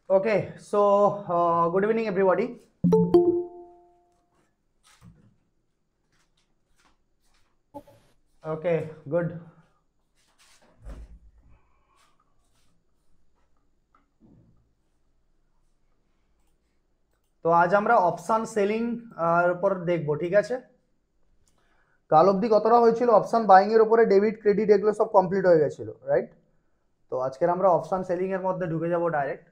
Okay, so good evening, everybody. Okay, good. তো আজ আমরা অপশন সেলিং উপর দেখবো, ঠিক আছে? কাল অবধি কতটা হয়েছিল অপশন বাইং এর উপরে ডেবিট ক্রেডিট এগুলো সব কমপ্লিট হয়ে গেছিল, রাইট? তো আজকের আমরা অপশন সেলিং এর মধ্যে ঢুকে যাব ডাইরেক্ট।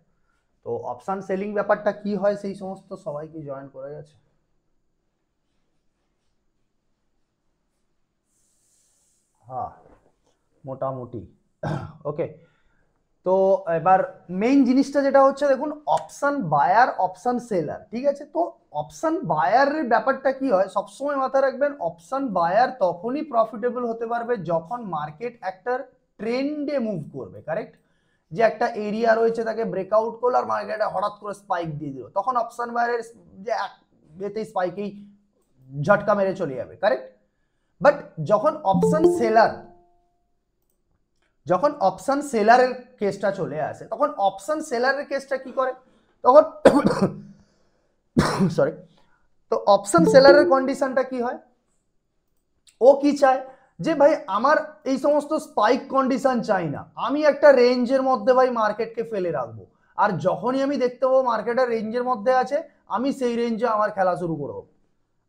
তো অপশন সেলিং ব্যাপারটা কি হয় সেই সমস্ত সবাই কি জয়েন করে গেছে? হ্যাঁ, মোটামুটি। ওকে, তো এবার মেইন জিনিসটা যেটা হচ্ছে, দেখুন, অপশন বায়ার অপশন সেলার, ঠিক আছে? তো অপশন বায়ারের ব্যাপারটা কি হয় সবসময় মাথায় রাখবেন, অপশন বায়ার তখনই প্রফিটেবল হতে পারবে যখন মার্কেট একটা ট্রেন্ডে মুভ করবে, কারেক্ট? যে একটা এরিয়া রয়েছে তাকে ব্রেকআউট করলো আর মার্কেটে হঠাৎ করে স্পাইক দিয়ে দিল, তখন অপশন বায়ারের যে এতে স্পাইকেই ঝটকা মেরে চলে যাবে, কারেক্ট? বাট যখন অপশন সেলারের কেসটা চলে আসে, তখন অপশন সেলারের কেসটা কি করে তখন সরি, তো অপশন সেলারের কন্ডিশনটা কি হয়, ও কি চায় যে ভাই আমার এই সমস্ত স্পাইক কন্ডিশন চাই না, আমি একটা রেঞ্জের মধ্যে ভাই মার্কেটকে ফেলে রাখবো, আর যখনই আমি দেখতে পাবো মার্কেটের রেঞ্জের মধ্যে আছে আমি সেই রেঞ্জে আমার খেলা শুরু করে দেবো,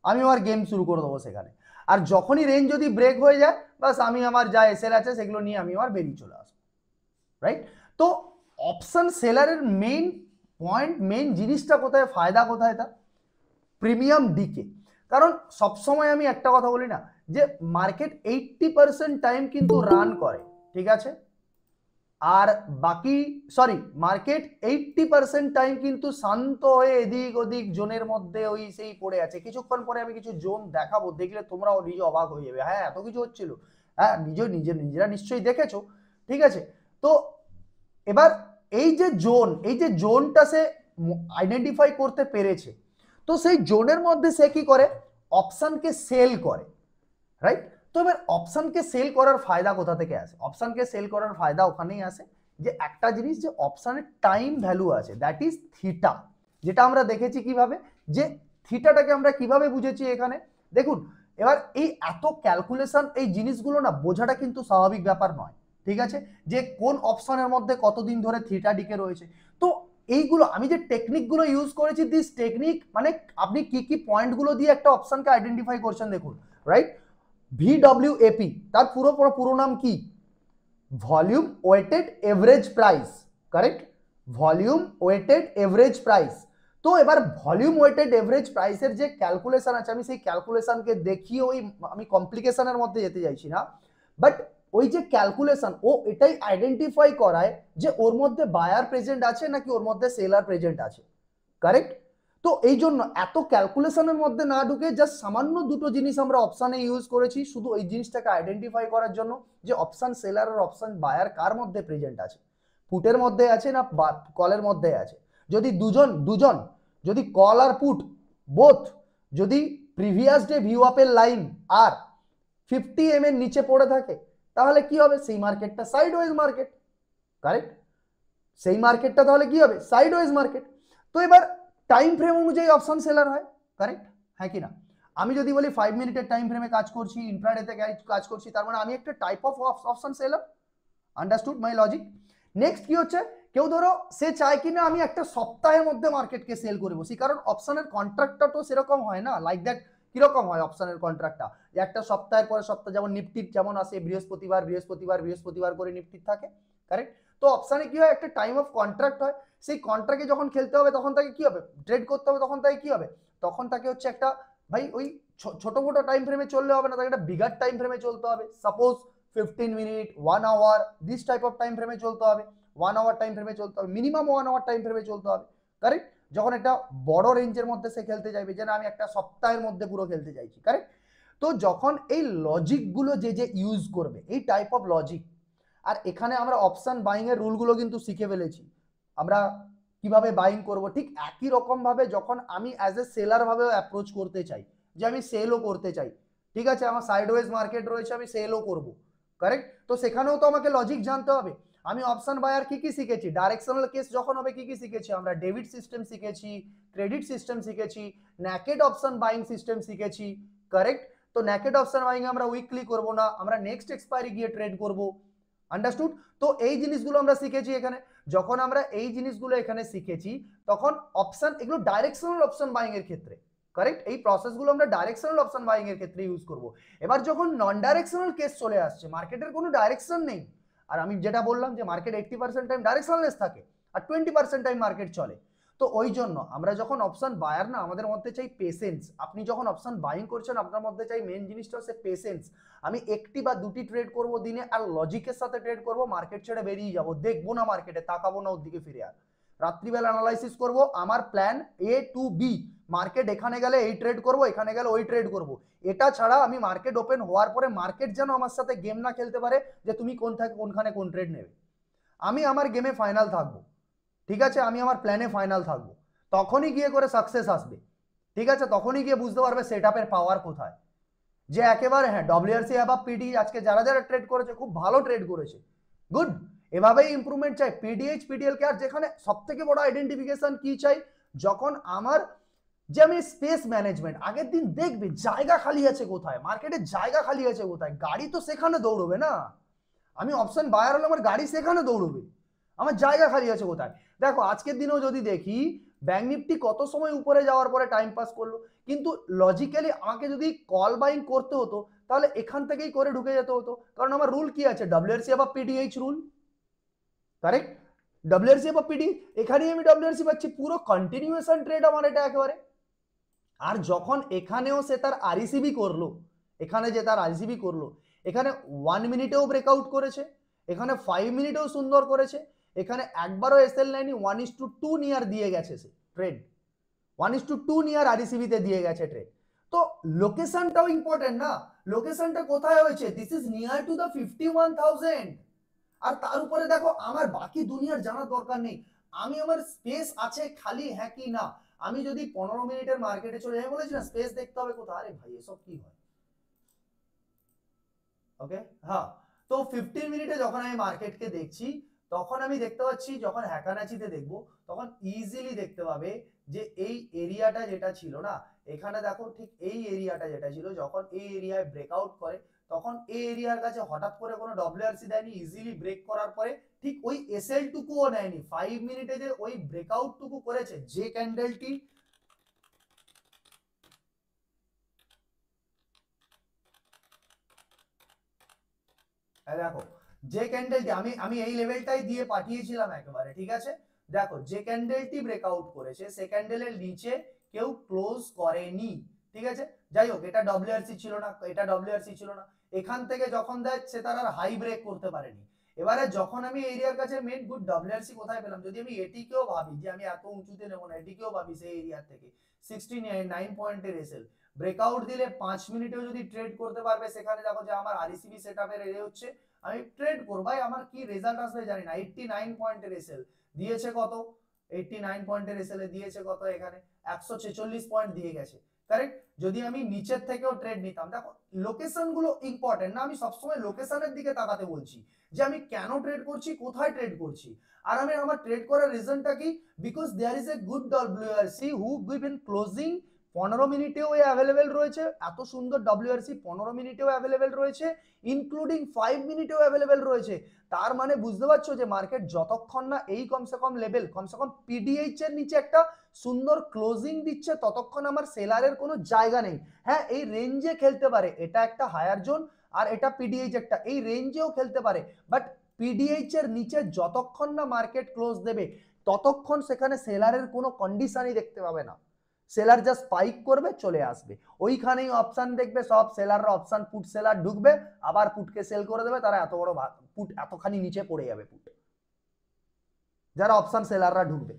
আমি আমার গেম শুরু করে দেবো সেখানে। আর যখনই রেঞ্জ যদি ব্রেক হয়ে যায়, বাস আমি আমার যা এসএল আছে সেগুলো নিয়ে আমি আমার বেরিয়ে চলে আসবো, রাইট? তো অপশন সেলারের মেইন পয়েন্ট, মেইন জিনিসটা কোথায়, ফায়দা কোথায়, তা প্রিমিয়াম ডিকে। কারণ সবসময় আমি একটা কথা বলি না, যে মার্কেট 80% টাইম কিন্তু রান করে, ঠিক আছে? আর বাকি মার্কেট 80% টাইম কিন্তু শান্ত হয়ে এদিক ওদিক জোনের মধ্যে ওই সেই পড়ে আছে। কিছুক্ষণ পরে আমি কিছু জোন দেখাবো, দেখলে তোমরাও নিজে অবাক হয়ে যাবে, হ্যাঁ এত কিছু হচ্ছিল। হ্যাঁ, নিজেরা নিশ্চয়ই দেখেছো, ঠিক আছে? তো এবার এই যে জোনটা সে আইডেন্টিফাই করতে পেরেছে, তো সেই জোনের মধ্যে সে কি করে, অপশনকে সেল করে, রাইট? তো এবার অপশনকে সেল করার ফায়দা কোথা থেকে আসে? অপশনকে সেল করার ফায়দা ওখানেই আসে যে একটা জিনিস, যে অপশনের টাইম ভ্যালু আছে, দ্যাট ইজ থিটা, যেটা আমরা দেখেছি কিভাবে, যে থিটাটাকে আমরা কিভাবে বুঝেছি এখানে। দেখুন, এবার এই এত ক্যালকুলেশন এই জিনিসগুলো না বোঝাটা কিন্তু স্বাভাবিক ব্যাপার নয়, ঠিক আছে? যে কোন অপশনের মধ্যে কতদিন ধরে থিটা ডিকে রয়েছে। তো এইগুলো আমি যে টেকনিকগুলো ইউজ করেছি, দিস টেকনিক মানে আপনি কি কি পয়েন্টগুলো দিয়ে একটা অপশনকে আইডেন্টিফাই করছেন, দেখুন, রাইট? ভিডব্লিউএপি তার পুরো নাম কি, volume weighted average price, correct? Volume weighted average price. তো এবার ভলিউম ওয়েটেড এভারেজ প্রাইসের যে ক্যালকুলেশন আছে, আমি সেই ক্যালকুলেশনকে দেখিয়ে ওই আমি কমপ্লিকেশনের মধ্যে যেতে চাইছি না, বাট ওই যে ক্যালকুলেশন ও এটাই আইডেন্টিফাই করায় যে ওর মধ্যে বায়ার প্রেজেন্ট আছে নাকি ওর মধ্যে সেলার প্রেজেন্ট আছে, কারেক্ট? তো এই জন্য এত ক্যালকুলেশনের মধ্যে না ঢুকে জাস্ট সামান্য দুটো জিনিস আমরা অপশানে ইউজ করেছি, শুধু এই জিনিসটাকে আইডেন্টিফাই করার জন্য যে অপশন সেলার আর অপশন বায়ার কার মধ্যে প্রেজেন্ট আছে, পুটের মধ্যে আছে না কলের মধ্যে আছে। যদি দুজন দুজন যদি কল আর পুট বোথ যদি প্রিভিয়াস ডে ভিউ আপের লাইন আর 50 এর নিচে পড়ে থাকে, তাহলে কি হবে, সেই মার্কেটটা সাইডওয়েজ মার্কেট, কারেক্ট? সেই মার্কেটটা তাহলে কি হবে, সাইডওয়েজ মার্কেট। তো এবার টাইম ফ্রেম অনুযায়ী অপশন সেলার হয়, কারেক্ট? হ্যাঁ কি না? আমি যদি বলি 5 মিনিটের টাইম ফ্রেমে কাজ করছি, ইন্ট্রাডেতে কাজ করছি, তার মানে আমি একটা type of option seller. Understood my logic? Next কি হচ্ছে, কেউ ধরো সে চায় কিনা আমি একটা সপ্তাহের মধ্যে মার্কেটকে সেল করে বসি, কারণ অপশনের কন্ট্রাক্টটা তো সেরকম হয় না, লাইক দ্যাট। কিরকম হয় অপশনের কন্ট্রাক্টটা, যে একটা সপ্তাহের পরে সপ্তাহ, যেমন নিফটির যেমন আসে বৃহস্পতিবার বৃহস্পতিবার বৃহস্পতিবার করে নিফটির থাকে, কারেক্ট? তো অপশনে কি হয়, একটা টাইম অফ কন্ট্রাক্ট হয়, সেই কন্ট্রাক্টে যখন খেলতে হবে তখন তাকে কি হবে, ট্রেড করতে হবে, তখন তাকে কি হবে, তখন তাকে হচ্ছে একটা, ভাই ওই ছোট মোটো টাইম ফ্রেমে চললে হবে না, তাকে একটা বিগার টাইম ফ্রেমে চলতে হবে। Suppose 15 minute, 1 hour, this type of time ফ্রেমে চলতে হবে, 1 আওয়ার টাইম ফ্রেমে চলতে হবে, মিনিমাম 1 আওয়ার টাইম ফ্রেমে চলতে হবে, কারেক্ট? যখন একটা বড় রেঞ্জের মধ্যে সে খেলতে চাইবে, যে না আমি একটা সপ্তাহের মধ্যে পুরো খেলতে চাইছি, কারেক্ট? তো যখন এই লজিকগুলো যে ইউজ করবে, এই টাইপ অফ লজিক, আর এখানে আমরা অপশন বাইং এর রুলগুলো কিন্তু শিখে ফেলেছি, আমরা কিভাবে বাইং করব, ঠিক একই রকম ভাবে যখন আমি অ্যাজ এ সেলার ভাবে অ্যাপ্রোচ করতে চাই, যে আমি সেলও করতে চাই, ঠিক আছে, আমার সাইডওয়েজ মার্কেট রয়েছে, আমি সেলও করব, কারেক্ট? তো সেখানেও তো আমাকে লজিক জানতে হবে। আমি অপশন বায়ার কি কি শিখেছি, ডাইরেকশনাল কেস যখন হবে কি কি শিখেছি আমরা, ডেবিট সিস্টেম শিখেছি, ক্রেডিট সিস্টেম শিখেছি, নেকেড অপশন বাইং সিস্টেম শিখেছি, কারেক্ট। তো নেকেড অপশন বাইং আমরা উইকলি করব না, আমরা নেক্সট এক্সপায়ারি গিয়ে ট্রেড করব, আন্ডারস্টুড। তো এই জিনিসগুলো আমরা শিখেছি এখানে। যখন আমরা এই জিনিসগুলো এখানে শিখেছি তখন অপশন, এগুলো ডাইরেকশনাল অপশন বাইং এর ক্ষেত্রে, কারেক্ট, এই প্রসেসগুলো আমরা ডাইরেকশনাল অপশন বাইং এর ক্ষেত্রে ইউজ করব। এবার যখন নন ডাইরেকশনাল কেস চলে আসছে, মার্কেটের কোনো ডাইরেকশন নেই, আর আমি যেটা বললাম যে মার্কেট 80% টাইম ডাইরেকশনালেস থাকে আর 20% টাইম মার্কেট চলে, তো ওই জন্য আমরা যখন অপশন বায়ার না, আমাদের মধ্যে চাই পেশেন্স। আপনি যখন অপশন বাইং করছেন আপনার মধ্যে চাই মেন জিনিসটা হচ্ছে পেশেন্স। আমি একটি বা দুটি ট্রেড করব দিনে, আর লজিকের সাথে ট্রেড করব, মার্কেট ছেড়ে বেরিয়ে যাব, দেখবো না মার্কেটে, তাকাবো না ওর দিকে ফিরে। আর রাত্রিবেলা অ্যানালাইসিস করব, আমার plan A to B, market এখানে গেলে এই ট্রেড করব, এখানে গেলে ওই ট্রেড করব। এটা ছাড়া আমি মার্কেট ওপেন হওয়ার পরে মার্কেট যেন আমার সাথে গেম না খেলতে পারে যে তুমি কোনখানে কোন ট্রেড নেবে। আমি আমার গেমে ফাইনাল থাকবো, ঠিক আছে, আমি আমার প্ল্যানে ফাইনাল থাকবো, তখনই গিয়ে করে সাকসেস আসবে, ঠিক আছে, তখনই গিয়ে বুঝতে পারবে সেটআপের পাওয়ার কোথায়। যে একেবারে হ্যাঁ ডব্লিউআরসি অ্যাবাভ পিডি আজকে যারা যারা ট্রেড করেছে খুব ভালো ট্রেড করেছে, গুড, এভাবেই ইমপ্রুভমেন্ট চাই। পিডিএইচ পিডিএল কে, আর যেখানে সব থেকে বড় আইডেন্টিফিকেশন কি চাই, যখন আমার যে আমি স্পেস ম্যানেজমেন্ট, আগের দিন দেখবে জায়গা খালি আছে কোথায়, মার্কেটে জায়গা খালি আছে কোথায়, গাড়ি তো সেখানে দৌড়বে না। আমি অপশন বায়ার হলে আমার গাড়ি সেখানে দৌড়বে, আমার জায়গা খালি আছে কোথায়। দেখো আজকের দিনেও যদি দেখি ব্যাংক নিফটি কত সময় উপরে যাওয়ার পরে টাইম পাস করলো, কিন্তু লজিক্যালি আমাকে যদি কল বাইং করতে হতো তাহলে এখান থেকেই করে ঢুকে যেতে হতো, কারণ আমার রুল কি আছে, ডব্লিউআরসি বা পিডিএইচ রুল, কারেক্ট, ডব্লিউআরসি বা পিডি, এখানেই আমি ডব্লিউআরসি পাচ্ছি, পুরো কন্টিনিউয়েশন ট্রেড আমার এটা একেবারে। আর যখন এখানেও সে তার আরইসিবি করলো, এখানে যে তার আরইসিবি করলো, এখানে 1 মিনিটেও ব্রেকআউট করেছে, এখানে 5 মিনিটেও সুন্দর করেছে, এখানে একবারও এসএল লাইনই 1:2 নিয়ার দিয়ে গেছে সে ট্রেড, 1:2 নিয়ার আরইসিবি তে দিয়ে গেছে ট্রেড। তো লোকেশনটাও ইম্পর্টেন্ট না, লোকেশনটা কোথায় হয়েছে, this is near to the 51,000। আর তার উপরে দেখো আমার বাকি দুনিয়ার জানার দরকার নেই, আমি আমার স্পেস আছে খালি হ্যাঁ কি না। আমি যদি 15 মিনিটের মার্কেটে চলে যাই, বলেছি না স্পেস দেখতে হবে কোথায়, আরে ভাই এসব কি হয়, ওকে হ্যাঁ। তো 15 মিনিটে যখন আমি মার্কেটকে দেখছি তখন আমি দেখতে পাচ্ছি, যখন হ্যাকানাচিতে দেখবো তখন ইজিলি দেখতে পাবে যে এই এরিয়াটা যেটা ছিল না, এখানে দেখো ঠিক এই এরিয়াটা যেটা ছিল, যখন এই এরিয়ায় ব্রেকআউট করে তখন এই এরিয়ার কাছে হঠাৎ করে কোনো ডব্লিউআরসি দেয়নি, ইজিলি ব্রেক করার পরে ঠিক ওই এসএল টুকুও নেয়নি, 5 মিনিটে যে ওই ব্রেকআউট টুকু করেছে, যে ক্যান্ডেলটি দেখো, যে ক্যান্ডেলটি আমি আমি এই লেভেলটাই দিয়ে পাঠিয়েছিলাম একেবারে, ঠিক আছে, দেখো যে ক্যান্ডেলটি ব্রেকআউট করেছে সে ক্যান্ডেলের নিচে কেউ ক্লোজ করেনি, ঠিক আছে। যাই হোক এটা ডব্লিউআরসি ছিল না, এটা ডব্লিউআরসি ছিল না, এখান থেকে যখন দেয় সে তার আর হাই ব্রেক করতে পারেনি। এবারে যখন আমি এরিয়ার কাছে মেন গুড ডব্লিউআরসি কোথায় পেলাম, যদি আমি এটিকেও ভাবি যে আমি এত উঁচুতে নেব না, এটিকেও ভাবি সেই এরিয়ার থেকে 69 পয়েন্টের এসএল ব্রেকআউট দিলে 5 মিনিটেও যদি ট্রেড করতে পারবে, সেখানে দেখো যে আমার আরইসিবি সেটআপের এরিয়া হচ্ছে, আমি ট্রেড করব ভাই, আমার কি রেজাল্ট আসবে জানি না। 89 পয়েন্টের এসএল দিয়েছে কত, 89 পয়েন্টের এসএল এ দিয়েছে কত, এখানে 146 পয়েন্ট দিয়ে গেছে, কারেক্ট। যদি আমি নিচের থেকেও ট্রেড নিতাম, দেখো লোকেশন গুলো ইম্পর্টেন্ট না, আমি সবসময় লোকেশনের দিকে তাকাতে বলছি যে আমি কেন ট্রেড করছি, কোথায় ট্রেড করছি, আর আমি আমার ট্রেড করার রিজনটা কি, because there is a good WRC who given closing 15 মিনিটেও অ্যাভেলেবেল রয়েছে, এত সুন্দর ডব্লিউআরসি 15 মিনিটেও অ্যাভেলেবেল রয়েছে, ইনক্লুডিং 5 মিনিটেও অ্যাভেলেবেল রয়েছে। তার মানে বুঝতে পারছো যে মার্কেট যতক্ষণ না এই কমসে কম লেভেল, কমসে কম পিডিএইচ এর নিচে একটা সুন্দর ক্লোজিং দিচ্ছে, ততক্ষণ আমার সেলারের কোনো জায়গা নেই। হ্যাঁ এই রেঞ্জে খেলতে পারে, এটা একটা হায়ার জোন আর এটা পিডিএইচ একটা, এই রেঞ্জেও খেলতে পারে, বাট পিডিএইচ এর নিচে যতক্ষণ না মার্কেট ক্লোজ দেবে ততক্ষণ সেখানে সেলারের কোনো কন্ডিশনই দেখতে পাবে না, সেলার জাস্ট স্পাইক করবে চলে আসবে, ওইখানেই অপশন দেখবে সব সেলাররা, অপশন পুট সেলার ঢুকবে আবার পুটকে সেল করে দেবে, তারা এত বড় পুট এতখানি নিচে পড়ে যাবে পুট, যারা অপশন সেলাররা ঢুকবে,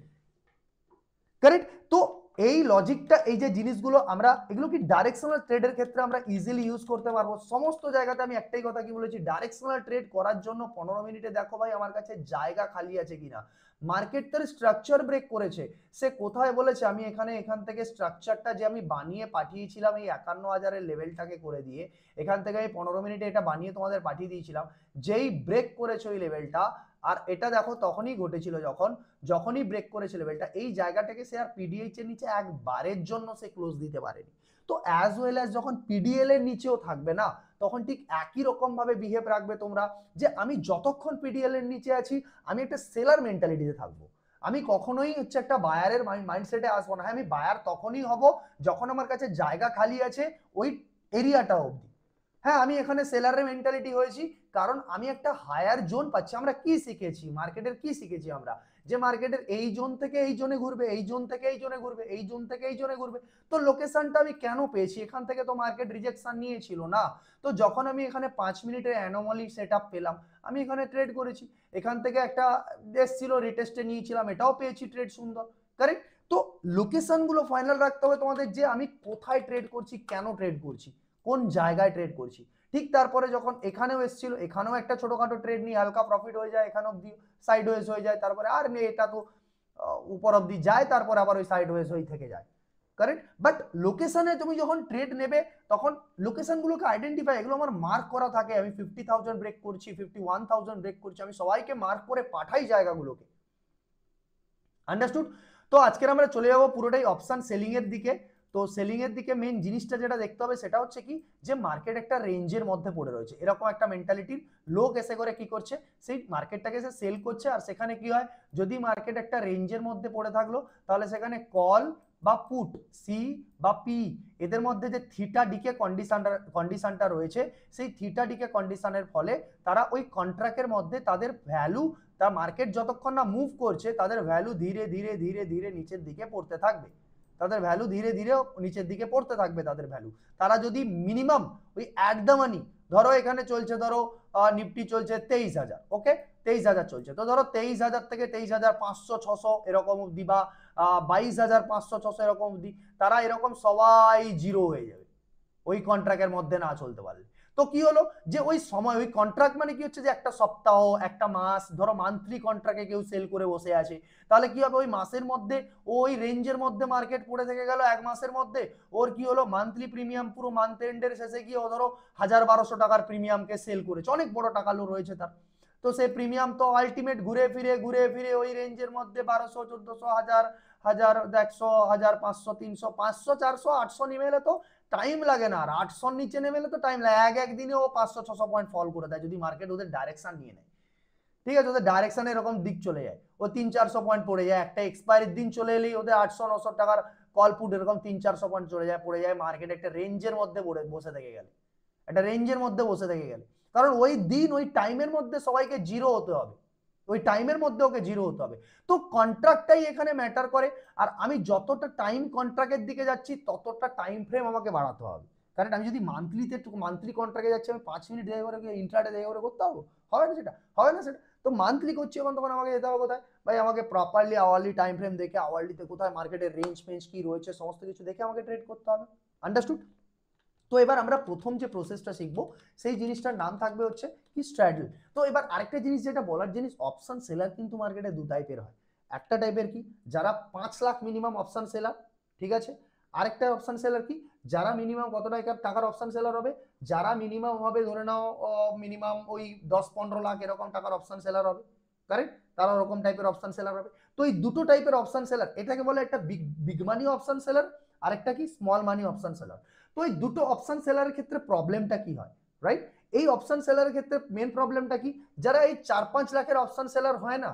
কারেক্ট। তো এই লজিকটা, এই যে জিনিসগুলো আমরা এগুলো কি ডাইরেকশনাল ট্রেডের ক্ষেত্রে আমরা ইজিলি ইউজ করতে পারবো সমস্ত জায়গাতে। আমি একটাই কথা কি বলেছি, ডাইরেকশনাল ট্রেড করার জন্য 15 মিনিটে দেখো ভাই আমার কাছে জায়গা খালি আছে কিনা, মার্কেট তার স্ট্রাকচার ব্রেক করেছে, সে কোথায় বলেছে আমি এখান থেকে স্ট্রাকচারটা যে আমি বানিয়ে পাঠিয়েছিলাম এই 51,000-এর লেভেলটাকে করে দিয়ে, এখান থেকে আমি 15 মিনিটে এটা বানিয়ে তোমাদের পাঠিয়ে দিয়েছিলাম, যেই ব্রেক করেছে ওই লেভেলটা, আর এটা দেখো তখনই ঘটেছিল যখনই ব্রেক করেছিল লেভেলটা, এই জায়গাটাকে সে আর পিডিএইচ এর নিচে একবারের জন্য সে ক্লোজ দিতে পারেনি। তো অ্যাজ ওয়েল অ্যাজ যখন পিডিএল এর নিচেও থাকবে না, তখন ঠিক একই রকম ভাবে বিহেভ রাখবে তোমরা, যে আমি যতক্ষণ পিডিএল এর নিচে আছি আমি একটা সেলার মেন্টালিটিতে থাকবো, আমি কখনোই হচ্ছে একটা বায়ারের মাইন্ডসেটে আসবো না। হ্যাঁ, আমি বায়ার তখনই হব যখন আমার কাছে জায়গা খালি আছে ওই এরিয়াটা অবধি। হ্যাঁ, আমি এখানে সেলারের মেন্টালিটি হয়েছি কারণ আমি একটা হায়ার জোন পাচ্ছি। আমরা কি শিখেছি মার্কেটের, কি শিখেছি আমরা, যে মার্কেটের এই জোন থেকে এই জোনে ঘুরবে, এই জোন থেকে এই জোনে ঘুরবে, এই জোন থেকে এই জোনে ঘুরবে। তো লোকেশনটা আমি কেন পেয়েছি, এখান থেকে তো মার্কেট রিজেকশন নিয়েছিল না। তো যখন আমি এখানে 5 মিনিটের অ্যানোমালি সেটআপ পেলাম, আমি এখানে ট্রেড করেছি, এখান থেকে একটা এসছিল রিটেস্টে নিয়েছিলাম, এটাও পেয়েছি ট্রেড সুন্দর, কারেক্ট। তো লোকেশন গুলো ফাইনাল রাখতে হবে তোমাদের, যে আমি কোথায় ট্রেড করছি, কেন ট্রেড করছি, কোন জায়গায় ট্রেড করছি। ঠিক তারপরে যখন এখানেও এসেছিল, এখানেও একটা ছোটখাটো ট্রেড নিয়ে হালকা প্রফিট হয়ে যায়, এখানে অব্দি সাইড ওয়েজ হয়ে যায়, তারপরে আর নেই, এটা তো উপর অব্দি যায়, তারপর আবার ওই সাইড ওয়েজ হয়ে থেকে যায়, কারেক্ট। বাট লোকেশনে তুমি যখন ট্রেড নেবে তখন লোকেশন গুলোকে আইডেন্টিফাই, এগুলো আমার মার্ক করা থাকে, আমি 50,000 ব্রেক করছি, 51,000 ব্রেক করছি, আমি সবাইকে মার্ক করে পাঠাই জায়গাগুলোকে, আন্ডারস্টুড। তো আজকের আমরা চলে যাবো পুরোটাই অপশন সেলিং এর দিকে। তো সেলিং এর দিকে মেন জিনিসটা যেটা দেখতে হবে সেটা হচ্ছে কি, যে মার্কেট একটা রেঞ্জের মধ্যে পড়ে রয়েছে, এরকম একটা মেন্টালিটির লোক এসে করে কি করছে, সেই মার্কেটটাকে এসে সেল করছে। আর সেখানে কি হয়, যদি মার্কেট একটা রেঞ্জের মধ্যে পড়ে থাকলো তাহলে সেখানে কল বা পুট, সি বা পি, এদের মধ্যে যে থিটা ডিকে কন্ডিশনটা রয়েছে, সেই থিটা ডিকে কন্ডিশনের ফলে তারা ওই কন্ট্রাক্টের মধ্যে তাদের ভ্যালু, তা মার্কেট যতক্ষণ না মুভ করছে তাদের ভ্যালু ধীরে ধীরে ধীরে ধীরে নিচের দিকে পড়তে থাকবে, তাদের ভ্যালু ধীরে ধীরে নিচের দিকে পড়তে থাকবে তাদের ভ্যালু। তারা যদি মিনিমাম ওই অ্যাট দ্য মানি, ধরো এখানে চলছে, ধরো নিফটি চলছে 23,000, ওকে 23,000 চলছে, তো ধরো 23,000 থেকে 23,500 600 এরকম অব্দি, বা 22,500 600 এরকম অব্দি, তারা এরকম সবাই জিরো হয়ে যাবে ওই কন্ট্রাক্টের মধ্যে না চলতে পারলে। তো কি হলো, যে ওই সময় ওই কন্ট্রাক্ট মানে কি হচ্ছে, যে একটা সপ্তাহ, একটা মাস, ধরো মান্থলি কন্ট্রাক্টে কেউ সেল করে বসে আছে, তাহলে কি হবে, ওই মাসের মধ্যে ওই রেঞ্জের মধ্যে মার্কেট পড়ে থেকে গেল, এক মাসের মধ্যে ওর কি হলো, মান্থলি প্রিমিয়াম পুরো মান্থ এন্ডের শেষে গিয়ে ও ধরো 1,000-1,200 টাকার প্রিমিয়ামকে সেল করেছে, অনেক বড় টাকা লো রয়েছে তার। তো সেই প্রিমিয়াম তো আলটিমেট ঘুরে ফিরে ওই রেঞ্জের মধ্যে 1,200 1,400 1,000 1,100 1,500 300 500 400 800 নেমে এলে তো টাইম লাগে না, আর 800 নিচে নেমে এলে তো টাইম লাগে, একদিনে ও 500-600 পয়েন্ট ফল করে দেয় যদি মার্কেট ওদের ডাইরেকশন নিয়ে নেয়, ঠিক আছে, ওদের ডাইরেকশনে এরকম দিক চলে যায়, ও 300-400 পয়েন্ট পড়ে যায়, একটা এক্সপায়ারির দিন চলে এলেই ওদের 800-900 টাকার কল পুট এরকম 300-400 পয়েন্ট চলে যায়, পড়ে যায়, মার্কেট একটা রেঞ্জের মধ্যে বসে থেকে গেলে, একটা রেঞ্জের মধ্যে বসে থেকে গেলে, কারণ ওই দিন ওই টাইমের মধ্যে সবাইকে জিরো হতে হবে, ওই টাইমের মধ্যে ওকে জিরো হতে হবে। তো কন্ট্রাক্টটাই এখানে ম্যাটার করে, আর আমি যতটা টাইম কন্ট্রাক্টের দিকে যাচ্ছি ততটা টাইম ফ্রেম আমাকে বাড়াতে হবে, কারণ আমি যদি মান্থলি কন্ট্রাক্টে যাচ্ছি, আমি 5 মিনিট দেখে করে ইন্ট্রাডে দেখে করে করতে হবে, হবে না সেটা, হবে না সেটা। তো মান্থলি করছি এখন, তখন আমাকে যেতে হবে কোথায়, ভাই আমাকে প্রপারলি আওয়ারলি টাইম ফ্রেম দেখে, আওয়ারলিতে কোথায় মার্কেটের রেঞ্জ ফেঞ্জ কি রয়েছে সমস্ত কিছু দেখে আমাকে ট্রেড করতে হবে, আন্ডারস্টুড। তো এবার আমরা প্রথম যে প্রসেসটা শিখবো সেই জিনিসটার নাম থাকবে হচ্ছে কি, স্ট্র্যাডল। তো এবার আরেকটা জিনিস যেটা বলার জিনিস, অপশন সেলার কিন্তু মার্কেটে দু টাইপের হয়। একটা টাইপের কি, যারা 5 লাখ মিনিমাম অপশন সেলার, ঠিক আছে। আরেকটা অপশন সেলার কি, যারা মিনিমাম কত টাকার অপশন সেলার হবে, যারা মিনিমাম হবে ধরে নাও মিনিমাম ওই 10-15 লাখ এরকম টাকার অপশন সেলার হবে, কারেক্ট, তারা ওরকম টাইপের অপশন সেলার হবে। তো এই দুটো টাইপের অপশন সেলার, এটাকে বলে একটা বিগ মানি অপশন সেলার, আরেকটা কি স্মল মানি অপশন সেলার। তো এই দুটো অপশন সেলারের ক্ষেত্রে প্রবলেমটা কি হয়, রাইট, এই অপশন সেলারের ক্ষেত্রে মেন প্রবলেমটা কি, যারা এই 4-5 লাখের অপশন সেলার হয় না,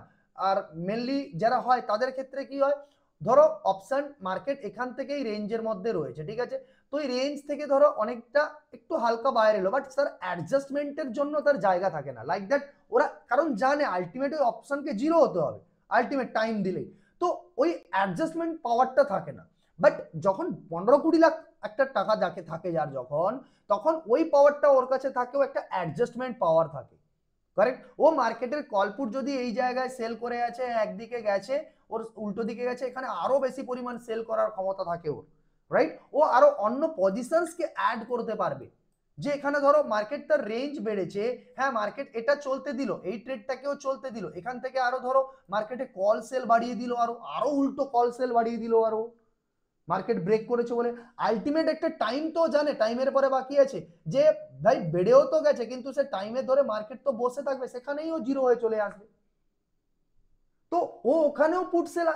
আর মেনলি যারা হয় তাদের ক্ষেত্রে কি হয়, ধরো অপশন মার্কেট এখান থেকেই রেঞ্জের মধ্যে রয়েছে, ঠিক আছে, তো এই রেঞ্জ থেকে ধরো অনেকটা একটু হালকা বাইরে এলো, বাট স্যার অ্যাডজাস্টমেন্টের জন্য তার জায়গা থাকে না, লাইক দ্যাট, ওরা কারণ জানে আলটিমেট ওই অপশনকে জিরো হতে হবে আলটিমেট টাইম দিলেই, তো ওই অ্যাডজাস্টমেন্ট পাওয়ারটা থাকে না। বাট যখন 15-20 লাখ একটা টাকা যাকে থাকে যার, যখন তখন ওই পাওয়ারটা ওর কাছে থাকে, ও একটা অ্যাডজাস্টমেন্ট পাওয়ার থাকে, কারেক্ট। ও মার্কেটের কলপুট যদি এই জায়গায় সেল করে আছে, একদিকে গেছে, ওর উল্টো দিকে গেছে, এখানে আরো বেশি পরিমাণ সেল করার ক্ষমতা থাকে ওর, রাইট, ও আরো অন্য পজিশনসকে অ্যাড করতে পারবে, যে এখানে ধরো মার্কেটটার রেঞ্জ বেড়েছে, হ্যাঁ মার্কেট এটা চলতে দিল, এই ট্রেডটাকেও চলতে দিল, এখান থেকে আরো ধরো মার্কেটে কল সেল বাড়িয়ে দিল, আরো আরো উল্টো কল সেল বাড়িয়ে দিল, আরো মার্কেট ব্রেক করেছে বলে আলটিমেট একটা টাইম তো জানে, টাইমের পরে বাকি আছে, যে ভাই বেড়েও তো গেছে, কিন্তু সে টাইমে ধরে মার্কেট তো বসে থাকবে, সেখানেই ও জিরো হয়ে চলে আসবে, তো ও ওখানেও পুট সেল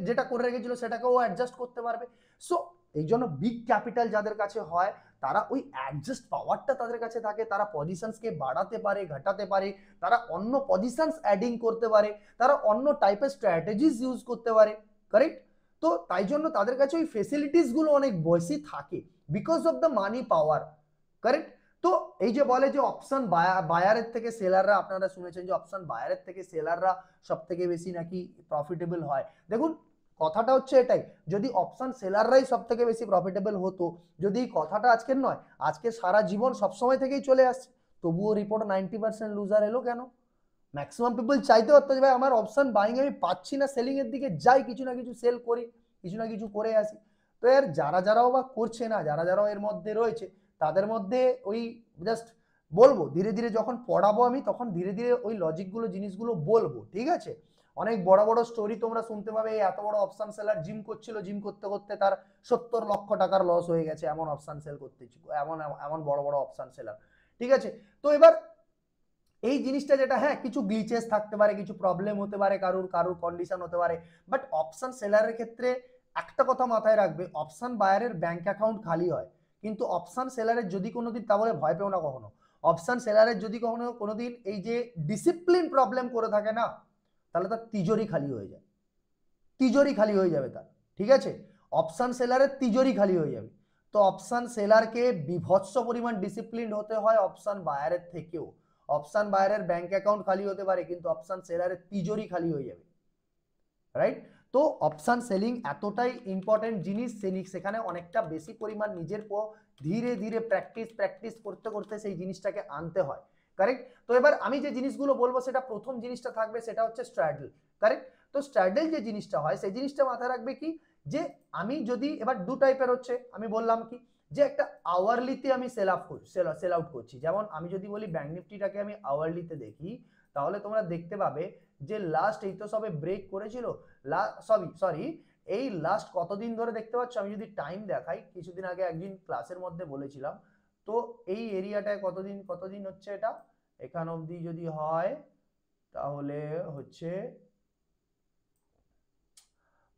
যেটা করে রেখেছিল সেটাকে ও অ্যাডজাস্ট করতে পারবে। সো এই জন্য বিগ ক্যাপিটাল যাদের কাছে হয় তারা ওই অ্যাডজাস্ট পাওয়ারটা তাদের কাছে থাকে, তারা পজিশনসকে বাড়াতে পারে, ঘটাতে পারে, তারা অন্য পজিশনস অ্যাডিং করতে পারে, তারা অন্য টাইপের স্ট্র্যাটেজিস ইউজ করতে পারে, কারেক্ট? তো তাই জন্য তাদের কাছে ওই ফেসিলিটিস গুলো অনেক বেশি থাকে because of the money power, correct? তো এই যে বলে যে অপশন বায়ারের থেকে সেলাররা, আপনারা শুনেছেন যে অপশন বায়ারের থেকে সেলাররা সব থেকে বেশি নাকি প্রফিটেবল হয়। দেখুন কথাটা হচ্ছে এটাই, যদি অপশন সেলাররাই সব থেকে বেশি প্রফিটেবল হতো, যদি এই কথাটা আজকের নয়, আজকে সারা জীবন সবসময় থেকেই চলে আসছে, তবুও রিপোর্ট 90% লুজার এলো কেন? ম্যাক্সিমাম পিপল চাইতে পারতো যে ভাই আমার অপশন বাইং আমি পাচ্ছি না, সেলিং এর দিকে যাই, কিছু না কিছু সেল করি, কিছু না কিছু করে আসি। তো এর যারা যারাও বা করছে না, যারা যারাও এর মধ্যে রয়েছে, তাদের মধ্যে ওই জাস্ট বলবো ধীরে ধীরে যখন পড়াবো আমি, তখন ধীরে ধীরে ওই লজিকগুলো জিনিসগুলো বলবো, ঠিক আছে? অনেক বড় বড় স্টোরি তোমরা শুনতে পাবে, এত বড় অপশন সেলার জিম করছিল, জিম করতে করতে তার 70 লক্ষ টাকার লস হয়ে গেছে, এমন অপশন সেল করতে, এমন এমন বড় বড় অপশন সেলার, ঠিক আছে? তো এবার এই জিনিসটা যেটা, হ্যাঁ কিছু গ্লিচেস থাকতে পারে, কিছু প্রবলেম হতে পারে, কারুর কারুর কন্ডিশন হতে পারে, বাট অপশন সেলারের ক্ষেত্রে একটা কথা মাথায় রাখবে, অপশন বায়ারের ব্যাংক অ্যাকাউন্ট খালি হয়, কিন্তু অপশন সেলারের যদি কোনোদিন, তাহলে ভয় পেও না কখনো, অপশন সেলারের যদি কখনো কোনোদিন এই যে ডিসিপ্লিন প্রবলেম করে থাকে না, তাহলে তার তিজোরি খালি হয়ে যায়, তিজোরি খালি হয়ে যাবে তার, ঠিক আছে? অপশন সেলারের তিজোরি খালি হয়ে যাবে। তো অপশন সেলারকে বিভৎস পরিমাণ ডিসিপ্লিন হতে হয় অপশন বায়ারের থেকেও। অপশন বায়ারের ব্যাংক অ্যাকাউন্ট খালি হতে পারে, কিন্তু অপশন সেলারের তিজোরি খালি হয়ে যাবে, রাইট? তো অপশন সেলিং এতটাই ইম্পর্টেন্ট জিনিস, সেখানে অনেকটা বেশি পরিমাণ নিজের ধীরে ধীরে প্র্যাকটিস প্র্যাকটিস করতে করতে সেই জিনিসটাকে আনতে হয়, কারেক্ট? তো এবার আমি যে জিনিসগুলো বলবো, সেটা প্রথম জিনিসটা থাকবে, সেটা হচ্ছে স্ট্র্যাডল, কারেক্ট? তো স্ট্র্যাডল যে জিনিসটা হয়, সেই জিনিসটা মাথায় রাখবে কি, যে আমি যদি এবার দু টাইপের হচ্ছে, আমি বললাম কি, যে একটা আওয়ারলিতে আমি সেল আউট করছি, যেমন আমি যদি বলি ব্যাংক নিফটিটাকে আমি আওয়ারলিতে দেখি, তাহলে তোমরা দেখতে পাবে যে লাস্ট এই তো সবে ব্রেক করেছিল, সরি এই লাস্ট কতদিন ধরে দেখতে পাচ্ছ, আমি যদি টাইম দেখাই, কিছুদিন আগে একদিন ক্লাসের মধ্যে বলেছিলাম, তো এই এরিয়াটায় কতদিন কতদিন হচ্ছে, এটা এখান অবধি যদি হয় তাহলে হচ্ছে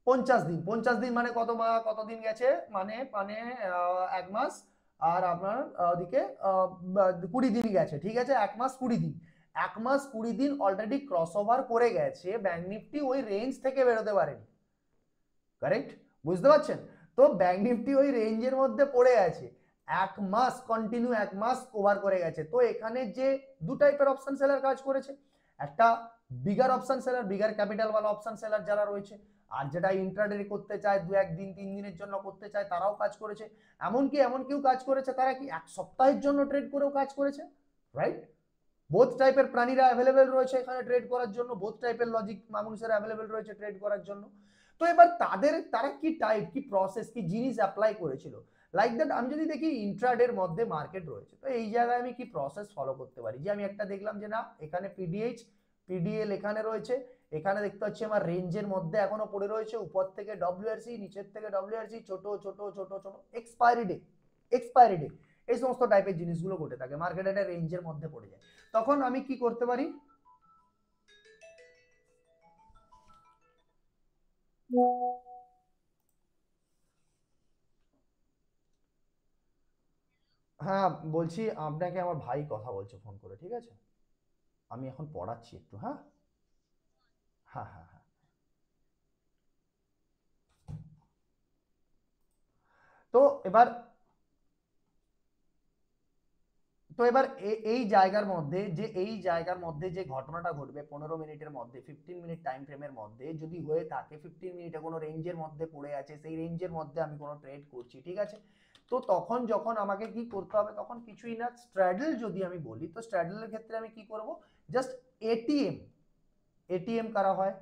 50 দিন, 50 দিন মানে কতদিন গেছে, মানে মানে 1 মাস, আর আপনার ওদিকে 20 দিন গেছে, ঠিক আছে? 1 মাস 20 দিন, 1 মাস 20 দিন অলরেডি ক্রস ওভার করে গেছে, ব্যাংক নিফটি ওই রেঞ্জ থেকে বেরোতে পারেনি, কারেক্ট? বুঝতে পারছেন? তো ব্যাংক নিফটি ওই রেঞ্জের মধ্যে পড়ে আছে, 1 মাস কন্টিনিউ, 1 মাস কভার করে গেছে। তো এখানে যে দু টাইপের অপশন সেলার কাজ করেছে, একটা bigger option seller, bigger capital ওয়ালা অপশন সেলার যারা রয়েছে, আর যেটা ইন্ট্রাডে করতে চায়, 1 দিন 3 দিনের জন্য করতে চায়, তারাও কাজ করেছে। এমনকি এমন কেউ কাজ করেছে তারা কি 1 সপ্তাহের জন্য ট্রেড করেও কাজ করেছে, রাইট? বোথ টাইপের প্রাণীরা অ্যাভেলেবেল রয়েছে এখানে ট্রেড করার জন্য, বোথ টাইপের লজিক মানুষের অ্যাভেলেবেল রয়েছে ট্রেড করার জন্য। তো এবার তারা কি টাইপ, কি প্রসেস, কি জিনিস অ্যাপ্লাই করেছিল, লাইক দ্যাট আমি যদি দেখি ইন্ট্রাডের মধ্যে মার্কেট রয়েছে, তো এই জায়গায় আমি কি প্রসেস ফলো করতে পারি, যে আমি একটা দেখলাম যে না এখানে পিডিএইচ পিডিএল এখানে রয়েছে, এখানে দেখতে পাচ্ছি আমার রেঞ্জের মধ্যে এখনো পড়ে রয়েছে, উপর থেকে ডব্লিউআরসি, নিচের থেকে ডব্লিউআরসি, ছোট ছোট ছোট ছোট এক্সপায়ারি ডে, এই সমস্ত টাইপের জিনিসগুলো ঘটে থাকে, মার্কেট একটা রেঞ্জের মধ্যে পড়ে যায়, তখন আমি কি করতে পারি, হ্যাঁ বলছি, আপনাকে আমার ভাই কথা বলছে ফোন করে, ঠিক আছে? আমি এখন পড়াচ্ছি একটু, হ্যাঁ হ্যাঁ হ্যাঁ হ্যাঁ। তো এবার এই জায়গার মধ্যে, যে ঘটনাটা ঘটবে 15 মিনিটের মধ্যে, 15 মিনিট টাইম ফ্রেমের মধ্যে যদি হয়ে থাকে, 15 মিনিটে কোনো রেঞ্জের মধ্যে পড়ে আছে, সেই রেঞ্জের মধ্যে আমি কোনো ট্রেড করছি, ঠিক আছে? তো তখন যখন আমাকে কি করতে হবে, তখন কিছুই না, স্ট্র্যাডল যদি আমি বলি, তো স্ট্র্যাডলের ক্ষেত্রে আমি কি করব, জাস্ট এটিএম এটিএম করা হয়,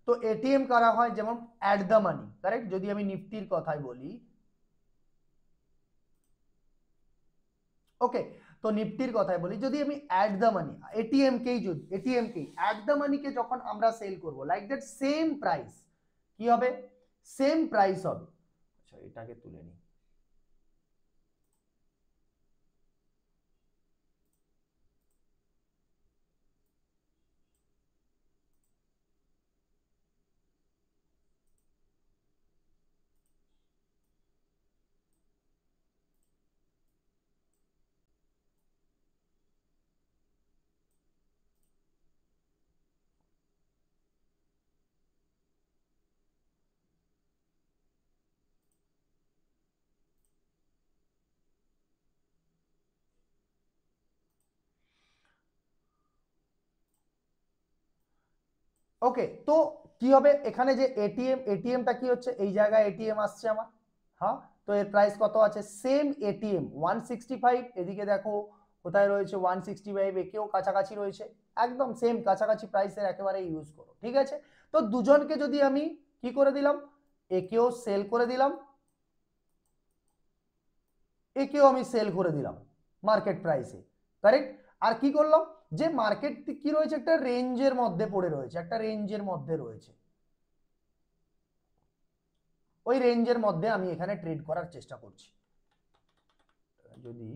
তো এটিএম করা হয়, যেমন অ্যাট দ্য মানি, কারেক্ট? যদি আমি নিফটির কথাই বলি, ওকে, তো তো নিফটির কথাই বলি, যদি আমি অ্যাট দ্য মানি এটিএমকেই অ্যাট দ্য মানিকে যখন আমরা সেল করব, লাইক দ্যাট সেম প্রাইস কি হবে, সেম প্রাইস হবে। আচ্ছা এটাকে তুলে নিই। ওকে, তো কি হবে এখানে যে এটিএমটা কি হচ্ছে, এই জায়গায় এটিএম আসছে আমার, হ্যাঁ, তো এর প্রাইস কত আছে, সেম এটিএম 165, এদিকে দেখো কোথায় রয়েছে 165, একেও কাছাকাছি রয়েছে, একদম সেম কাছাকাছি প্রাইসের একেবারে ইউজ করো, ঠিক আছে। তো দুজনকে যদি আমি কি করে দিলাম, একেও সেল করে দিলাম, একেও আমি সেল করে দিলাম মার্কেট প্রাইসে, কারেক্ট। আর কি করলাম, যে মার্কেট কি রয়েছে, একটা রেঞ্জের মধ্যে পড়ে রয়েছে, একটা রেঞ্জের মধ্যে রয়েছে, ওই রেঞ্জের মধ্যে আমি এখানে ট্রেড করার চেষ্টা করছি। যদি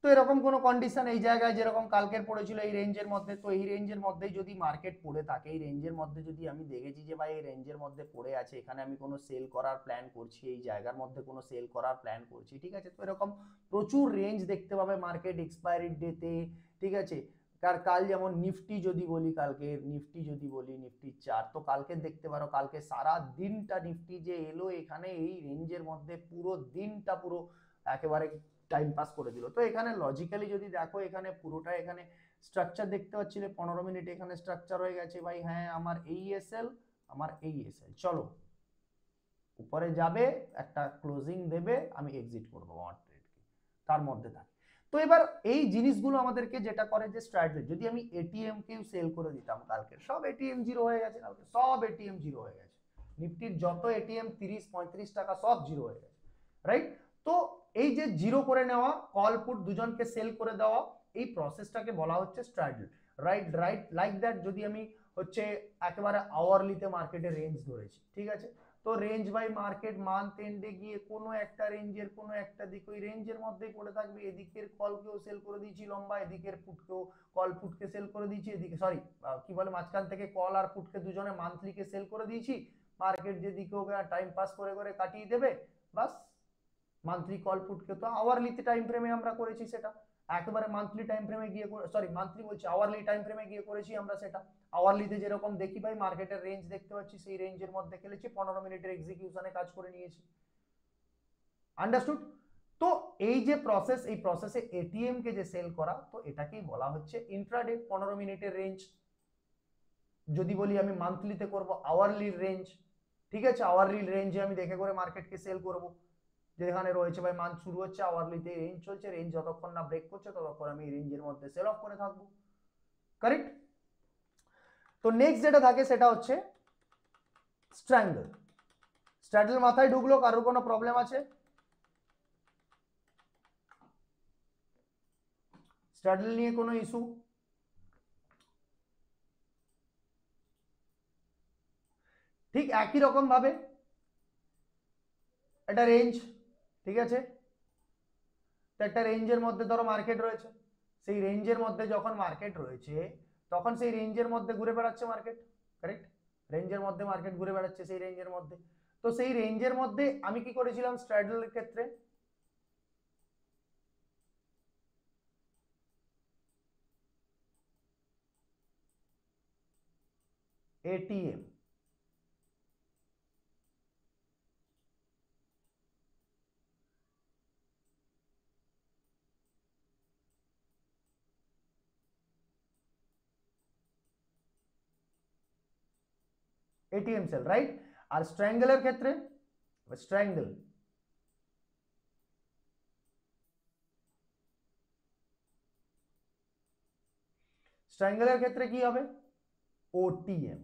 তো এরকম কোনো কন্ডিশন এই জায়গায় যেরকম কালকের পড়েছিল এই রেঞ্জের মধ্যে, তো এই রেঞ্জের মধ্যেই যদি মার্কেট পড়ে থাকে, এই রেঞ্জের মধ্যে যদি আমি দেখেছি যে ভাই এই রেঞ্জের মধ্যে পড়ে আছে, এখানে আমি কোনো সেল করার প্ল্যান করছি, এই জায়গার মধ্যে কোনো সেল করার প্ল্যান করছি, ঠিক আছে। তো এরকম প্রচুর রেঞ্জ দেখতে পাবে মার্কেট এক্সপায়ারি ডেতে, ঠিক আছে। কাল যেমন নিফটি যদি বলি, কালকে নিফটি যদি বলি, নিফটির চার্ট তো কালকে দেখতে পারো, কালকে সারা দিনটা নিফটি যে এলো এখানে এই রেঞ্জের মধ্যে, পুরো দিনটা পুরো একেবারে টাইম পাস করে দিল। তো এখানে লজিক্যালি যদি দেখো, এখানে পুরোটা এখানে স্ট্রাকচার দেখতে পাচ্ছিলে, 15 মিনিট এখানে স্ট্রাকচার হয়ে গেছে ভাই, হ্যাঁ আমার এই এসএল, আমার এই এসএল, চলো উপরে যাবে, একটা ক্লোজিং দেবে, আমি এক্সিট করে দেবো আমার ট্রেডকে, তার মধ্যে থাকে। তো এবার এই জিনিসগুলো আমাদেরকে যেটা করে যে স্ট্র্যাটেজি, যদি আমি এটিএম কেও সেল করে দিতাম কালকে, সব এটিএম জিরো হয়ে গেছে, কালকে সব এটিএম জিরো হয়ে গেছে, নিফটির যত এটিএম 30-35 টাকা সব জিরো হয়ে গেছে, রাইট। তো এই যে জিরো করে নেওয়া, কল পুট দুজনকে সেল করে দেওয়া, এই প্রসেসটাকে বলা হচ্ছে strategy, right right like that. যদি আমি হচ্ছে একেবারে আওয়ারলিতে মার্কেটে রেঞ্জ ধরেছি, ঠিক আছে, তো রেঞ্জ বাই মার্কেট মান্থ এন্ডে গিয়ে কোনো একটা রেঞ্জের কোনো একটা দিক ওই রেঞ্জের মধ্যেই পড়ে থাকবে, এদিকের কলকেও সেল করে দিয়েছি লম্বা, এদিকের পুটকেও কল পুটকে সেল করে দিয়েছি, এদিকে সরি কি বলে মাঝখান থেকে কল আর পুটকে দুজনে মান্থলিকে সেল করে দিয়েছি, মার্কেট যেদিকে ওকে টাইম পাস করে করে কাটিয়ে দেবে, বাস। মান্থলি কল পুটকে তো আওয়ারলিতে টাইম ফ্রেমে আমরা করেছি সেটা, একেবারে মান্থলি টাইম ফ্রেমে গিয়ে, সরি মান্থলি বলছি, আওয়ারলি টাইম ফ্রেমে গিয়ে করেছি আমরা সেটা। আওয়ারলিতে যেরকম দেখি ভাই মার্কেটের রেঞ্জ দেখতে পাচ্ছি, সেই রেঞ্জের মধ্যে খেলেছি, 15 মিনিটের এক্সিকিউশনে কাজ করে নিয়েছি, আন্ডারস্টুড। তো এই যে প্রসেস, এই প্রসেসে এটিএম কে যে সেল করা, তো এটাকেই বলা হচ্ছে ইন্ট্রাডে 15 মিনিটের রেঞ্জ। যদি বলি আমি মান্থলিতে করব আওয়ারলি রেঞ্জ, ঠিক আছে, আওয়ারলি রেঞ্জে আমি দেখে করে মার্কেটকে সেল করব, যেখানে রয়েছে ভাই মান্থ শুরু হচ্ছে, আওয়ারলিতে রেঞ্জ চলছে, রেঞ্জ যতক্ষণ না ব্রেক করছে ততক্ষণ আমি রেঞ্জের মধ্যে সেল অফ করে থাকবো, কারেক্ট। তো নেক্সট যেটা থাকে সেটা হচ্ছে স্ট্র্যাঙ্গল। স্ট্র্যাডেল মাথায় ঢুকলো, কারোর কোনো প্রবলেম আছে? স্ট্র্যাডেল নিয়ে কোনো ইস্যু? ঠিক একই রকম ভাবে একটা রেঞ্জ, ঠিক আছে, তো একটা রেঞ্জের মধ্যে ধরো মার্কেট রয়েছে, সেই রেঞ্জের মধ্যে যখন মার্কেট রয়েছে তখন সেই রেঞ্জের মধ্যে ঘুরে বেড়াচ্ছে মার্কেট, কারেক্ট, রেঞ্জের মধ্যে মার্কেট ঘুরে বেড়াচ্ছে সেই রেঞ্জের মধ্যে। তো সেই রেঞ্জের মধ্যে আমি কি করেছিলাম স্ট্র্যাডেলের ক্ষেত্রে, এটিএম, এটিএম সেল, রাইট। আর স্ট্র্যাঙ্গেলের ক্ষেত্রে স্ট্র্যাঙ্গেল স্ট্র্যাঙ্গেলের ক্ষেত্রে কি হবে? ওটিএম,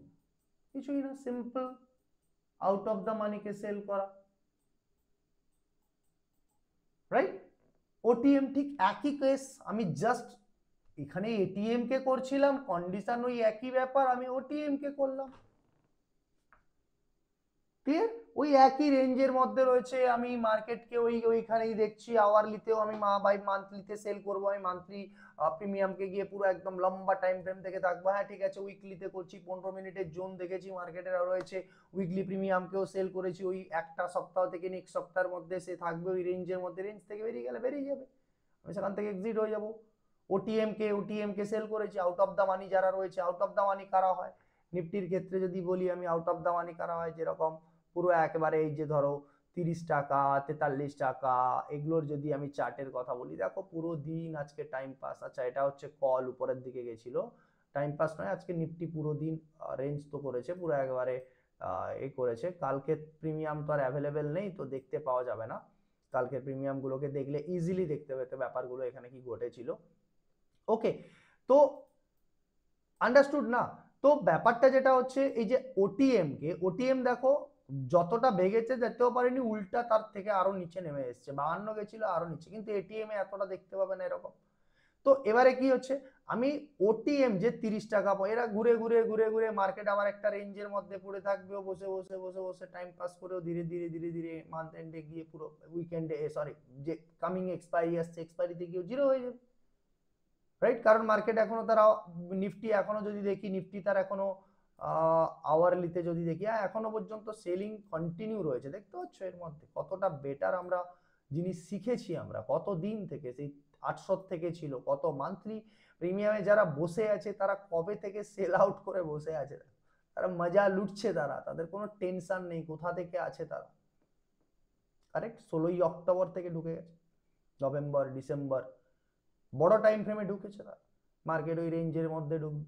কিছুই না, সিম্পল আউট অফ দ্য মানিকে সেল করা, রাইট? ওটিএম ঠিক একই কেস, আমি জাস্ট এখানে এটিএম কে করছিলাম, কন্ডিশন ওই একই ব্যাপার, আমি ওটিএম কে করলাম। ক্লিয়ার? ওই একই রেঞ্জের মধ্যে রয়েছে, আমি মার্কেটকে ওইখানেই দেখছি, আওয়ারলিতেও আমি মান্থলিতে সেল করবো, আমি মান্থলি প্রিমিয়ামকে গিয়ে পুরো একদম লম্বা টাইম ফ্রেম থেকে থাকবো। হ্যাঁ ঠিক আছে, উইকলিতে করছি, 15 মিনিটের জোন দেখেছি মার্কেটের রয়েছে, উইকলি প্রিমিয়ামকেও সেল করেছি, ওই একটা সপ্তাহ থেকে নেক্সট সপ্তাহের মধ্যে সে থাকবে ওই রেঞ্জের মধ্যে, রেঞ্জ থেকে বেরিয়ে গেলে বেরিয়ে যাবে, আমি সেখান থেকে এক্সিট হয়ে যাবো। ওটিএম কে সেল করেছি, আউট অফ দ্য মানি যারা রয়েছে, আউট অফ দ্য মানি কারা হয়? নিফটির ক্ষেত্রে যদি বলি আমি, আউট অফ দ্য মানি কারা হয়, যেরকম পুরো একেবারে এই যে ধরো 30 টাকা, 43 টাকা, এগুলোর যদি আমি চার্টের কথা বলি, দেখো পুরো দিন আজকে টাইম পাস। আচ্ছা এটা হচ্ছে কল উপরের দিকে গেছিল, টাইম পাস নয়, আজকে নিফটি পুরো দিন রেঞ্জ তো করেছে, পুরো একেবারে এই করেছে। কালকে প্রিমিয়াম তো আর অ্যাভেলেবেল নেই, তো দেখতে পাওয়া যাবে না, কালকের প্রিমিয়াম গুলোকে দেখলে ইজিলি দেখতে পেতে ব্যাপারগুলো এখানে কি ঘটেছিল। ওকে, তো আন্ডারস্টুড না? তো ব্যাপারটা যেটা হচ্ছে এই যে ওটিএম দেখো যতটা ভেগেছে যেতেও পারেনি, উল্টা তার থেকে আরো নিচে নেমে এসছে, 52 গেছিল আরো নিচে, কিন্তু এটিএম এ এতটা দেখতে পাবে না এরকম। তো এবারে কি হচ্ছে, আমি ওটিএম যে 30 টাকা, এরা ঘুরে ঘুরে ঘুরে ঘুরে মার্কেট আবার একটা রেঞ্জের মধ্যে পড়ে থাকবে, বসে বসে বসে বসে টাইম পাস করেও ধীরে ধীরে ধীরে ধীরে মান্থ এন্ডে গিয়ে পুরো উইকেন্ডে, সরি যে কামিং এক্সপায়ারি আসছে, এক্সপায়ারিতে গিয়ে জিরো হয়ে যাবে, রাইট? কারণ মার্কেট এখনো তারা নিফটি এখনো যদি দেখি, নিফটি তার এখনো আওয়ারলিতে যদি দেখি, এখনো পর্যন্ত সেলিং কন্টিনিউ রয়েছে, দেখতে পাচ্ছ এর মধ্যে কতটা বেটার আমরা জিনিস শিখেছি, আমরা কত দিন থেকে, সেই 800 থেকে ছিল, কত মান্থলি প্রিমিয়ামে যারা বসে আছে তারা কবে থেকে সেল আউট করে বসে আছে, তারা মজা লুটছে, তারা, তাদের কোনো টেনশন নেই, কোথা থেকে আছে তারা, কারেক্ট? 16ই অক্টোবর থেকে ঢুকে গেছে, নভেম্বর ডিসেম্বর বড় টাইম ফ্রেমে ঢুকেছে তারা, মার্কেট ওই রেঞ্জের মধ্যে ঢুকবে,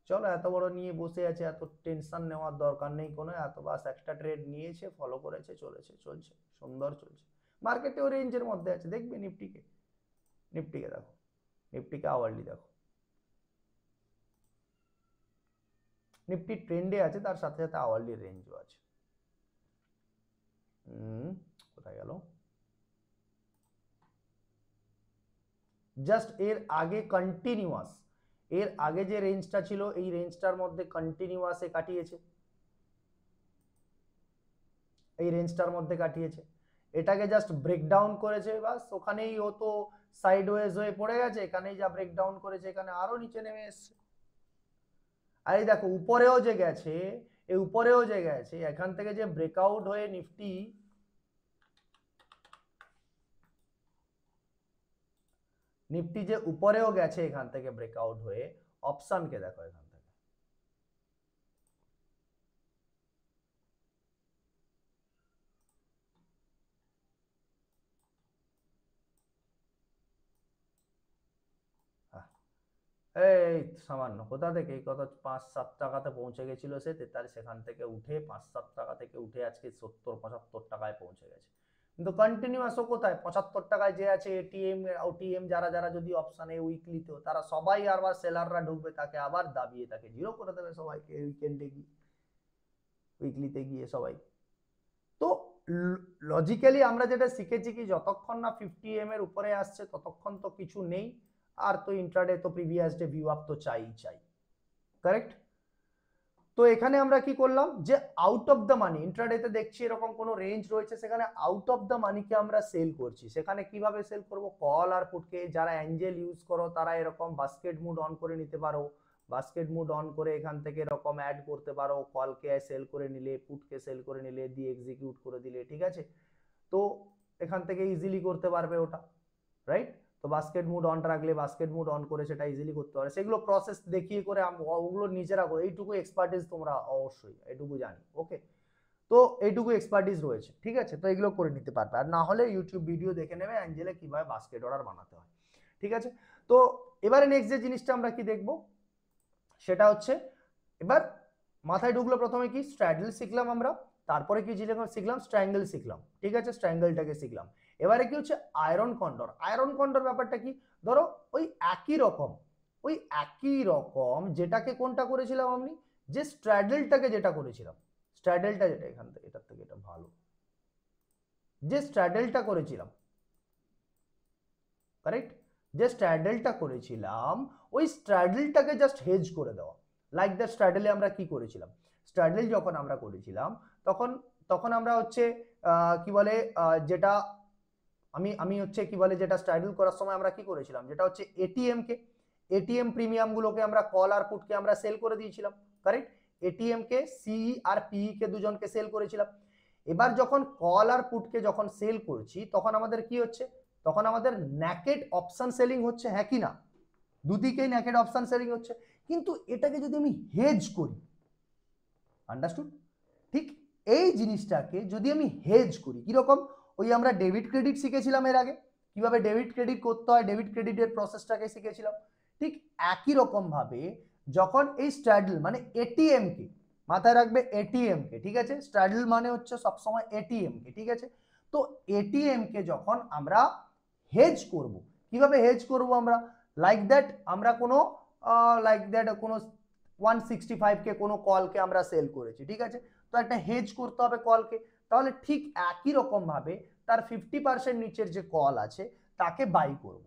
চলো এত বড় নিয়ে বসে আছে, এত টেনশন নেওয়ার দরকার নেই কোনো, এত বাস একটা ট্রেড নিয়েছে, ফলো করেছে, চলেছে, চলছে, সুন্দর চলছে, মার্কেটে ওই রেঞ্জের মধ্যে আছে। দেখবে নিফটিকে দেখো, নিফটিকে আওয়ারলি দেখো, নিফটি ট্রেন্ডে আছে, তার সাথে সাথে আওয়ারলি রেঞ্জও আছে। কোথায় গেল? জাস্ট এর আগে কন্টিনিউয়াস, এর আগে যে রেঞ্জটা ছিল এই রেঞ্জটার মধ্যে কন্টিনিউয়াসে কাটিয়েছে, এই রেঞ্জটার মধ্যে কাটিয়েছে, এটাকে জাস্ট ব্রেকডাউন করেছে, বাস ওখানেই ও তো সাইডওয়েজ হয়ে পড়ে গেছে, এখানেই যা ব্রেকডাউন করেছে এখানে আরো নিচে নেমে এসছে। আর এই দেখো উপরেও যে গেছে, এই উপরেও যে গেছে, এখান থেকে যে ব্রেকআউট হয়ে নিফটি যে উপরেও গেছে এখান থেকে ব্রেকআউট হয়ে, অপশনকে দেখো এখান থেকে, এই সামান্য কোথা থেকে, এই কত 5-7 টাকাতে পৌঁছে গেছিল সে, সেখান থেকে উঠে 5-7 টাকা থেকে উঠে আজকে 70-75 টাকায় পৌঁছে গেছে, কিন্তু কন্টিনিউয়াস ও কোথায়, 75 টাকায় যে আছে। এটিএম ওটিএম যারা যারা যদি অপশনে উইকলিতেও, তারা সবাই আবার সেলাররা ঢুকবে, তাকে আবার দাবিয়ে তাকে জিরো করে দেবে সবাইকে, উইকেন্ডে গিয়ে, উইকলিতে গিয়ে সবাই। তো লজিক্যালি আমরা যেটা শিখেছি কি, যতক্ষণ না 50 এর উপরে আসছে ততক্ষণ তো কিছু নেই, আর তো ইন্ট্রাডে তো প্রিভিয়াস ডে ভিউ আপ তো চাই, কারেক্ট? তো এখানে আমরা কি করলাম, যে আউট অফ দ্য মানি, ইন্ট্রাডেতে দেখছি এরকম কোনো রেঞ্জ রয়েছে, সেখানে আউট অফ দ্য মানিকে আমরা সেল করছি, সেখানে কিভাবে সেল করব, কল আর পুটকে, যারা অ্যাঞ্জেল ইউজ করো তারা এরকম বাস্কেট মুড অন করে নিতে পারো, বাস্কেট মুড অন করে এখান থেকে এরকম অ্যাড করতে পারো, কলকে সেল করে নিলে, পুটকে সেল করে নিলে, দিয়ে এক্সিকিউট করে দিলে, ঠিক আছে? তো এখান থেকে ইজিলি করতে পারবে ওটা, রাইট? তো বাস্কেট মুড অন রাখলে, বাস্কেট মুড অন করে সেটা ইজিলি করতে পারে, সেগুলো প্রসেস দেখিয়ে করে ওগুলো নিজে রাখো, এইটুকু এক্সপার্টিস তোমরা অবশ্যই, এইটুকু জানি, ওকে? তো এইটুকু এক্সপার্টিস রয়েছে, ঠিক আছে? তো এগুলো করে নিতে পারবে, আর না হলে ইউটিউব ভিডিও দেখে নেবে অ্যাঞ্জেলে কিভাবে বাস্কেট অর্ডার বানাতে হয়, ঠিক আছে? তো এবারে নেক্সট যে জিনিসটা আমরা কি দেখব, সেটা হচ্ছে, এবার মাথায় ঢুকলো প্রথমে কি, স্ট্র্যাডল শিখলাম আমরা, তারপরে কি শিখলাম স্ট্র্যাঙ্গেল শিখলাম, ঠিক আছে, স্ট্র্যাঙ্গেলটাকে শিখলাম। এবারে কি হচ্ছে আয়রন কন্ডর। আয়রন কন্ডর ব্যাপারটা কি, ধরো ওই একই রকম যেটাকে কোনটা করেছিলাম আমি, যে স্ট্র্যাডেলটাকে যেটা করেছিলাম, স্ট্র্যাডেলটা যেটা এখান থেকে এটার থেকে এটা ভালো, যে স্ট্র্যাডেলটা করেছিলাম, কারেক্ট, যে স্ট্র্যাডেলটা করেছিলাম ওই স্ট্র্যাডেলটাকে জাস্ট হেজ করে দেওয়া। লাইক দ্য স্ট্র্যাডেলে আমরা কি করেছিলাম, স্ট্র্যাডেল যখন আমরা করেছিলাম তখন তখন আমরা হচ্ছে কি বলে যেটা আমি হচ্ছে কি বলে যেটা স্ট্র্যাডেল করার সময় আমরা কি করেছিলাম, যেটা হচ্ছে এটিএম প্রিমিয়াম গুলোকে আমরা কল আর পুটকে আমরা সেল করে দিয়েছিলাম, কারেক্ট। এটিএম কে সিই আর পিই কে দুজনকে সেল করেছিলাম। এবার যখন কল আর পুটকে যখন সেল করছি তখন আমাদের কি হচ্ছে, তখন আমাদের ন্যাকেড অপশন সেলিং হচ্ছে, হ্যাঁ কি না, দুদিকেই ন্যাকেড অপশন সেলিং হচ্ছে। কিন্তু এটাকে যদি আমি হেজ করি, আন্ডারস্টুড, ঠিক এই জিনিসটাকে যদি আমি হেজ করি কিরকম, ওই আমরা ডেবিট ক্রেডিট শিখেছিলাম এর আগে, কিভাবে ডেবিট ক্রেডিট করতে হয়, ডেবিট ক্রেডিটের প্রসেসটাকে শিখেছিলাম। ঠিক একই রকম ভাবে যখন এই স্ট্র্যাডল মানে এটিএম কে, মাথায় রাখবে এটিএম কে, ঠিক আছে, স্ট্র্যাডল মানে হচ্ছে সবসময় এটিএম কে, ঠিক আছে। তো এটিএম কে যখন আমরা হেজ করব, কিভাবে হেজ করব আমরা, লাইক দ্যাট আমরা কোনো কোনো 165 কে কোনো কলকে আমরা সেল করেছি, ঠিক আছে, তো একটা হেজ করতে হবে কলকে, তাহলে ঠিক একই রকম ভাবে তার 50% নিচের যে কল আছে তাকে বাই করব,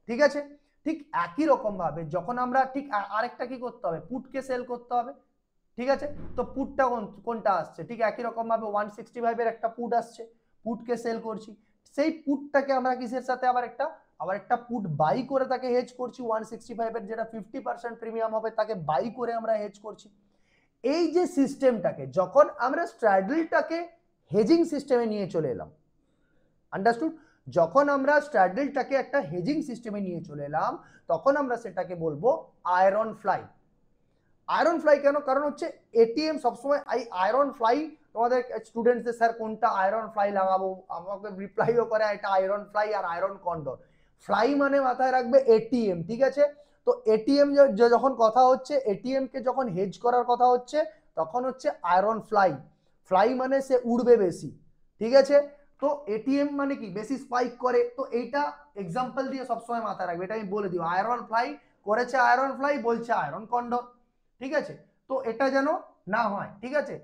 ঠিক আছে। ঠিক একই রকম ভাবে যখন আমরা ঠিক আরেকটা কি করতে হবে, পুটকে সেল করতে হবে, ঠিক আছে। তো পুটটা কোনটা আসছে, ঠিক একই রকম ভাবে 165 এর একটা পুট আসছে, পুটকে সেল করছি, সেই পুটটাকে আমরা কিসের সাথে আবার একটা পুট বাই করে তাকে হেজ করছি, 165 এর যেটা 50% প্রিমিয়াম হবে তাকে বাই করে আমরা হেজ করছি। এই যে সিস্টেমটাকে যখন আমরা স্ট্র্যাডলটাকে হেজিং সিস্টেমে নিয়ে চলে এলাম, আন্ডারস্টুড, যখন আমরা স্ট্র্যাডলটাকে একটা হেজিং সিস্টেমে নিয়ে চলে এলাম তখন আমরা সেটাকে বলবো আয়রন ফ্লাই। আয়রন ফ্লাই কেন, কারণ হচ্ছে এটিএম সবসময় এই আয়রন ফ্লাই, তোমাদের স্টুডেন্টসদের স্যার কোনটা আয়রন ফ্লাই লাগাবো, আমাকে রিপ্লাইও করে এটা আয়রন ফ্লাই আর আয়রন কন্ডর। ফ্লাই মানে মাথায় রাখবে এটিএম, ঠিক আছে। তো এটিএম যখন কথা হচ্ছে, এটিএম কে যখন হেজ করার কথা হচ্ছে তখন হচ্ছে আয়রন ফ্লাই। ফ্লাই মানে সে উড়বে বেশি, ঠিক আছে। তো এটিএম মানে কি, বেশি স্পাইক করে, তো এইটা এক্সাম্পল দিয়ে সবসময় মাথায় রাখবে, এটা আমি বলে দিই, আয়রন ফ্লাই করেছে, আয়রন ফ্লাই বলছে আয়রন কন্ডর, ঠিক আছে। তো এটা যেন না হয়, ঠিক আছে,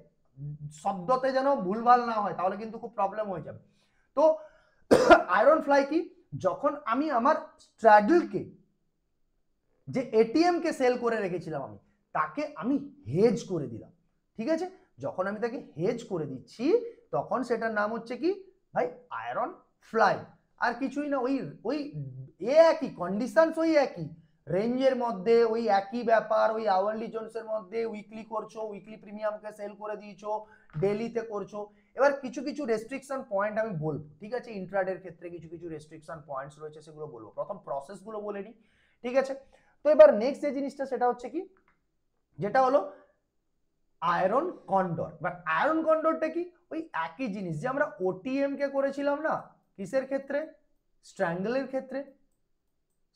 শব্দতে যেন ভুলভাল না হয়, তাহলে কিন্তু খুব প্রবলেম হয়ে যাবে। তো আয়রন ফ্লাই কি, যখন আমি আমার স্ট্র্যাডলকে, যে এটিএম কে সেল করে রেখেছিলাম আমি, তাকে আমি হেজ করে দিলাম, ঠিক আছে। যখন আমি তাকে হেজ করে দিচ্ছি তখন সেটার নাম হচ্ছে কি ভাই, আয়রন ফ্লাই। আর কিছুই না, ওই ওই একই কন্ডিশনস, ওই একই রেঞ্জের মধ্যে, ওই একই ব্যাপার, ওই আওয়ারলি জোনসের মধ্যে উইকলি করছো, উইকলি প্রিমিয়ামকে সেল করে দিয়েছো, ডেলিতে করছো। এবার কিছু কিছু রেস্ট্রিকশন পয়েন্ট আমি বলবো, ঠিক আছে, ইন্ট্রাডের ক্ষেত্রে কিছু কিছু রেস্ট্রিকশন পয়েন্টস রয়েছে সেগুলো বলবো, প্রথম প্রসেসগুলো বলে নিই, ঠিক আছে। তো এবার নেক্সট যে জিনিসটা সেটা হচ্ছে কি, যেটা হলো আয়রন কন্ডর। বাট আয়রন কন্ডরটা কি, ওই একই জিনিস যে আমরা ওটিএম কে করেছিলাম না, কিসের ক্ষেত্রে, স্ট্র্যাঙ্গেলের ক্ষেত্রে,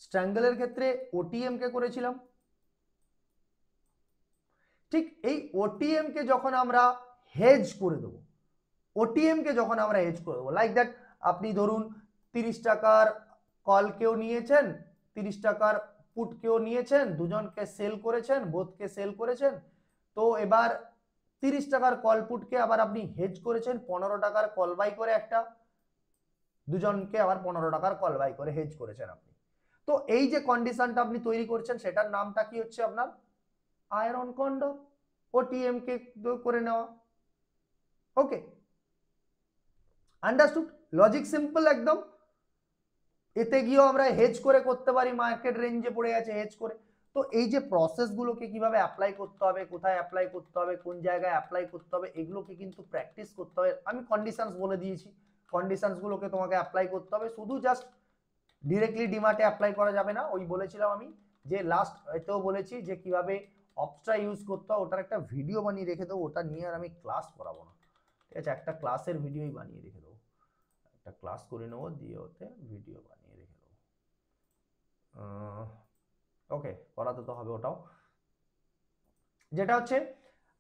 স্ট্র্যাঙ্গেলের ক্ষেত্রে ওটিএম কে করেছিলাম, ঠিক এই ওটিএম কে যখন আমরা হেজ করে দেবো, ওটিএম কে যখন আমরা হেজ করে দেবো, লাইক দ্যাট আপনি ধরুন 30 টাকার কল কেউ নিয়েছেন, 30 টাকার পুট কেউ নিয়েছেন, দুজনকে সেল করেছেন, বোথকে সেল করেছেন। তো এবার 30 টাকার কল পুটকে আবার আপনি হেজ করেছেন 15 টাকার কল বাই করে, একটা দুজনকে আবার 15 টাকার কল বাই করে হেজ করেছেন আপনি। তো এই যে কন্ডিশনটা আপনি তৈরি করছেন সেটার নামটা কি হচ্ছে আপনার আয়রন কন্ডর, ওটিএম কে করে নেওয়া, ওকে, আন্ডারস্টুড, লজিক সিম্পল একদম। এতে গিয়েও আমরা হেজ করে করতে পারি, মার্কেট রেঞ্জে পড়ে আছে হেজ করে। তো এই যে প্রসেসগুলোকে কিভাবে অ্যাপ্লাই করতে হবে, কোথায় অ্যাপ্লাই করতে হবে, কোন জায়গায় অ্যাপ্লাই করতে হবে, এগুলোকে কিন্তু প্র্যাকটিস করতে হবে। আমি কন্ডিশনস বলে দিয়েছি, কন্ডিশনসগুলোকে তোমাকে অ্যাপ্লাই করতে হবে, শুধু জাস্ট ডিরেক্টলি ডিমার্টে অ্যাপ্লাই করা যাবে না। ওই বলেছিলাম আমি যে লাস্ট এতেও বলেছি যে কিভাবে অপস্ট্রা ইউজ করতে হয়, ওটার একটা ভিডিও বানিয়ে রেখে দেবো, ওটা নিয়ে আর আমি ক্লাস করাবো না, ঠিক আছে, একটা ক্লাসের ভিডিওই বানিয়ে রেখে দেবো, একটা ক্লাস করে নেবো, দিয়ে ওতে ভিডিও বানিয়ে রেখে দেবো, ওকে, করাতে তো হবে ওটাও। যেটা হচ্ছে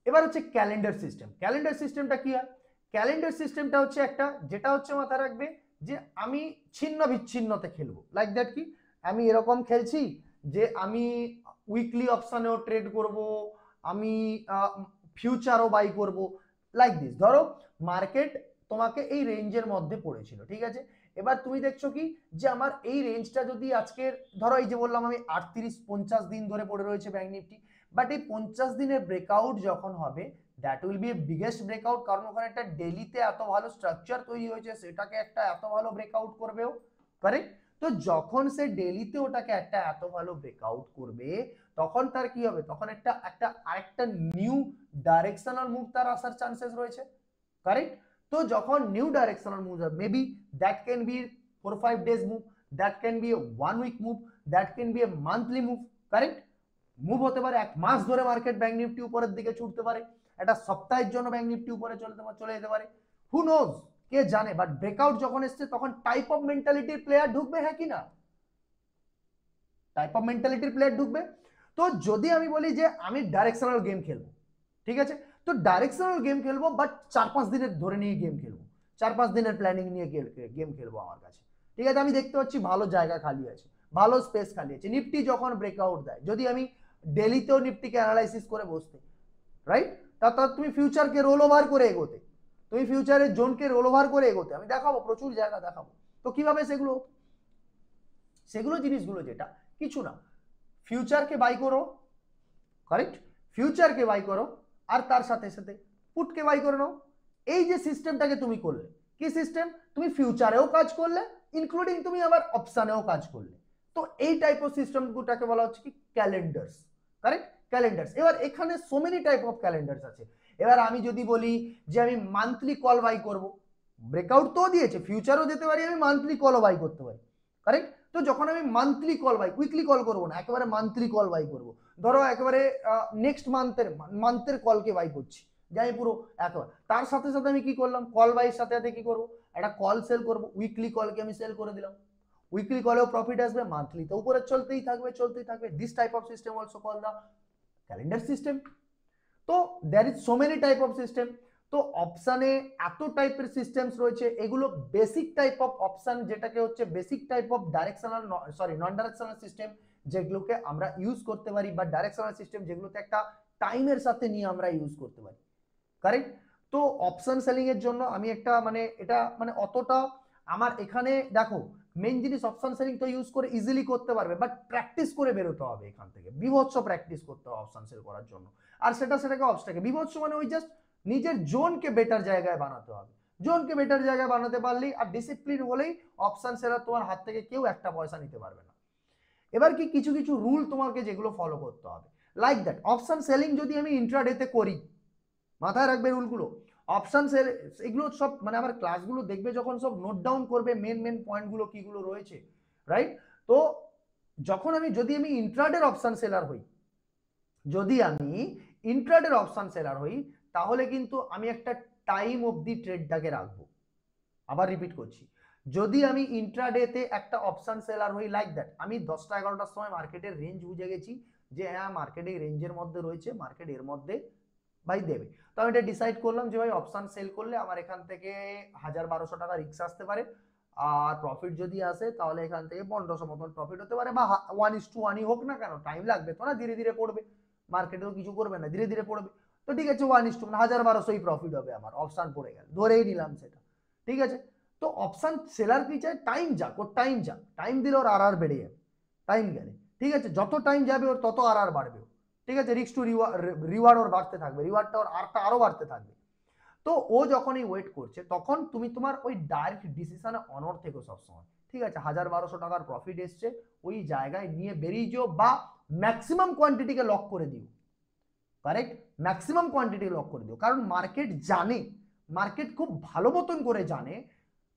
এবার হচ্ছে ক্যালেন্ডার সিস্টেম। ক্যালেন্ডার সিস্টেমটা কি হয়, ক্যালেন্ডার সিস্টেমটা হচ্ছে একটা, যেটা হচ্ছে মাথায় রাখবে যে আমি ছিন্ন বিচ্ছিন্নতে খেলবো। লাইক দ্যাট কি, আমি এরকম খেলছি যে আমি উইকলি অপশানেও ট্রেড করব, আমি ফিউচারও বাই করব, লাইক দিস। ধরো মার্কেট তোমাকে এই রেঞ্জের মধ্যে পড়েছিল, ঠিক আছে, এবার তুমি দেখছো কি যে আমার এই রেঞ্জটা যদি আজকের, ধরো এই যে বললাম আমি 38-50 দিন ধরে পড়ে রয়েছে ব্যাংক নিফটি, বাট এই 50 দিনের ব্রেকআউট যখন হবে, that will be biggest breakout, কারণ ওখানে একটা ডেলিতে এত ভালো স্ট্রাকচার তৈরি হয়েছে, সেটাকে একটা এত ভালো ব্রেকআউট করবেও, কারেক্ট। তো যখন সে ডেলিতে ওটাকে একটা এত ভালো ব্রেকআউট করবে, তখন তার কি হবে, তখন একটা একটা আরেকটা নিউ ডাইরেকশনাল মুভ তার আসার চান্সেস রয়েছে, কারেক্ট। তো যখন new directional move, maybe that can be 4-5 days move, that can be 1 week move, that can B A monthly move, correct. Move হতে পারে 1 মাস ধরে মার্কেট ব্যাংক নিফটি উপরের দিকে ছুটতে পারে, একটা সপ্তাহের জন্য ব্যাংক নিফটি উপরে চলে যেতে পারে, হু নোজ, কে জানে। বাট ব্রেকআউট যখন এসছে তখন টাইপ অফ মেন্টালিটির প্লেয়ার ঢুকবে, হ্যাঁ কি না, টাইপ অফ মেন্টালিটির প্লেয়ার ঢুকবে। তো যদি আমি বলি যে আমি ডাইরেকশনাল গেম খেলবো, ঠিক আছে, তো ডাইরেকশনাল গেম খেলবো, বাট 4-5 দিনের ধরে নিয়ে গেম খেলবো, 4-5 দিনের প্ল্যানিং নিয়ে গেম খেলবো আমার কাছে, ঠিক আছে। আমি দেখতে পাচ্ছি ভালো জায়গা খালি আছে, ভালো স্পেস খালি আছে, নিফটি যখন ব্রেকআউট দেয়, যদি আমি ডেলিতেও নিফটিকে অ্যানালাইসিস করে বসতে, রাইট, তা তুমি ফিউচারকে রোল ওভার করে এগোতে, তুমি ফিউচারের জোনকে রোল ওভার করে এগোতে, আমি দেখাবো, প্রচুর জায়গা দেখাবো। তো কিভাবে সেগুলো, সেগুলো জিনিসগুলো যেটা কিছু না, ফিউচারকে বাই করো, কারেক্ট, ফিউচারকে বাই করো, আর তার সাথে সাথে পুটকে বাই করে নাও। এই যে সিস্টেমটাকে তুমি করলে, কি সিস্টেম, তুমি ফিউচারেও কাজ করলে, ইনক্লুডিং তুমি আবার অপশানেও কাজ করলে, তো এই টাইপ অফ সিস্টেমটাকে বলা হচ্ছে কি ক্যালেন্ডার্স, কারেক্ট, ক্যালেন্ডার্স। এবার এখানে so many type of calendars আছে। এবার আমি যদি বলি যে আমি মান্থলি কল বাই করব, ব্রেকআউট তো দিয়েছে, ফিউচারও যেতে পারি, আমি মান্থলি কলও বাই করতে পারি, কারেক্ট। তো যখন আমি monthly call buy, weekly call করবো না, একেবারে মান্থলি কল বাই করবো, ধরো একেবারে নেক্সট মান্থের কলকে বাই করছি, যাই পুরো একেবারে, তার সাথে সাথে আমি কি করলাম, কল বাইয়ের সাথে সাথে কি করবো, একটা কল সেল করবো, উইকলি কলকে আমি সেল করে দিলাম, উইকলি কলেও প্রফিট আসবে, মান্থলি তো উপরে চলতেই থাকবে চলতেই থাকবে। This type of system also call the calendar system. তো there is so many type of system. তো অপশানে এত টাইপের সিস্টেমস রয়েছে, এগুলো বেসিক টাইপ অফ অপশান, যেটাকে হচ্ছে basic type of directional, sorry non directional system, যেগুলোকে আমরা ইউজ করতে পারি, বা ডাইরেকশনাল সিস্টেম যেগুলোতে একটা টাইমের সাথে নিয়ে আমরা ইউজ করতে পারি, কারেক্ট। তো অপশন সেলিং এর জন্য আমি একটা মানে এটা মানে অতটা আমার এখানে দেখো, মেন জিনিস অপশন সেলিং তো ইউজ করে ইজিলি করতে পারবে, বাট প্র্যাকটিস করে বেরোতে হবে এখান থেকে, বিভৎস প্র্যাকটিস করতে হবে অপশন সেল করার জন্য। আর সেটাকে অবস্টাকে বিভৎস মানে ওই জাস্ট নিজের জোনকে বেটার জায়গায় বানাতে হবে, জোনকে বেটার জায়গায় বানাতে পারলেই, আর ডিসিপ্লিন হলেই অপশন সেলার তোমার হাত থেকে কেউ একটা পয়সা নিতে পারবে না। এবার কি কিছু কিছু রুল তোমাকে যেগুলো ফলো করতে হবে, লাইক দ্যাট অপশন সেলিং যদি আমি ইন্ট্রাডেতে করি, মাথায় রাখবে রুলগুলো, অপশন সেল, এগুলো সব মানে আমার ক্লাসগুলো দেখবে যখন, সব নোট ডাউন করবে মেন মেন পয়েন্টগুলো কিগুলো রয়েছে, রাইট। তো যখন আমি যদি আমি ইন্ট্রাডের অপশন সেলার হই, যদি আমি ইন্ট্রাডের অপশন সেলার হই, তাহলে কিন্তু আমি একটা টাইম অবধি ট্রেডটাকে রাখবো। আবার রিপিট করছি, যদি আমি ইন্ট্রাডেতে একটা অপশন সেলার হই, লাইক দ্যাট আমি 10টা 11টার সময় মার্কেটের রেঞ্জ বুঝে গেছি যে হ্যাঁ মার্কেট এই রেঞ্জের মধ্যে রয়েছে, মার্কেট এর মধ্যে ভাই দেবে, তো আমি এটা ডিসাইড করলাম যে ভাই অপশন সেল করলে আমার এখান থেকে 1000-1200 টাকা রিস্ক আসতে পারে, আর প্রফিট যদি আসে তাহলে এখান থেকে 1500 মতন প্রফিট হতে পারে, বা 1:1 হোক না কেন, টাইম লাগবে তো না, ধীরে ধীরে পড়বে, মার্কেটেও কিছু করবে না, ধীরে ধীরে পড়বে, তো ঠিক আছে 1:1 মানে 1000-1200 প্রফিট হবে আমার, অপশন পড়ে গেল, ধরেই নিলাম সেটা, ঠিক আছে। তো অপশন সেলার কি চায়, টাইম যাক, ওর টাইম যাক, টাইম দিলে ওর আর বেড়ে যাবে, টাইম গেলে, ঠিক আছে, যত টাইম যাবে ওর তত আর বাড়বে, ঠিক আছে, রিস্ক টু রিওয়ার্ড ওর বাড়তে থাকবে, রিওয়ার্ডটা ওর আরো বাড়তে থাকবে। তো ও যখনই ওয়েট করছে, তখন তুমি তোমার ওই ডাইরেক্ট ডিসিশনে অনর থেকো সবসময়, ঠিক আছে, 1000-1200 টাকার প্রফিট এসছে, ওই জায়গায় নিয়ে বেরিয়ে যাও, বা ম্যাক্সিমাম কোয়ান্টিটিকে লক করে দিও, কারেক্ট, ম্যাক্সিমাম কোয়ান্টিটি লক করে দিও, কারণ মার্কেট জানে, মার্কেট খুব ভালো মতন করে জানে,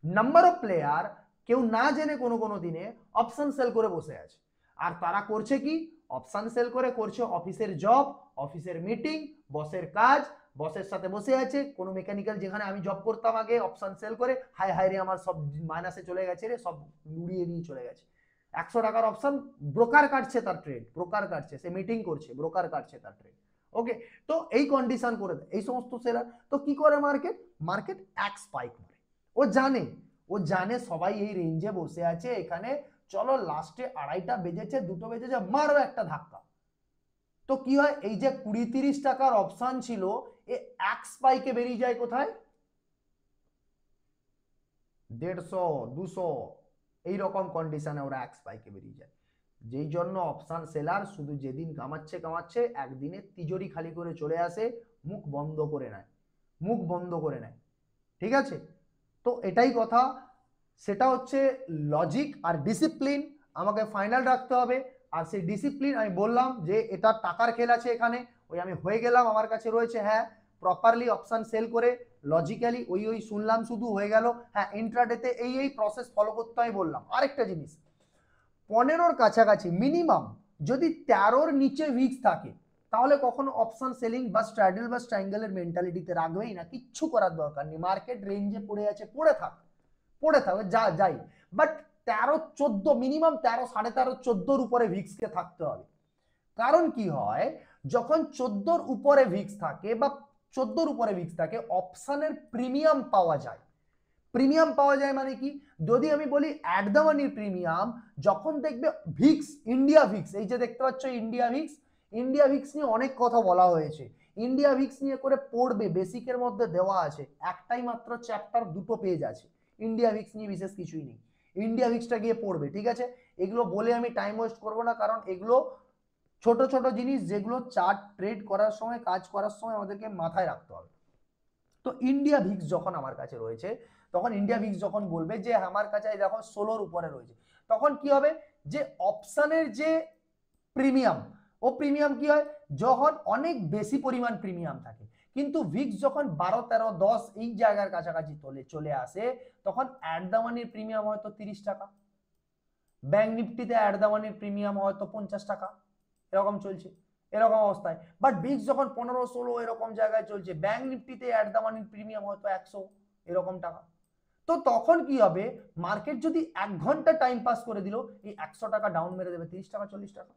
নাম্বার অফ প্লেয়ার কেউ না জেনে কোনো কোনো দিনে অপশন সেল করে বসে আছে, আর তারা করছে কি, অপশন সেল করে করছে অফিসের জব, অফিসের মিটিং, বসের কাজ, বসের সাথে বসে আছে, কোনো মেকানিক্যাল, যেখানে আমি জব করতাম আগে অপশন সেল করে, হাই হাই রে আমার সব মাইনাসে চলে গেছে রে, সব উড়িয়ে নিয়ে চলে গেছে, 100 টাকার অপশন ব্রোকার কাটছে তার ট্রেড, ব্রোকার কাটছে, সে মিটিং করছে, ব্রোকার কাটছে তার ট্রেড, ওকে। তো এই কন্ডিশন করে দেয় এই সমস্ত সেলার। তো কি করে মার্কেট, মার্কেট এক স্পাইক মারে। ও জানে সবাই এই রেঞ্জে বসে আছে, এখানে চলো লাস্টে 2:30 বেজেছে, 2টো বেজেছে, মারো একটা ধাক্কা। তো কি হয়, এই যে 20-30 টাকার অপশন ছিল এ এক স্পাইকে বেরিয়ে যায় কোথায় 150-200 এইরকম কন্ডিশনে ওরা এক স্পাইকে বেরিয়ে যায়। যেই জন্য অপশন সেলার শুধু যেদিন কামাচ্ছে একদিনে তিজোরি খালি করে চলে আসে, মুখ বন্ধ করে নেয়। ঠিক আছে, তো এটাই কথা, সেটা হচ্ছে লজিক আর ডিসিপ্লিন আমাকে ফাইনাল রাখতে হবে। আর সেই ডিসিপ্লিন আমি বললাম যে এটা টাকার খেল আছে এখানে, ওই আমি হয়ে গেলাম, আমার কাছে রয়েছে হ্যাঁ প্রপারলি অপশন সেল করে লজিক্যালি ওই শুনলাম শুধু হয়ে গেল, হ্যাঁ ইন্ট্রাডেতে এই প্রসেস ফলো করতে আমি বললাম। আরেকটা জিনিস, 15-র কাছাকাছি মিনিমাম যদি 13-র নিচে উইক্স থাকে তাহলে কখনো অপশন সেলিং বা স্ট্র্যাডল বা স্ট্রাঙ্গেলের মেন্টালিটিতে রাখবেই না, কিচ্ছু করার দরকার নেই। মার্কেট রেঞ্জে পড়ে আছে, পড়ে থাক যাই, বাট 13-14 মিনিমাম 13, 13.5, 14-র উপরে ভিক্সকে থাকতে হবে। কারণ কি হয়, যখন 14-র উপরে ভিক্স থাকে বা 14-র উপরে ভিক্স থাকে অপশনের প্রিমিয়াম পাওয়া যায়। মানে কি, যদি আমি বলি অ্যাট দ্য মানির প্রিমিয়াম, যখন দেখবে ভিক্স, ইন্ডিয়া ভিক্স, এই যে দেখতে পাচ্ছ ইন্ডিয়া ভিক্স নিয়ে অনেক কথা বলা হয়েছে, ইন্ডিয়া ভিক্স নিয়ে করে পড়বে, বেসিকের মধ্যে দেওয়া আছে, একটাই মাত্র চ্যাপ্টার, 2টো পেজ আছে, ইন্ডিয়া ভিক্স নিয়ে বিশেষ কিছুই নেই, ইন্ডিয়া ভিক্সটা গিয়ে পড়বে। ঠিক আছে, এগুলো বলে আমি টাইম ওয়েস্ট করবো না, কারণ এগুলো ছোট ছোট জিনিস যেগুলো চার্ট ট্রেড করার সময়, কাজ করার সময় আমাদেরকে মাথায় রাখতে হবে। তো ইন্ডিয়া ভিক্স যখন আমার কাছে রয়েছে, তখন ইন্ডিয়া ভিক্স যখন বলবে যে আমার কাছে দেখো 16-র উপরে রয়েছে, তখন কি হবে, যে অপশনের যে প্রিমিয়াম কি হয়, যখন অনেক বেশি পরিমাণ প্রিমিয়াম থাকে, কিন্তু ভিক্স যখন 12, 13, 10 এই জায়গার কাছাকাছি চলে আসে, তখন অ্যাট দ্য মানির প্রিমিয়াম হয়তো 30 টাকা, ব্যাংক নিফটিতে অ্যাট দ্য মানির প্রিমিয়াম হয়তো 50 টাকা, এরকম চলছে, এরকম অবস্থায়। বাট ভিক্স যখন 15-16 এরকম জায়গায় চলছে, ব্যাংক নিফটিতে অ্যাট দ্য মানির প্রিমিয়াম হয়তো 100 এরকম টাকা। তো তখন কি হবে, মার্কেট যদি 1 ঘন্টা টাইম পাস করে দিল, এই 100 টাকা ডাউন মেরে দেবে 30 টাকা 40 টাকা,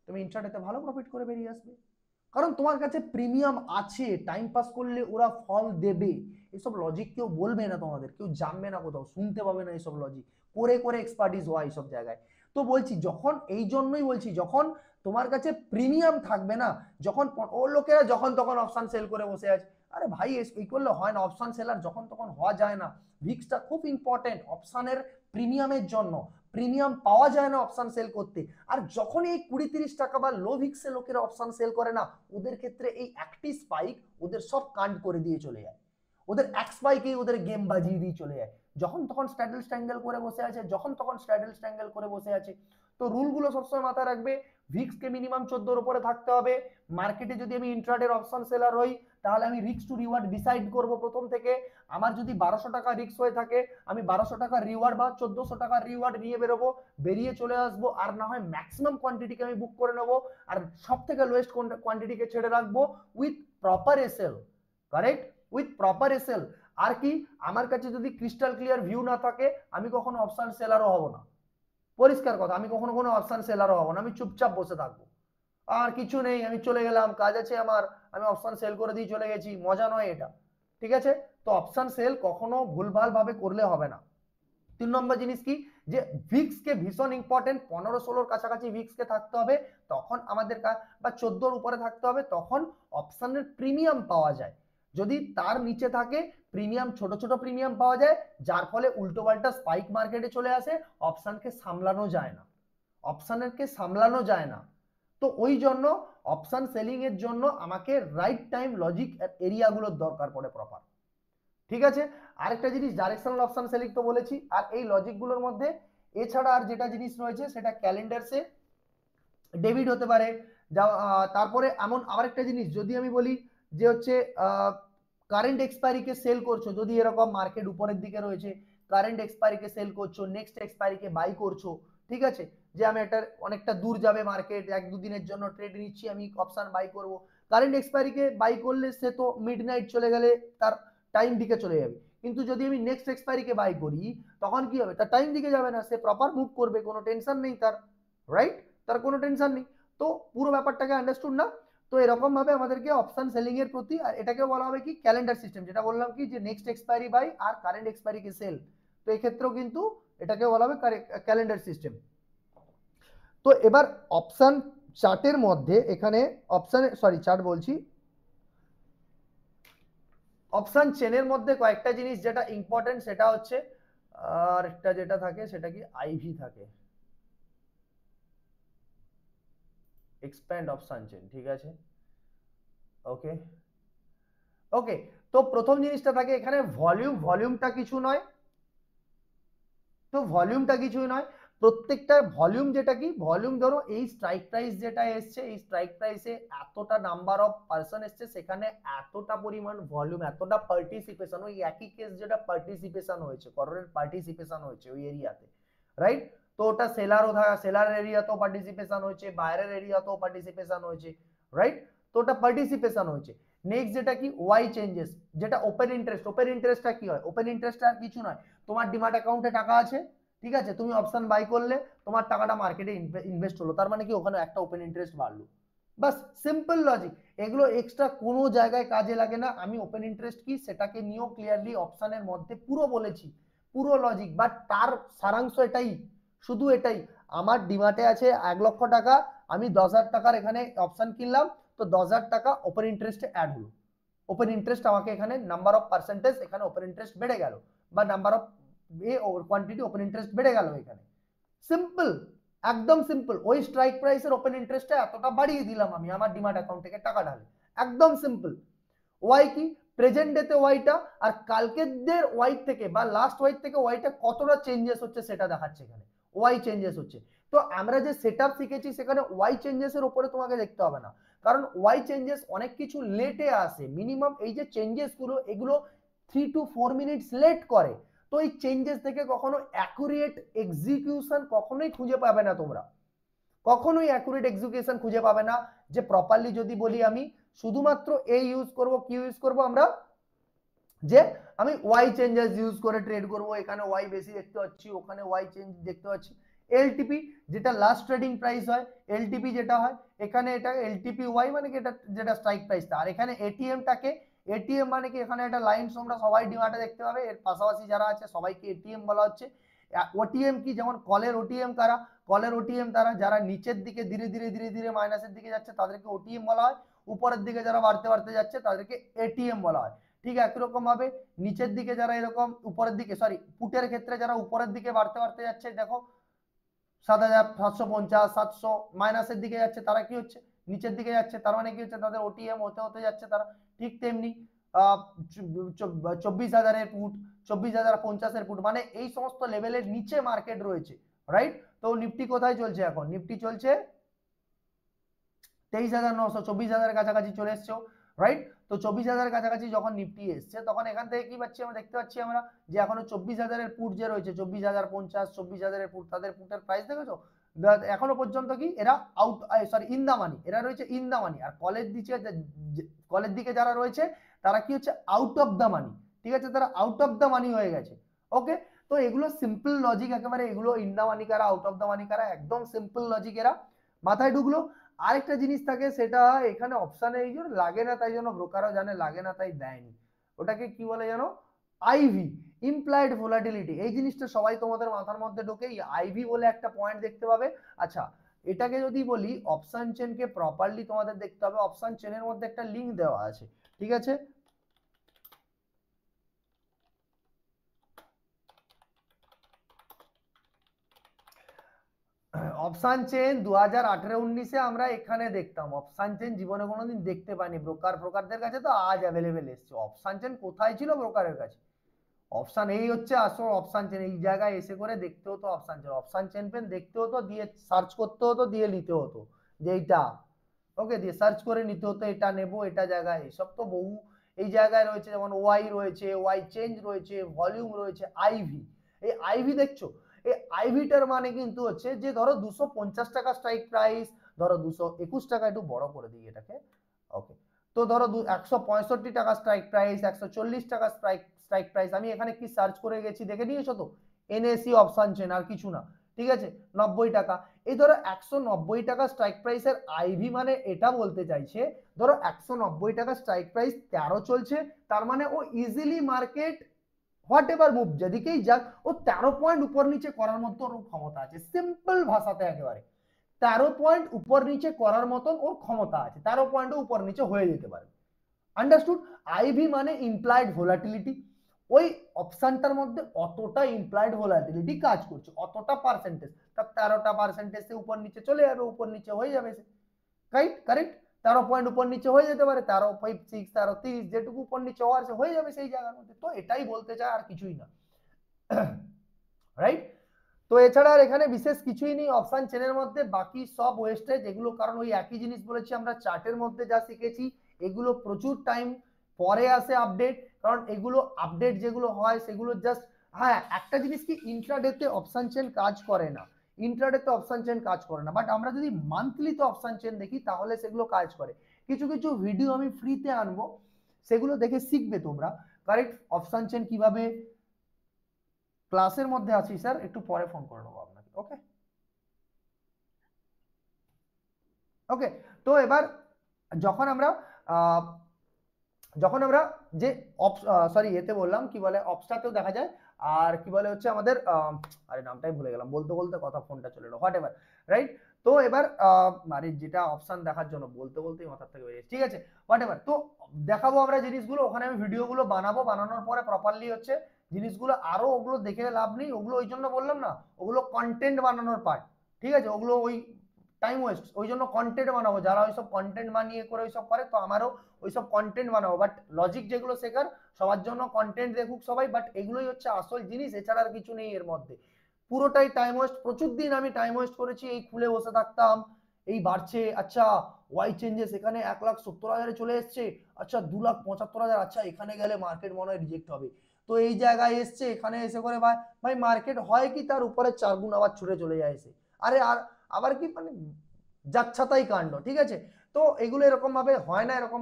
তুমি ইন্ট্রাডেতে ভালো প্রফিট করে বেরিয়ে আসবে, কারণ তোমার কাছে প্রিমিয়াম আছে, টাইম পাস করলে ওরা ফল দেবে। এসব লজিক কেউ বলবে না তোমাদের, কেউ জানবে না, কোথাও শুনতে পাবে না এসব লজিক, করে এক্সপার্টিস হয় এইসব জায়গায়। তো বলছি, যখন এই জন্যই বলছি, যখন তোমার কাছে প্রিমিয়াম থাকবে না, যখন ও লোকেরা যখন তখন অপশন সেল করে বসে আছে, আরে ভাই এই করলে হয় না, অপশন সেলার যখন তখন হওয়া যায় না। ভিক্সটা খুব ইম্পর্টেন্ট অপশনের প্রিমিয়ামের জন্য, প্রিমিয়াম পাওয়া যায় না অপশন সেল করতে। আর যখন এই 20-30 টাকা বা লো ভিক্সে লোকেরা অপশন সেল করে না, ওদের ক্ষেত্রে এই একটি স্পাইক ওদের সব কাণ্ড করে দিয়ে চলে যায়, ওদের এক স্পাইকেই ওদের গেম বাজিয়ে দিয়ে চলে যায়, যখন তখন স্ট্র্যাডল স্ট্র্যাঙ্গেল করে বসে আছে। তো রুলগুলো সবসময় মাথায় রাখবে, ভিক্সকে মিনিমাম 14-র উপরে থাকতে হবে। মার্কেটে যদি আমি ইন্ট্রাডের অপশন সেলার হই, তাহলে আমি রিস্ক টু রিওয়ার্ড ডিসাইড করব প্রথম থেকে। আমার যদি 1200 টাকা রিস্ক হয়ে থাকে, আমি 1200 টাকার রিওয়ার্ড বা 1400 টাকার রিওয়ার্ড নিয়ে বেরোবো, বেরিয়ে চলে আসবো, আর না হয় ম্যাক্সিমাম কোয়ান্টিটিকে আমি বুক করে নেবো, আর সব থেকে লোয়েস্ট কোয়ান্টিটিকে ছেড়ে রাখবো with proper SL. Correct, with proper SL. আর কি, আমার কাছে যদি ক্রিস্টাল ক্লিয়ার ভিউ না থাকে, আমি কখনো অপশন সেলারও হব না, পরিষ্কার কথা, আমি কখনো কোনো অপশন সেলারও হব না, আমি চুপচাপ বসে থাকবো, আর কিছু নেই, আমি চলে গেলাম, কাজ আছে আমার, আমি অপশন সেল করে দিয়ে চলে গেছি, মজা নয় এটা। ঠিক আছে, তো অপশন সেল কখনো ভুলভাল ভাবে করলে হবে না। 3 নম্বর জিনিস কি, যে ভিক্স কে ভীষণ ইম্পর্টেন্ট, 15-16-র কাছাকাছি ভিক্স কে থাকতে হবে, তখন আমাদের বা 14-র উপরে থাকতে হবে, তখন অপশনের প্রিমিয়াম পাওয়া যায়। যদি তার নিচে থাকে, প্রিমিয়াম ছোট ছোট প্রিমিয়াম পাওয়া যায়, যার ফলে উল্টো পাল্টা স্পাইক মার্কেটে চলে আসে, অপশনকে সামলানো যায় না। তো ওই জন্য অপশন সেলিং এর জন্য আমাকে রাইট টাইম লজিক এরিয়াগুলোর দরকার পড়ে প্রপার। ঠিক আছে, আরেকটা জিনিস ডাইরেকশনাল অপশন সেলিং তো বলেছি, আর এই লজিকগুলোর মধ্যে এছাড়া আর যেটা জিনিস রয়েছে সেটা ক্যালেন্ডারসে ডেবিট হতে পারে। তারপরে এমন আরেকটা জিনিস, যদি আমি বলি যে হচ্ছে কারেন্ট এক্সপায়ারিকে সেল করছো, যদি এরকম মার্কেট উপরের দিকে রয়েছে, কারেন্ট এক্সপায়ারিকে সেল করছো, নেক্সট এক্সপায়ারিকে বাই করছো, ঠিক আছে, যে আমি একটা অনেকটা দূর যাবে মার্কেট, 1-2 দিনের জন্য ট্রেড নিচ্ছি, আমি অপশন বাই করব, কারেন্ট এক্সপায়ারিকে বাই করলে সে তো মিডনাইট চলে গেলে তার টাইম দিকে চলে যাবে, কিন্তু যদি আমি নেক্সট এক্সপায়ারিকে বাই করি, তখন কি হবে, তার টাইম দিকে যাবে না, সে প্রপার মুভ করবে, কোনো টেনশন নেই তার, রাইট, তার কোনো টেনশন নেই। তো পুরো ব্যাপারটাকে আন্ডারস্টুড না? তো এরকম ভাবে আমাদেরকে অপশন সেলিং এর প্রতি, আর এটাকে বলা হবে কি ক্যালেন্ডার সিস্টেম, যেটা বললাম কি যে নেক্সট এক্সপায়ারি বাই আর কারেন্ট এক্সপায়ারি কে সেল। তো এই ক্ষেত্রেও কিন্তু এটাকে বলা হবে ক্যালেন্ডার সিস্টেম। তো এবার অপশন চার্টের মধ্যে এখানে অপশন চার্ট বলছি, অপশন চেনের মধ্যে কয়েকটা জিনিস যেটা ইম্পর্টেন্ট সেটা হচ্ছে, আর একটা যেটা থাকে সেটা কি আইভি থাকে, এক্সপ্যান্ড অপশন চেন, ঠিক আছে। ওকে ওকে, তো প্রথম জিনিসটা থাকে এখানে ভলিউম, ভলিউমটা কিছু নয়, তো ভলিউমটা কিছুই নয়, প্রত্যেকটা ভলিউম যেটা কি ভলিউম, ধরো এই স্ট্রাইক প্রাইস যেটা এসছে, এই স্ট্রাইক প্রাইসে এতটা নাম্বার অফ পার্সন এসছে, সেখানে এতটা পরিমাণ ভলিউম, এতটা পার্টিসিপেশন, ওই একই কেস যেটা পার্টিসিপেশন হয়েছে, করোনার পার্টিসিপেশন হয়েছে ওই এরিয়াতে, রাইট। তো ওটা সেলার এরিয়াতেও পার্টিসিপেশন হয়েছে, বায়ারের এরিয়াতেও পার্টিসিপেশন হয়েছে, রাইট। তো ওটা পার্টিসিপেশন হয়েছে। নেক্সট যেটা কি ওয়াই চেঞ্জেস, যেটা ওপেন ইন্টারেস্ট, ওপেন ইন্টারেস্টটা কি হয়, ওপেন ইন্টারেস্ট আর কিছু নয়, তোমার ডিমাট অ্যাকাউন্টে টাকা আছে, ঠিক আছে, তুমি অপশন বাই করলে, তোমার টাকাটা মার্কেটে ইনভেস্ট হলো, তার মানে কি ওখানে একটা ওপেন ইন্টারেস্ট বাড়লো, বাস সিম্পল লজিক। এগুলো এক্সট্রা কোনো জায়গায় কাজে লাগে না, আমি ওপেন ইন্টারেস্ট কি সেটাকে নিয়েও ক্লিয়ারলি অপশনের মধ্যে পুরো বলেছি, পুরো লজিক, বাট তার সারাংশ এটাই, শুধু এটাই, আমার ডিমাটে আছে 1 লক্ষ টাকা, আমি 10,000 টাকার এখানে অপশন কিনলাম, তো 10,000 টাকা ওপেন ইন্টারেস্টে অ্যাড হলো, ওপেন ইন্টারেস্ট আমাকে এখানে নাম্বার অফ পার্সেন্টেজ, এখানে ওপেন ইন্টারেস্ট বেড়ে গেল, বা number of quantity open interest বেড়ে গেল এখানে, সিম্পল, একদম সিম্পল, ওই স্ট্রাইক প্রাইসের ওপেন ইন্টারেস্টটা এতটা বাড়িয়ে দিলাম আমি আমার ডিমাট অ্যাকাউন্ট থেকে টাকা ঢালে, একদম সিম্পল। ওয়াই কি প্রেজেন্ট ডেতে ওয়াইটা, আর কালকের দের ওয়াই থেকে বা লাস্ট ওয়াই থেকে ওয়াইটা কতটা চেঞ্জেস হচ্ছে সেটা দেখাচ্ছে এখানে, ওয়াই চেঞ্জেস হচ্ছে। তো আমরা যে সেটআপ শিখেছি সেখানে ওয়াই চেঞ্জেস এর উপরে তোমাকে দেখতে হবে না, কারণ ওয়াই চেঞ্জেস অনেক কিছু লেটে আসে, মিনিমাম এই যে চেঞ্জেস গুলো এগুলো 3 to 4 মিনিটস লেট করে, তো এই চেঞ্জেস থেকে কখনো অ্যাকুরেট এক্সিকিউশন কখনোই খুঁজে পাবে না তোমরা, কখনোই অ্যাকুরেট এক্সিকিউশন খুঁজে পাবে না, যে প্রপারলি যদি বলি আমি শুধুমাত্র এই ইউজ করব, কি ইউজ করব আমরা, যে আমি ওয়াই চেঞ্জেস ইউজ করে ট্রেড করব, এখানে ওয়াই বেশি দেখতে পাচ্ছি, ওখানে ওয়াই চেঞ্জ দেখতে পাচ্ছি, এলটিপি যেটা লাস্ট ট্রেডিং প্রাইস হয়, এলটিপি যেটা হয় এখানে, এটা এলটিপি ওয়াই মানে কি এটা যেটা স্ট্রাইক প্রাইসটা, আর এখানে এটিএমটাকে, এটিএম মানে কি এখানে একটা লাইন তোমরা সবাই ডিমার্টে দেখতে পাবে, এর পাশাপাশি যারা আছে সবাইকে এটিএম বলা হচ্ছে। ওটিএম কি, যেমন কলের ওটিএম কারা, কলের ওটিএম তারা যারা নিচের দিকে ধীরে ধীরে ধীরে ধীরে মাইনাসের দিকে যাচ্ছে তাদেরকে ওটিএম বলা হয়, উপরের দিকে যারা বাড়তে বাড়তে যাচ্ছে তাদেরকে এটিএম বলা হয়, ঠিক একই রকম ভাবে নিচের দিকে যারা এরকম উপরের দিকে, সরি পুটের ক্ষেত্রে যারা উপরের দিকে বাড়তে বাড়তে যাচ্ছে, দেখো 7,750 700 মাইনাসের দিকে যাচ্ছে, তারা কি হচ্ছে নিচের দিকে যাচ্ছে, তার মানে কি হচ্ছে তাদের ওটিএম হতে হতে যাচ্ছে তারা, ঠিক তেমনি 24,000-এর পুট, 24,050-এর পুট, মানে এই সমস্ত লেভেলের নিচে মার্কেট রয়েছে, রাইট। তো নিফটি কোথায় চলছে এখন, নিফটি চলছে 23,900, 24,000-এর কাছাকাছি চলে এসছে, রাইট। তো 24,000-এর কাছাকাছি যখন নিফটি এসছে তখন এখান থেকে কি পাচ্ছি আমরা, দেখতে পাচ্ছি আমরা যে এখনো 24,000-এর পুট যে রয়েছে, 24,050, 24,000-এর পুট, তাদের পুটের প্রাইস দেখেছো এখনো পর্যন্ত কি এরা আউট, সরি ইন দা মানি, এরা রয়েছে ইন দা মানি, আর কলের দিকে যারা রয়েছে তারা কি হচ্ছে আউট অফ দা মানি, ঠিক আছে, তারা আউট অফ দা মানি হয়ে গেছে, ওকে। তো এগুলো সিম্পল লজিক একেবারে, এগুলো ইন দা মানি কারা আউট অফ দা মানি কারা একদম সিম্পল লজিক, এরা মাথায় ঢুকলো। আরেকটা জিনিস থাকে সেটা এখানে অপশানে এই জন্য লাগে না, তাই জন্য ব্রোকারও জানে লাগে না তাই দেয়নি, ওটাকে কি বলে জানো, আইভি, ইমপ্লয়েড ভোলাটিলিটি, এই জিনিসটা সবাই তোমাদের মাথার মধ্যে ঢোকে, আইভি বলে একটা পয়েন্ট দেখতে পাবে। আচ্ছা এটাকে যদি বলি অপশন চেনকে প্রপারলি তোমাদের দেখতে হবে, অপশন চেনের মধ্যে একটা লিঙ্ক দেওয়া আছে, ঠিক আছে, অপশন চেন 2018-19-এ আমরা এখানে দেখতাম, অপশন চেন জীবনে কোনোদিন দেখতে পাইনি, ব্রোকারদের কাছে তো আজ অ্যাভেলেবেল এসছে, অপশন চেন কোথায় ছিল ব্রোকারের কাছে, অপশন এই হচ্ছে আসল অপশন চেন, এই জায়গায় এসে করে দেখতে হতো অপশন চেন, অপশন চেন পেন দেখতে হতো, দিয়ে সার্চ করতে হতো, দিয়ে নিতে হতো যে এইটা, ওকে, দিয়ে সার্চ করে নিতে হতো এটা নেবো, এটা জায়গায় এসব তো বহু এই জায়গায় রয়েছে, যেমন ওয়াই রয়েছে, ওয়াই চেঞ্জ রয়েছে, ভলিউম রয়েছে, আইভি, এই আইভি দেখছো, এই আইভিটার মানে কিন্তু হচ্ছে যে ধরো 250 টাকা স্ট্রাইক প্রাইস, ধরো 221 টাকা, একটু বড় করে দিই এটাকে, ওকে, তো ধরো 165 টাকা স্ট্রাইক প্রাইস, 140 টাকা স্ট্রাইক প্রাইস, আমি এখানে কি সার্চ করে গেছি দেখে নিয়েছো তো, এনএসি অপশন চেন আর কিছু না, ঠিক আছে 90 টাকা। এই ধরো 190 টাকা স্ট্রাইক প্রাইসের আইভি মানে এটা বলতে চাইছে ধরো 190 টাকা স্ট্রাইক প্রাইস 13 চলছে, তার মানে ও easily market whatever move যেদিকেই যাক ও 13 পয়েন্ট উপর নিচে করার মতো ওর ক্ষমতা আছে। সিম্পল ভাষাতে একেবারে 13 পয়েন্ট উপর নিচে করার মতন ওর ক্ষমতা আছে, 13 পয়েন্টও উপর নিচে হয়ে যেতে পারে। আন্ডারস্টুড? আইভি মানে ইমপ্লয়েড ভোলাটিলিটি, ওই অপশনটার মধ্যে অতটা ইমপ্লয়েড ভোলাটিলিটি কাজ করছে, অতটা পার্সেন্টেজ, তার 13টা পার্সেন্টেজ সে উপর নিচে চলে যাবে, উপর নিচে হয়ে যাবে সে, রাইট? কারেক্ট? 13 পয়েন্ট উপর নিচে হয়ে যেতে পারে, 13.6 13.30 যেটুকু উপর নিচে হওয়ার সে হয়ে যাবে সেই জায়গার মধ্যে। তো এটাই বলতে চায়, আর কিছুই না, রাইট? তো এছাড়া আর এখানে বিশেষ কিছুই নেই অপশন চেনের মধ্যে, বাকি সব ওয়েস্টেজ এগুলো, কারণ ওই একই জিনিস বলেছি আমরা চার্টের মধ্যে যা শিখেছি এগুলো প্রচুর টাইম পরে আসে আপডেট, কারণ এগুলো আপডেট যেগুলো হয় সেগুলো জাস্ট, হ্যাঁ একটা জিনিস কি ইন্ট্রাডেতে অপশন চেন কাজ করে না, ইন্ট্রাডেতে অপশন চেন কাজ করে না, বাট আমরা যদি মান্থলিতে অপশন চেন দেখি তাহলে সেগুলো কাজ করে। কিছু কিছু ভিডিও আমি ফ্রিতে আনবো, সেগুলো দেখে শিখবে তোমরা কারেক্ট অপশন চেন কিভাবে। ক্লাসের মধ্যে আছি স্যার, একটু পরে ফোন করে নেবো আপনাকে। ওকে ওকে। তো এবার যখন আমরা যে সরি এতে বললাম কি বলে অপসটাতেও দেখা যায়, আর কি বলে হচ্ছে আমাদের আরে নামটাই ভুলে গেলাম, বলতে বলতে কথা ফোনটা চলে এলো, হোয়াট এভার, রাইট? তো এবার মানে যেটা অপশন দেখার জন্য বলতে বলতেই মাথার থেকে বেরিয়েছে, ঠিক আছে হোয়াট এভার। তো দেখাবো আমরা জিনিসগুলো, ওখানে আমি ভিডিওগুলো বানাবো, বানানোর পরে প্রপারলি হচ্ছে জিনিসগুলো আরো, ওগুলো দেখে লাভ নেই, ওগুলো ওই জন্য বললাম না, ওগুলো কন্টেন্ট বানানোর পার্ট, ঠিক আছে? ওগুলো ওই টাইম ওয়েস্ট, ওই জন্য কন্টেন্ট বানাবো, যারা ওইসব কন্টেন্ট বানিয়ে করে ওইসব করে, তো আমারও ওইসব কন্টেন্ট বানাবো, বাট লজিক যেগুলো শেখার সবার জন্য কন্টেন্ট দেখুক সবাই, বাট এগুলোই হচ্ছে আসল জিনিস, এছাড়া আর কিছু নেই এর মধ্যে। পুরোটাই টাইম ওয়েস্ট, প্রচুর দিন আমি টাইম ওয়েস্ট করেছি, এই খুলে বসে থাকতাম, এই বাড়ছে, আচ্ছা ওয়াই চেঞ্জেস এখানে 1,70,000 চলে এসছে, আচ্ছা 2,75,000, আচ্ছা এখানে গেলে মার্কেট মনে হয় রিজেক্ট হবে, তো এই জায়গায় এসছে, এখানে এসে করে ভাই ভাই মার্কেট হয় কি তার উপরে 4 গুণ আবার ছুটে চলে যায় এসে, আরে আর আবার কি মানে যাচ্ছাতাই কাণ্ড, ঠিক আছে? তো এগুলো এরকম ভাবে হয় না, এরকম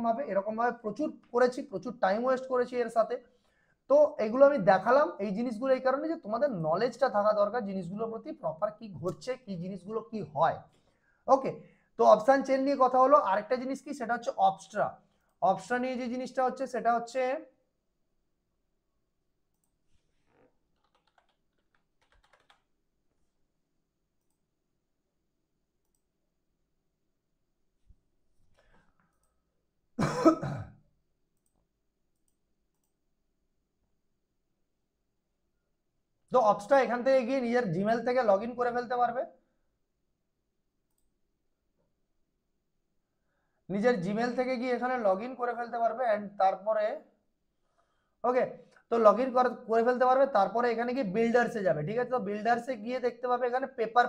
ভাবে প্রচুর করেছি, প্রচুর টাইম ওয়েস্ট করেছি এর সাথে। তো এগুলো আমি দেখালাম এই জিনিসগুলো এই কারণে যে তোমাদের নলেজটা থাকা দরকার জিনিসগুলোর প্রতি, প্রপার কি ঘটছে, কি জিনিসগুলো কি হয়। ওকে, তো অপশন চেন নিয়ে কথা হলো, আরেকটা জিনিস কি সেটা হচ্ছে অবস্ট্রা। অবস্ট্রা নিয়ে যে জিনিসটা হচ্ছে সেটা হচ্ছে তো অবস্ট্রা এখান থেকে গিয়ে নিজের জিমেল থেকে লগ ইন করে ফেলতে পারবে, নিজের জিমেল থেকে গিয়ে এখানে লগ ইন করে ফেলতে পারবে, এন্ড তারপরে ওকে, তো লগ ইন করে ফেলতে পারবে, তারপরে এখানে গিয়ে বিল্ডার্সে যাবে, ঠিক আছে? তো বিল্ডার্সে গিয়ে দেখতে পাবে এখানে পেপার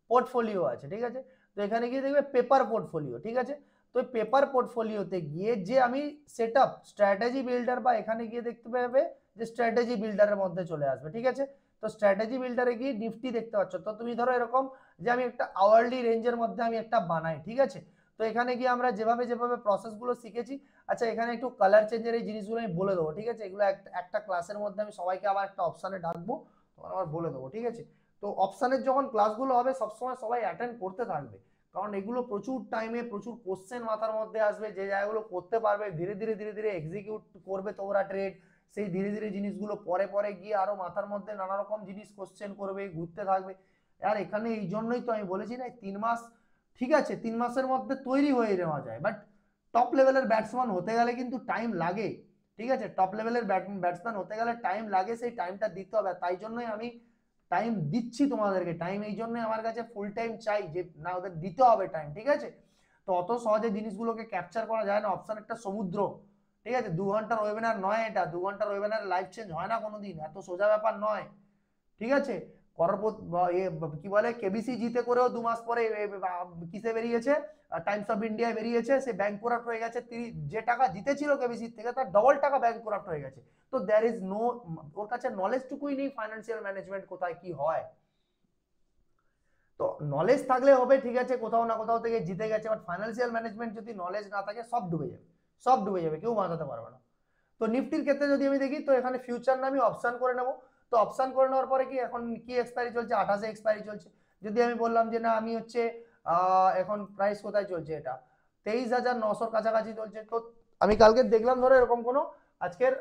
পোর্টফোলিও আছে, ঠিক আছে? তো এখানে গিয়ে দেখবে পেপার পোর্টফোলিও, ঠিক আছে? তো পেপার পোর্টফোলিওতে গিয়ে যে আমি সেটআপ স্ট্র্যাটেজি বিল্ডার, বা এখানে গিয়ে দেখতে পাবে যে স্ট্র্যাটেজি বিল্ডারের মধ্যে চলে আসবে, ঠিক আছে? তো স্ট্র্যাটেজি বিল্ডারে গিয়ে নিফটি দেখতে পাচ্ছ, তো তুমি ধরো এরকম যে আমি একটা আওয়ারলি রেঞ্জের মধ্যে আমি একটা বানাই, ঠিক আছে? তো এখানে গিয়ে আমরা যেভাবে যেভাবে প্রসেসগুলো শিখেছি, আচ্ছা এখানে একটু কালার চেঞ্জের এই জিনিসগুলো আমি বলে দেবো, ঠিক আছে? এগুলো একটা ক্লাসের মধ্যে আমি সবাইকে আবার একটা অপশানে ডাকবো, তখন আবার বলে দেবো, ঠিক আছে? তো অপশানের যখন ক্লাসগুলো হবে সবসময় সবাই অ্যাটেন্ড করতে থাকবে, কারণ এগুলো প্রচুর টাইমে প্রচুর কোশ্চেন মাথার মধ্যে আসবে, যে জায়গাগুলো করতে পারবে ধীরে ধীরে ধীরে ধীরে এক্সিকিউট করবে তোমরা ট্রেড, সেই ধীরে ধীরে জিনিসগুলো পরে পরে গিয়ে আরো মাথার মধ্যে নানা রকম জিনিস কোশ্চেন করবে, ঘুরতে থাকবে। আর এখানে এই জন্যই তো আমি বলেছি না 3 মাস, ঠিক আছে 3 মাসের মধ্যে তৈরি হয়ে নেওয়া যায়, বাট টপ লেভেলের ব্যাটসম্যান হতে গেলে কিন্তু টাইম লাগে, ঠিক আছে? টপ লেভেলের ব্যাটসম্যান হতে গেলে টাইম লাগে, সেই টাইমটা দিতে হবে, তাই জন্যই আমি টাইম দিচ্ছি তোমাদেরকে, টাইম এই জন্যই আমার কাছে ফুল টাইম চাই, যে না ওদের দিতে হবে টাইম, ঠিক আছে? তো অত সহজে জিনিসগুলোকে ক্যাপচার করা যায় না, অপশন একটা সমুদ্র, ঠিক আছে? 2 ঘন্টার ওয়েবিনার নয় এটা, 2 ঘন্টার ওয়েবিনার লাইফ চেঞ্জ হয় না কোনোদিন, এত সোজা ব্যাপার নয়, ঠিক আছে? কি বলে কেবিসি জিতে করেও 2 মাস পরে কিসে বেরিয়েছে, টাইমস অফ ইন্ডিয়ায় বেরিয়েছে, সে ব্যাংক করাপ্ট হয়ে গেছে, যে টাকা জিতেছিল কেবিসি থেকে তার ডবল টাকা ব্যাংক করাপ্ট হয়ে গেছে। তো দ্যার ইজ নো, ওর কাছে নলেজটুকুই নেই ফাইন্যান্সিয়াল ম্যানেজমেন্ট কোথায় কি হয়। তো নলেজ থাকলে হবে, ঠিক আছে, কোথাও না কোথাও থেকে জিতে গেছে, বাট ফাইন্যান্সিয়াল ম্যানেজমেন্ট যদি নলেজ না থাকে সব ডুবে যাবে, কেউ বাঁচাতে পারবে না। তো নিফটির ক্ষেত্রে যদি আমি দেখি, তো এখানে ফিউচার না আমি অপশন করে নেব, তো অপশন করে নেওয়ার পরে কি এখন কি এক্সপায়ারি চলছে, 28-এ এক্সপায়ারি চলছে। যদি আমি বললাম যে না আমি হচ্ছে এখন প্রাইস কোথায় চলছে, এটা 23,900 কাছাকাছি চলছে, তো আমি কালকে দেখলাম ধরো এরকম কোনো আজকের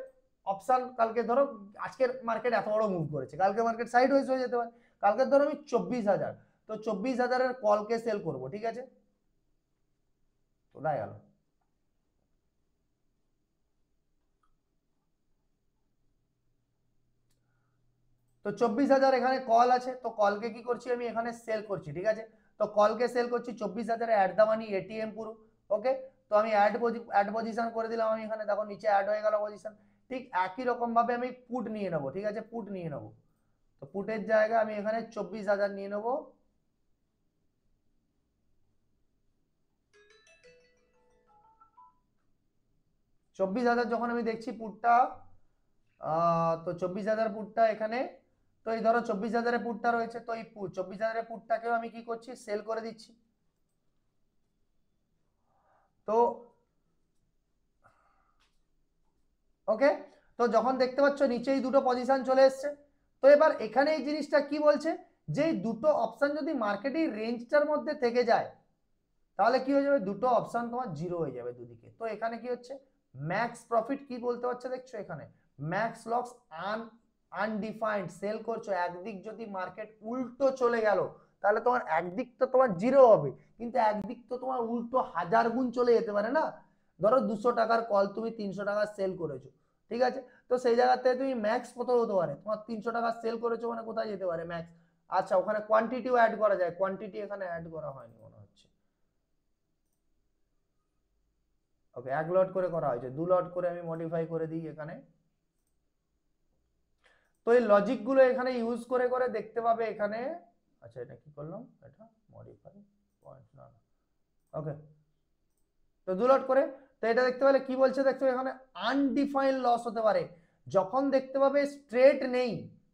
অপশন, কালকে ধরো আজকের মার্কেট এত বড় মুভ করেছে, কালকে মার্কেট সাইড হয়ে যেতে পারে, কালকে ধরো আমি 24,000, তো 24,000-এর কলকে সেল করব, ঠিক আছে, তোলাই গেল। তো 24,000 এখানে কল আছে, তো কলকে কি করছি আমি এখানে সেল করছি, ঠিক আছে, তো কলকে সেল করছি 24,000-এ অ্যাট দা মানি এটিএম পুরো। ওকে, তো আমি অ্যাড পজিশন করে দিলাম, আমি এখানে দেখো নিচে অ্যাড হয়ে গেল পজিশন। ঠিক একই রকম ভাবে আমি পুট নিয়ে নেবো, ঠিক আছে, পুট নিয়ে নেবো, তো পুটের জায়গায় আমি এখানে 24,000 নিয়ে নেবো। চব্বিশ হাজার যখন আমি দেখছি পুটটা, তো 24,000 পুটটা এখানে, তো এই ধরো 24,000-এর পুটটা রয়েছে, তো এই 24,000-এর পুটটাকেও আমি কি করছি, সেল করে দিচ্ছি। তো ওকে, তো যখন দেখতে পাচ্ছ নিচেই দুটো পজিশন চলে এসছে, তো এবার এখানে এই জিনিসটা কি বলছে, যে দুটো অপশন যদি মার্কেটের রেঞ্জটার মধ্যে থেকে যায় তাহলে কি হয়ে যাবে, দুটো অপশন তোমার জিরো হয়ে যাবে দুদিকে। তো এখানে কি হচ্ছে, ম্যাক্স প্রফিট কি বলতে পারছে দেখছো এখানে, ম্যাক্স লস আনডিফাইন্ড সেল করছো, একদিক যদি মার্কেট উল্টো চলে গেল তাহলে তোমার একদিক তো তোমার জিরো হবে, কিন্তু একদিক তো তোমার উল্টো 1000 গুণ চলে যেতে পারে না। ধরো 200 টাকার কল তুমি 300 টাকা সেল করেছো, ঠিক আছে, তো সেই জায়গাতে তুমি ম্যাক্স কত হতে পারে, তোমার 300 টাকা সেল করেছো মানে কোথায় যেতে পারে ম্যাক্স। আচ্ছা ওখানে কোয়ান্টিটিও অ্যাড করা যায়, কোয়ান্টিটি এখানে অ্যাড করা হয়নি মনে হচ্ছে। ওকে, 1 লট করে করা হয়েছে, 2 লট করে আমি মডিফাই করে দিই এখানে। তো এই লজিক গুলো এখানে ইউজ করে করে দেখতে পাবে এখানে। আচ্ছা এটা কি করলাম, এটা মডিফাই পয়েন্ট না, ওকে, তো 2 লট করে, তো এটা দেখতে পেলে কি বলছে, দেখতে পাবে এখানে আনডিফাইন্ড লস হতে পারে যখন দেখতে পাবে স্ট্রেট নেই,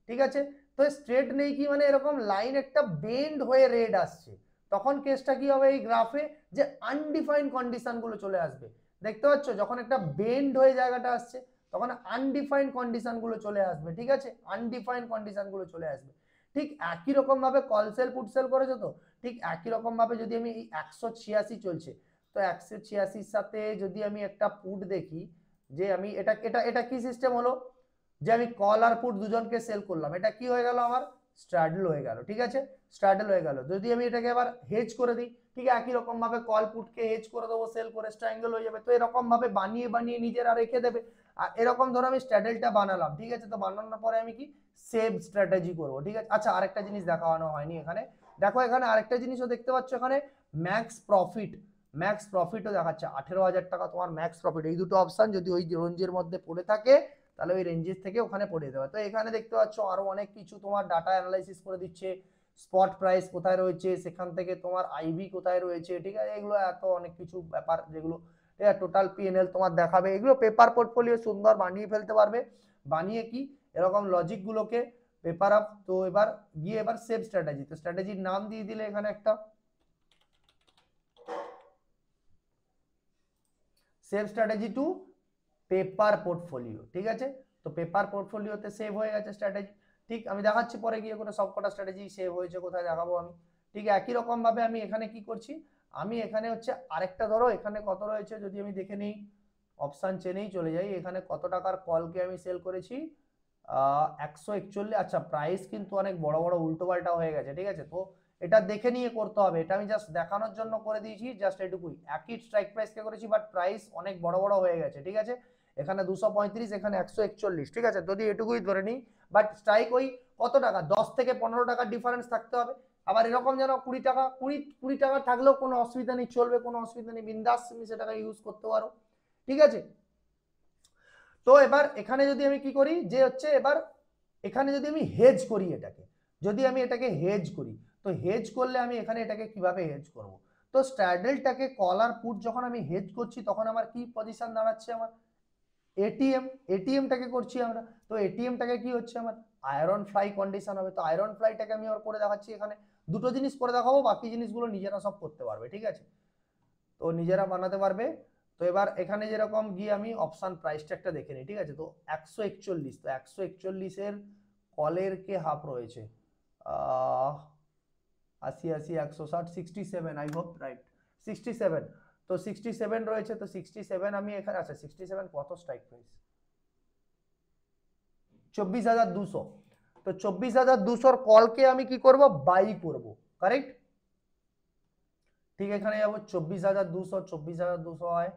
ঠিক আছে, তো স্ট্রেট নেই কি মানে এরকম লাইন একটা বেন্ড হয়ে রেড আসছে, তখন কেসটা কি হবে এই গ্রাফে, যে আনডিফাইন্ড কন্ডিশন গুলো চলে আসবে। দেখতে পাচ্ছ যখন একটা বেন্ড হয়ে জায়গাটা আসছে তখন আনডিফাইন্ড কন্ডিশন গুলো চলে আসবে, ঠিক আছে, আনডিফাইন্ড কন্ডিশন গুলো চলে আসবে। ঠিক একই রকম ভাবে কল সেল পুট সেল করেছো, তো ঠিক একই রকম ভাবে যদি আমি এই 186 চলছে, তো 186-র সাথে যদি আমি একটা পুট দেখি, যে আমি এটা এটা এটা কি সিস্টেম হলো, যে আমি কল আর পুট দুজনকে সেল করলাম, এটা কি হয়ে গেল আমার স্ট্র্যাডল হয়ে গেল, ঠিক আছে, স্ট্র্যাডল হয়ে গেল। যদি আমি এটাকে আবার হেজ করে দিই, ঠিক একই রকম ভাবে কল পুটকে হেজ করে দেবো, সেল করে স্ট্রাঙ্গেল হয়ে যাবে। তো এরকম ভাবে বানিয়ে বানিয়ে নিজেরা রেখে দেবে। আর এরকম ধরো আমি স্ট্র্যাডেলটা বানালাম, ঠিক আছে, তো বানানোর পরে আমি কি সেভ স্ট্র্যাটেজি করবো, ঠিক আছে। আচ্ছা আরেকটা জিনিস দেখানো হয়নি এখানে, দেখো এখানে আরেকটা জিনিসও দেখতে পাচ্ছ, এখানে ম্যাক্স প্রফিটও দেখাচ্ছে 18,000 টাকা তোমার ম্যাক্স প্রফিট। এই দুটো অপশন যদি ওই রেঞ্জের মধ্যে পড়ে থাকে তাহলে ওই রেঞ্জের থেকে ওখানে পড়ে যেতে পারে। তো এখানে দেখতে পাচ্ছ আরো অনেক কিছু তোমার ডাটা অ্যানালাইসিস করে দিচ্ছে, স্পট প্রাইস কোথায় রয়েছে, সেখান থেকে তোমার আইভি কোথায় রয়েছে, ঠিক আছে, এগুলো এত অনেক কিছু ব্যাপার যেগুলো টোটাল পিএনএল তোমার দেখাবে। এগুলো পেপার পোর্টফোলিও সুন্দর বানিয়ে ফেলতে পারবে, বানিয়ে কি এরকম লজিক গুলোকে পেপার আপ। তো এবার গিয়ে এবার সেভ স্ট্র্যাটেজি, তো স্ট্র্যাটেজির নাম দিয়ে দিলে এখানে একটা save strategy to paper portfolio, ঠিক আছে, তো পেপার পোর্টফোলিওতে সেভ হয়ে গেছে স্ট্র্যাটেজি। ঠিক আমি দেখাচ্ছি পরে গিয়ে করে সবকটা স্ট্র্যাটেজি সেভ হয়েছে কোথায় দেখাবো আমি। ঠিক একই রকম ভাবে আমি এখানে কি করছি, আমি এখানে হচ্ছে আরেকটা ধরো এখানে কত রয়েছে যদি আমি দেখে নিই, অপশন চেনেই চলে যাই, এখানে কত টাকার কলকে আমি সেল করেছি 141। আচ্ছা প্রাইস কিন্তু অনেক বড় বড় উল্টো পাল্টা হয়ে গেছে, ঠিক আছে, তো এটা দেখে নিয়ে করতে হবে, এটা আমি জাস্ট দেখানোর জন্য করে দিয়েছি, জাস্ট এটুকুই, একই স্ট্রাইক প্রাইস কে করেছি বাট প্রাইস অনেক বড় বড় হয়ে গেছে, ঠিক আছে, এখানে 235 এখানে 141, ঠিক আছে, যদি এটুকুই ধরে নিই, বাট স্ট্রাইক ওই কত টাকা 10 থেকে 15 টাকার ডিফারেন্স থাকতে হবে। আবার এরকম যেন 20 টাকা 20 টাকা থাকলেও কোনো অসুবিধা নেই, চলবে, কোনো অসুবিধা নেই, বিন্দাস তুমি সেটাকে ইউজ করতে পারো, ঠিক আছে। তো এবার এখানে যদি আমি কি করি, যে হচ্ছে এবার এখানে যদি আমি হেজ করি এটাকে, যদি আমি এটাকে হেজ করি, তো হেজ করলে আমি এখানে এটাকে কিভাবে হেজ করব, তো স্ট্র্যাডেলটাকে কল আর পুট যখন আমি হেজ করছি তখন আমার কি পজিশন দাঁড়াচ্ছে, আমার এটিএমটাকে করছি আমরা, তো এটিএমটাকে কি হচ্ছে আমার আয়রন ফ্লাই কন্ডিশন হবে। তো আয়রন ফ্লাইটাকে আমি আবার করে দেখাচ্ছি, এখানে দুটো জিনিস করে দেখাবো, বাকি জিনিসগুলো নিজেরা সব করতে পারবে, ঠিক আছে, তো নিজেরা বানাতে পারবে। তো এবার এখানে যেরকম গিয়ে আমি অপশন প্রাইসটা একটা দেখে নিই, ঠিক আছে, তো 141, তো 141-এর কলের কে হাফ রয়েছে 80 80 160 67 আই হোপ রাইট 67 তো 67 রয়েছে তো 67 আমি এখানে আচ্ছা 67 কত স্ট্রাইক প্রাইস 24,200 তো 24,200 কলকে আমি কি করব বাই করব কারেক্ট ঠিক এখানে যাবো 24,200 হয়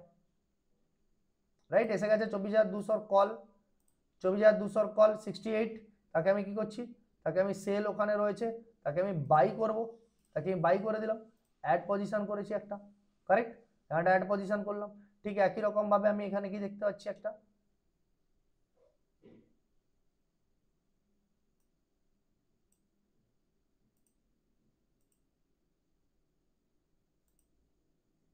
রাইট এসে গেছে 24,200 কল 24,200 কল 68 তাকে আমি কি করছি তাকে আমি সেল ওখানে রয়েছে তাকে আমি বাই করব তাকে আমি বাই করে দিলাম অ্যাড পজিশন করেছি একটা কারেক্ট অ্যাড পজিশন করলাম ঠিক একই রকম ভাবে আমি এখানে কি দেখতে পাচ্ছি একটা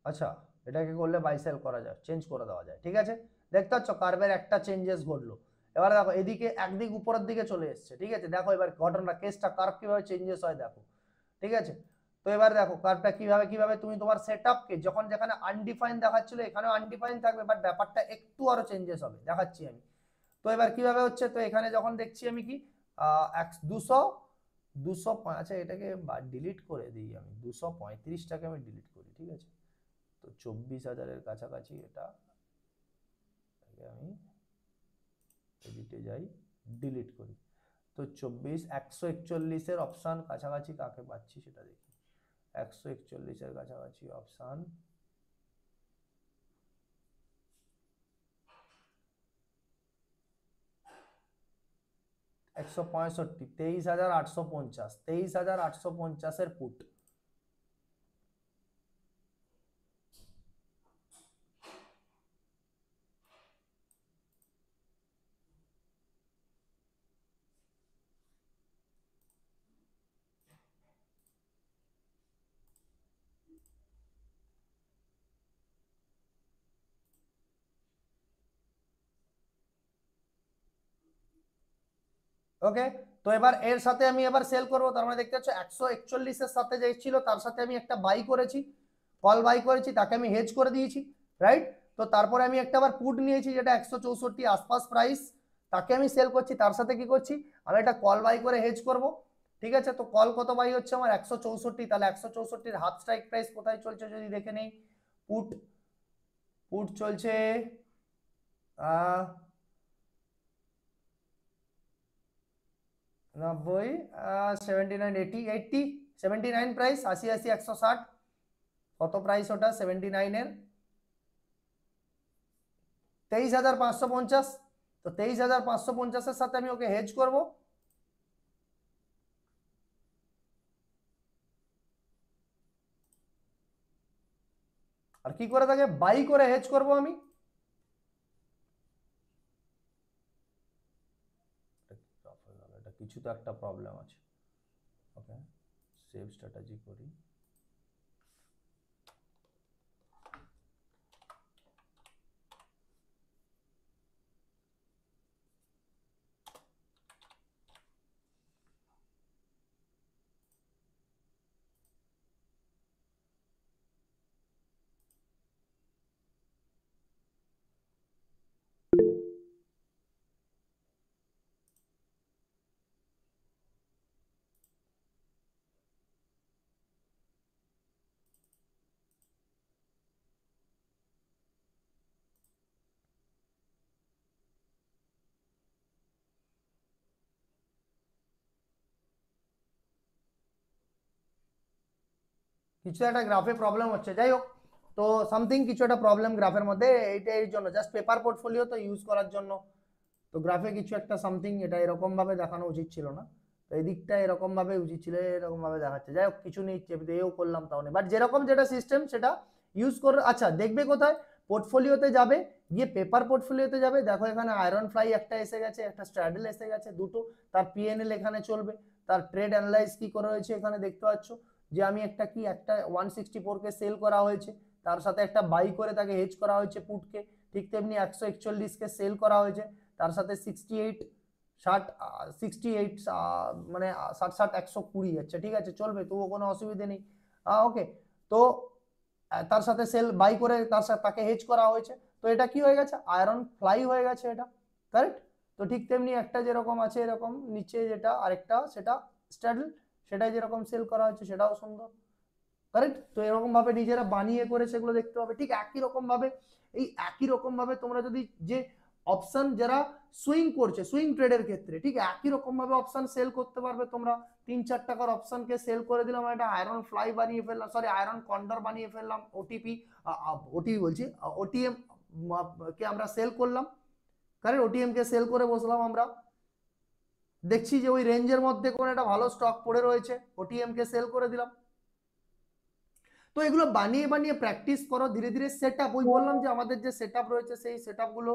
আচ্ছা এটাকে করলে বাই সেল করা যায় চেঞ্জ করে দেওয়া যায় ঠিক আছে দেখতে পাচ্ছ কার্ভের একটা চেঞ্জেস ঘটলো এবার দেখো এদিকে একদিক উপরের দিকে চলে এসছে ঠিক আছে দেখো এবার ঘটনা কেসটা কার্ভ কিভাবে চেঞ্জেস হয় দেখো ঠিক আছে তো এবার দেখো কার্ভটা কিভাবে তুমি তোমার সেটআপকে যখন যেখানে আনডিফাইন দেখাচ্ছিল এখানেও আনডিফাইন থাকবে বাট ব্যাপারটা একটু আরো চেঞ্জেস হবে দেখাচ্ছি আমি তো এবার কিভাবে হচ্ছে তো এখানে যখন দেখছি আমি কি 200 আচ্ছা এটাকে ডিলিট করে দিই আমি 235টাকে আমি ডিলিট করি ঠিক আছে তো 24,000-এর কাছাকাছি এটা আমি এডিটে যাই ডিলিট করি তো 141 অপশন কাছাকাছি কাকে পাচ্ছি সেটা দেখি 141 কাছাকাছি অপশন একশো 23,850 23,850 পুট ওকে তো এবার এর সাথে আমি এবার সেল করব তার মানে দেখতে পাচ্ছ 141 সাথে যে ছিল তার সাথে আমি একটা বাই করেছি কল বাই করেছি তাকে আমি হেজ করে দিয়েছি রাইট তো তারপরে আমি একটা আবার পুট নিয়েছি যেটা 164 আশপাশ প্রাইস তাকে আমি সেল করছি তার সাথে কি করছি আমি একটা কল বাই করে হেজ করব ঠিক আছে তো কল কত বাই হচ্ছে আমার 164 তাহলে 164 হাফ স্ট্রাইক প্রাইস কোথায় চলছে যদি দেখে নেই পুট পুট চলছে 90 79 80 80 79 প্রাইস 80 80 160 কত প্রাইস ওটা 79 23,550 তো 23,550 সাথে আমি ওকে হেজ করব আর কি করে তাকে বাই করে হেজ করব আমি এটা কিছু তো একটা প্রবলেম আছে ওকে সেভ স্ট্র্যাটেজি করি কিছু একটা গ্রাফে প্রবলেম হচ্ছে যাই হোক তো সামথিং কিছু একটা প্রবলেম গ্রাফের মধ্যে এইটা এর জন্য জাস্ট পেপার পোর্টফোলিও তো ইউজ করার জন্য তো গ্রাফে কিছু একটা সামথিং এটা এরকম ভাবে দেখানো উচিত ছিল না তো এই দিকটা এরকম ভাবে উচিত ছিল এরকম ভাবে দেখাচ্ছে যাই হোক কিছু নেই এও করলাম তাহলে বাট যেরকম যেটা সিস্টেম সেটা ইউজ করে আচ্ছা দেখবে কোথায় পোর্টফোলিওতে যাবে গিয়ে পেপার পোর্টফোলিওতে যাবে দেখো এখানে আয়রন ফ্লাই একটা এসে গেছে একটা স্ট্র্যাডেল এসে গেছে দুটো তার পিএনএল এখানে চলবে তার ট্রেড অ্যানালাইজ কি করে হয়েছে এখানে দেখতে পাচ্ছ যে আমি একটা কি একটা 164 কে সেল করা হয়েছে তার সাথে একটা বাই করে তাকে হেজ করা হয়েছে পুটকে ঠিক তেমনি 141 কে সেল করা হয়েছে তার সাথে 68 মানে 60 120 যাচ্ছে ঠিক আছে চলবে তবুও কোনো অসুবিধা নেই ওকে তো তার সাথে সেল বাই করে তার সাথে তাকে হেজ করা হয়েছে তো এটা কি হয়ে গেছে আয়রন ফ্লাই হয়ে গেছে এটা কারেক্ট তো ঠিক তেমনি একটা যেরকম আছে এরকম নিচে যেটা আরেকটা সেটা স্ট্যাডল, সেটাই যেরকম সেল করা হচ্ছে সেটাও সুন্দর, কারেক্ট। তো এরকম ভাবে নিজেরা বানিয়ে করে সেগুলো দেখতে হবে। ঠিক একই রকম ভাবে এই একই রকম ভাবে তোমরা যদি যে অপশন যারা সুইং করছে সুইং ট্রেডের ক্ষেত্রে ঠিক একই রকম ভাবে অপশন সেল করতে পারবে তোমরা। 3-4 টাকার অপশনকে সেল করে দিলাম, একটা আয়রন ফ্লাই বানিয়ে ফেললাম, সরি আয়রন কন্ডার বানিয়ে ফেললাম, ওটিপি বলছি ওটিএম কে আমরা সেল করলাম, কারেক্ট। ওটিএম কে সেল করে বসলাম আমরা, দেখছি যে ওই রেঞ্জের মধ্যে কোনো একটা ভালো স্টক পড়ে রয়েছে, ওটিএম কে সেল করে দিলাম। তো এগুলো বানিয়ে বানিয়ে প্র্যাকটিস করো ধীরে ধীরে। সেট আপ, ওই বললাম যে আমাদের যে সেট আপ রয়েছে সেই সেট আপ গুলো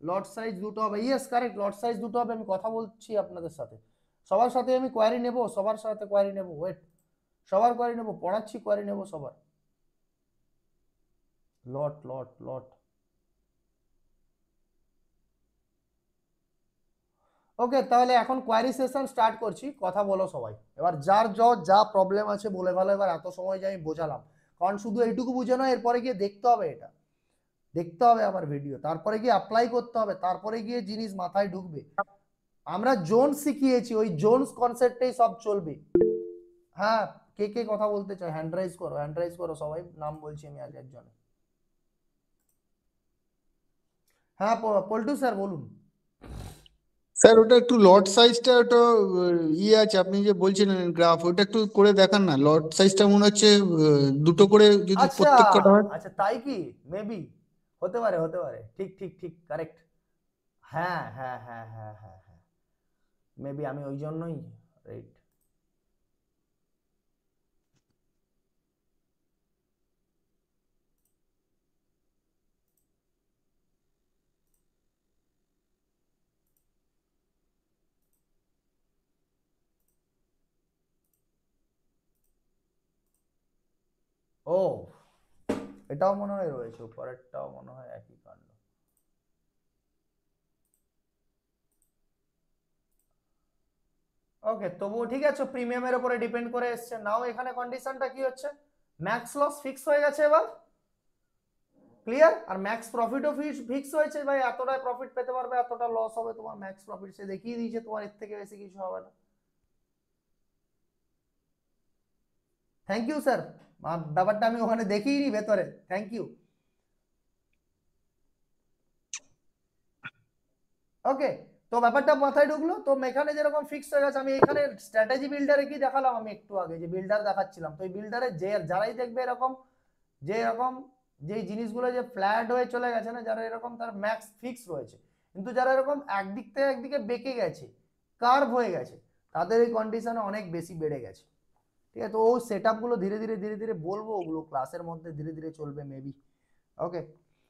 লট সাইজ দুটো হবে, ইয়েস কারেক্ট, লট সাইজ দুটো হবে। আমি কথা বলছি আপনাদের সাথে, সবার সাথে আমি কোয়ারি নেব, সবার সাথে কোয়ারি নেব, ওয়েট, সবার কোয়ারি নেব, পড়াচ্ছি কোয়ারি নেব সবার। লট লট লট ওকে, তাহলে এখন কোয়ারি সেশন স্টার্ট করছি, কথা বলো সবাই এবার, যার যা প্রবলেম আছে বলে ভালো। এবার এত সময় যে আমি বোঝালাম, কারণ শুধু এইটুকু বুঝে নয়, এরপরে গিয়ে দেখতে হবে, এটা দেখতে হবে আবার ভিডিও, তারপরে গিয়ে অ্যাপ্লাই করতে হবে, তারপরে গিয়ে জিনিস মাথায় ঢুকবে। আমরা জোন শিখিয়েছি, ওই জোনস কনসেপ্টেই সব চলবে। হ্যাঁ, কে কে কথা বলতে চায় হ্যান্ড রাইজ করো, হ্যান্ড রাইজ করো সবাই, নাম বলছি আমি আজ একজন। হ্যাঁ পল্টু স্যার বলুন। স্যার ওটা একটু লট সাইজটা ওটা ইয়ে আছে, আপনি যে বলছিলেন গ্রাফ, ওটা একটু করে দেখান না। লট সাইজটা মনে হচ্ছে দুটো করে যদি আচ্ছা প্রত্যেক কটা হয়। আচ্ছা, তাই কি? মেবি হতে পারে, হতে পারে, ঠিক ঠিক ঠিক কারেক্ট। হ্যাঁ হ্যাঁ হ্যাঁ হ্যাঁ হ্যাঁ হ্যাঁ, মেবি আমি ওই জন্যই, রাইট। ও, এটাও মনে হয় রয়েছে, উপরেরটাও মনে হয় একই কাণ্ড। ওকে, তবুও ঠিক আছে, প্রিমিয়ামের উপরে ডিপেন্ড করে এসছে। নাও এখানে কন্ডিশনটা কি হচ্ছে, ম্যাক্স লস ফিক্স হয়ে গেছে এবার, ক্লিয়ার। আর ম্যাক্স প্রফিটও ফিক্স হয়েছে, ভাই এতটাই প্রফিট পেতে পারবে, এতটা লস হবে তোমার ম্যাক্স প্রফিট, সে দেখিয়ে দিয়েছে তোমার, এর থেকে বেশি কিছু হবে না। থ্যাংক ইউ স্যার, ব্যাপারটা আমি ওখানে দেখিনি ভেতরে, থ্যাংক ইউ। ওকে, তো ব্যাপারটা মাথায় ঢুকলো। তো এখানে যেরকম ফিক্স হয়ে গেছে, আমি এখানে স্ট্র্যাটেজি বিল্ডারে কি দেখালাম আমি একটু আগে, যে বিল্ডার দেখাচ্ছিলাম, তো এই বিল্ডারে যে যারাই দেখবে এরকম, যে এরকম যে জিনিসগুলো যে ফ্ল্যাট হয়ে চলে গেছে না, যারা এরকম তার ম্যাক্স ফিক্স রয়েছে, কিন্তু যারা এরকম একদিক থেকে একদিকে বেঁকে গেছে, কার্ভ হয়ে গেছে, তাদের এই কন্ডিশনে অনেক বেশি বেড়ে গেছে। ঠিক আছে, তো ও সেট আপগুলো ধীরে ধীরে ধীরে ধীরে বলবো, ওগুলো ক্লাসের মধ্যে ধীরে ধীরে চলবে মেবি। ওকে,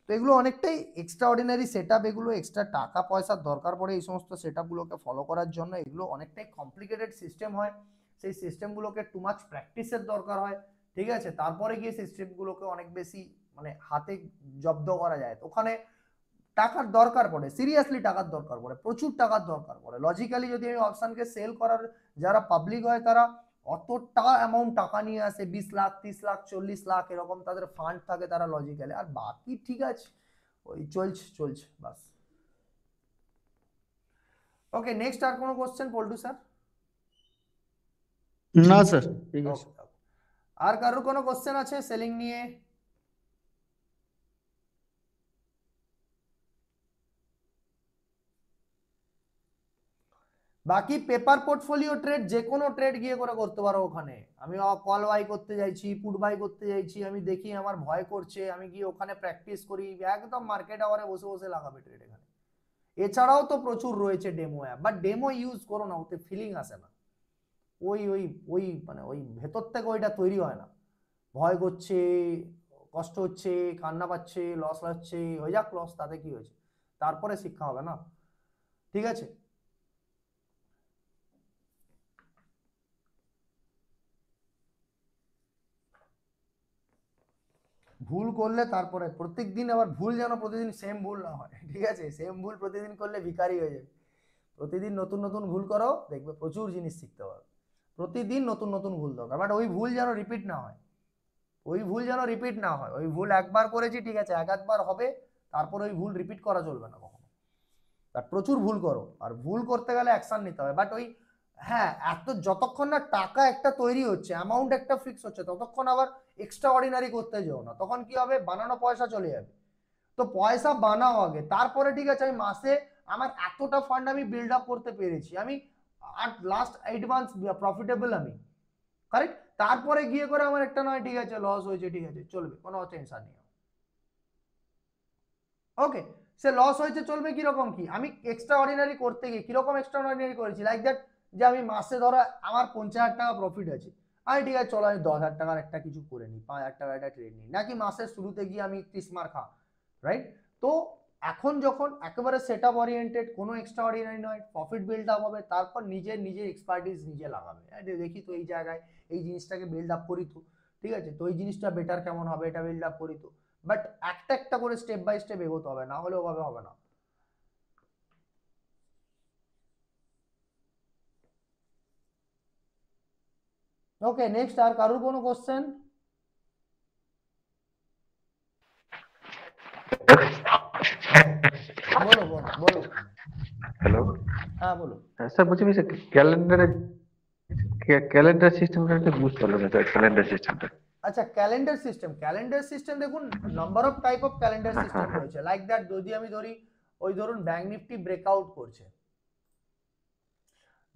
তো এগুলো অনেকটাই এক্সট্রা অর্ডিনারি সেট আপ, এগুলো এক্সট্রা টাকা পয়সার দরকার পড়ে এই সমস্ত সেট আপগুলোকে ফলো করার জন্য, এগুলো অনেকটাই কমপ্লিকেটেড সিস্টেম হয়, সেই সিস্টেমগুলোকে টু মাচ প্র্যাকটিসের দরকার হয়। ঠিক আছে, তারপরে গিয়ে সিস্টেমগুলোকে অনেক বেশি মানে হাতে জব্দ করা যায়, তো ওখানে টাকার দরকার পড়ে, সিরিয়াসলি টাকার দরকার পড়ে, প্রচুর টাকার দরকার পড়ে। লজিক্যালি যদি আমি অপশনকে সেল করার, যারা পাবলিক হয় তারা অতটা অ্যামাউন্ট টাকা নিয়ে আসে, 20 লাখ 30 লাখ 40 লাখ এরকম তাদের ফান্ড থাকে, তারা লজিক্যালি, আর বাকি ঠিক আছে ওই চলছে চলছে বাস। ওকে, নেক্সট আর কোনো কোশ্চেন পল্টু স্যার? না স্যার, ঠিক আছে। ওকে, আর কারোর কোনো কোশ্চেন আছে সেলিং নিয়ে? বাকি পেপার পোর্টফোলিও ট্রেড যে কোনো ট্রেড গিয়ে করে করতে পারো ওখানে। আমি কল বাই করতে যাইছি, পুট বাই করতে যাইছি, আমি দেখি আমার ভয় করছে, আমি গিয়ে ওখানে প্র্যাকটিস করি, একদম মার্কেট আওয়ারে বসে বসে লাগাবে ট্রেড এখানে। এছাড়াও তো প্রচুর রয়েছে demo app, but demo use করো না, ওতে ফিলিং আসে না, ওই ওই ওই মানে ওই ভেতর থেকে ওইটা তৈরি হয় না। ভয় করছে, কষ্ট হচ্ছে, কান্না পাচ্ছে, লস হচ্ছে, হয়ে যাক লস, তাতে কি হয়েছে, তারপরে শিক্ষা হবে না। ঠিক আছে, ভুল করলে তারপরে প্রত্যেক দিন আবার ভুল, যেন প্রতিদিন সেম ভুল না হয়, ঠিক আছে, সেম ভুল প্রতিদিন করলে ভিখারি হয়ে যাবে। প্রতিদিন নতুন নতুন ভুল করো, দেখবে প্রচুর জিনিস শিখতে পারবে। প্রতিদিন নতুন নতুন ভুল দরকার, বাট ওই ভুল যেন রিপিট না হয়, ওই ভুল যেন রিপিট না হয়। ওই ভুল একবার করেছি ঠিক আছে, এক একবার হবে, তারপর ওই ভুল রিপিট করা চলবে না কখনো। আর প্রচুর ভুল করো, আর ভুল করতে গেলে অ্যাকশন নিতে হবে। বাট ওই হ্যাঁ, এত যতক্ষণ না টাকা একটা তৈরি হচ্ছে, অ্যামাউন্ট একটা ফিক্স হচ্ছে, ততক্ষণ আবার এক্সট্রা অর্ডিনারি করতে যেও না। তখন কি হবে, বানানো পয়সা চলে যাবে। তো পয়সা বানাও আগে, তারপরে ঠিক আছে আমি মাসে আমার এতটা ফান্ড আমি বিল্ড আপ করতে পেরেছি, আমি আর লাস্ট 8 মান্থস প্রফিটেবল আমি, কারেক্ট। তারপরে গিয়ে করে আমার একটা নয় ঠিক আছে লস হয়েছে, ঠিক আছে চলবে, কোনো টেনশন নেই। ওকে, সে লস হয়েছে চলবে, কিরকম কি আমি এক্সট্রা অর্ডিনারি করতে গিয়ে কিরকম এক্সট্রা অর্ডিনারি করেছি, লাইক দ্যাট যে আমি মাসে ধরো আমার 50,000 টাকা প্রফিট আছে, আমি ঠিক আছে চলো আমি 10,000 টাকার একটা কিছু করে নিই, 5,000 টাকার একটা ট্রেড নিই, নাকি মাসের শুরুতে গিয়ে আমি 30 মার খা, রাইট। তো এখন যখন একেবারে সেট আপ ওরিয়েন্টেড, কোনো এক্সট্রা অর্ডিনারি নয়, প্রফিট বিল্ড আপ হবে, তারপর নিজের নিজের এক্সপার্টিস নিজে লাগাবে, দেখি তো এই জায়গায় এই জিনিসটাকে বিল্ড আপ করি তো, ঠিক আছে তো এই জিনিসটা বেটার কেমন হবে, এটা বিল্ড আপ করি তো। বাট একটা একটা করে স্টেপ বাই স্টেপ এগোতে হবে, না হলে ওভাবে হবে না। ওকে, নেক্সট আর কারুর কোনো কোশ্চেন? বলো বলো বলো। হ্যালো, হ্যাঁ বলো। স্যার বলছি স্যার ক্যালেন্ডারের ক্যালেন্ডার সিস্টেমটা একটু বুঝতে পারলাম না স্যার, ক্যালেন্ডার সিস্টেমটা। আচ্ছা, ক্যালেন্ডার সিস্টেম দেখুন, number of type of calendar হ্যাঁ হ্যাঁ সিস্টেম হ্যাঁ। রয়েছে, লাইক দ্যাট যদি আমি ধরি, ওই ধরুন ব্যাংক নিফটি ব্রেকআউট করছে,